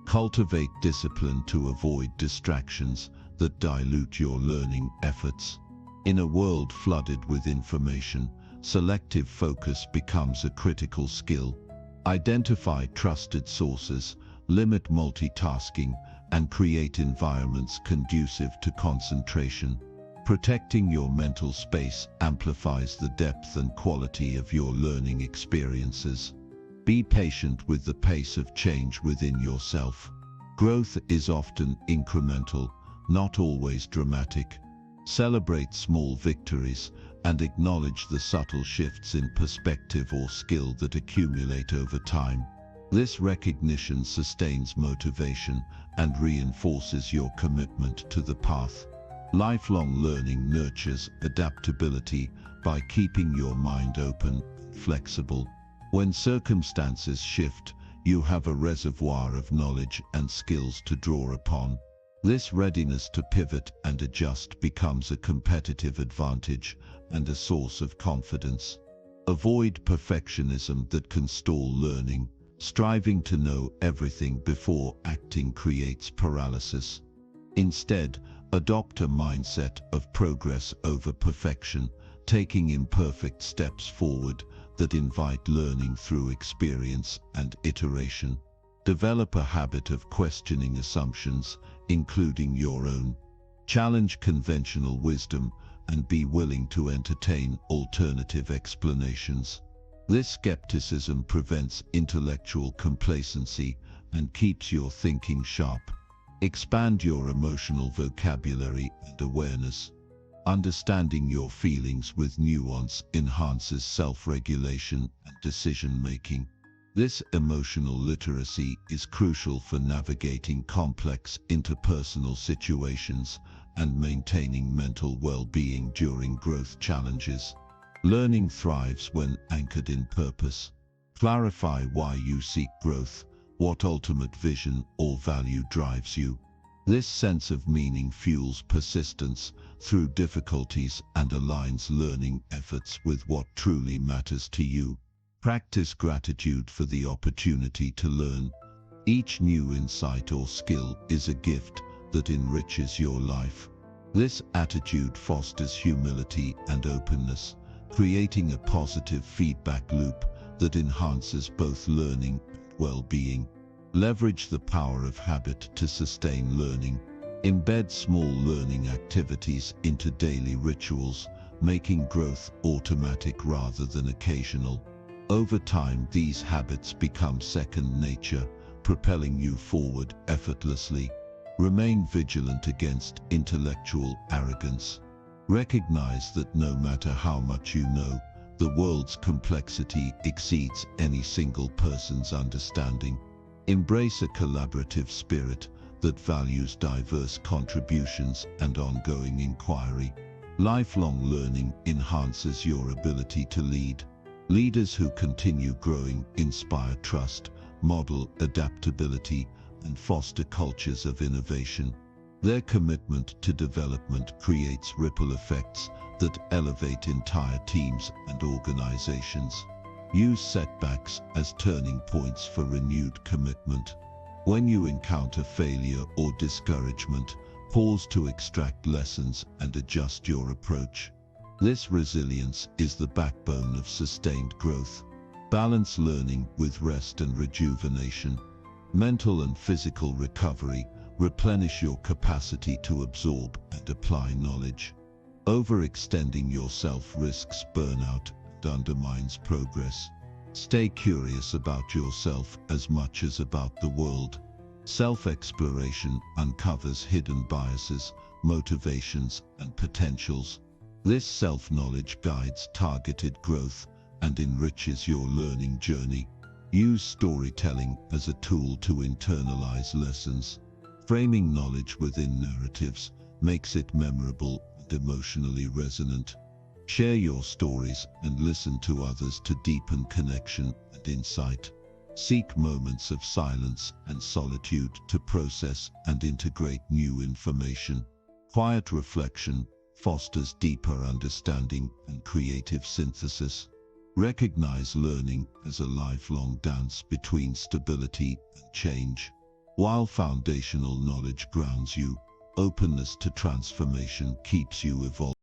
[SPEAKER 2] Cultivate discipline to avoid distractions that dilute your learning efforts. In a world flooded with information, selective focus becomes a critical skill. Identify trusted sources, limit multitasking, and create environments conducive to concentration. Protecting your mental space amplifies the depth and quality of your learning experiences. Be patient with the pace of change within yourself. Growth is often incremental, not always dramatic. Celebrate small victories and acknowledge the subtle shifts in perspective or skill that accumulate over time. This recognition sustains motivation and reinforces your commitment to the path. Lifelong learning nurtures adaptability by keeping your mind open, flexible. When circumstances shift, you have a reservoir of knowledge and skills to draw upon. This readiness to pivot and adjust becomes a competitive advantage and a source of confidence. Avoid perfectionism that can stall learning. Striving to know everything before acting creates paralysis. Instead, adopt a mindset of progress over perfection, taking imperfect steps forward that invite learning through experience and iteration. Develop a habit of questioning assumptions, including your own. Challenge conventional wisdom and be willing to entertain alternative explanations. This skepticism prevents intellectual complacency and keeps your thinking sharp. Expand your emotional vocabulary and awareness. Understanding your feelings with nuance enhances self-regulation and decision-making. This emotional literacy is crucial for navigating complex interpersonal situations and maintaining mental well-being during growth challenges. Learning thrives when anchored in purpose. Clarify why you seek growth, what ultimate vision or value drives you. This sense of meaning fuels persistence through difficulties and aligns learning efforts with what truly matters to you. Practice gratitude for the opportunity to learn. Each new insight or skill is a gift that enriches your life. This attitude fosters humility and openness, creating a positive feedback loop that enhances both learning and well-being. Leverage the power of habit to sustain learning. Embed small learning activities into daily rituals, making growth automatic rather than occasional. Over time, these habits become second nature, propelling you forward effortlessly. Remain vigilant against intellectual arrogance. Recognize that no matter how much you know, the world's complexity exceeds any single person's understanding. Embrace a collaborative spirit that values diverse contributions and ongoing inquiry. Lifelong learning enhances your ability to lead. Leaders who continue growing inspire trust, model adaptability, and foster cultures of innovation. Their commitment to development creates ripple effects that elevate entire teams and organizations. Use setbacks as turning points for renewed commitment. When you encounter failure or discouragement, pause to extract lessons and adjust your approach. This resilience is the backbone of sustained growth. Balance learning with rest and rejuvenation. Mental and physical recovery replenish your capacity to absorb and apply knowledge. Overextending yourself risks burnout and undermines progress. Stay curious about yourself as much as about the world. Self-exploration uncovers hidden biases, motivations, and potentials. This self-knowledge guides targeted growth and enriches your learning journey. Use storytelling as a tool to internalize lessons. Framing knowledge within narratives makes it memorable and emotionally resonant. Share your stories and listen to others to deepen connection and insight. Seek moments of silence and solitude to process and integrate new information. Quiet reflection fosters deeper understanding and creative synthesis. Recognize learning as a lifelong dance between stability and change. While foundational knowledge grounds you, openness to transformation keeps you evolving.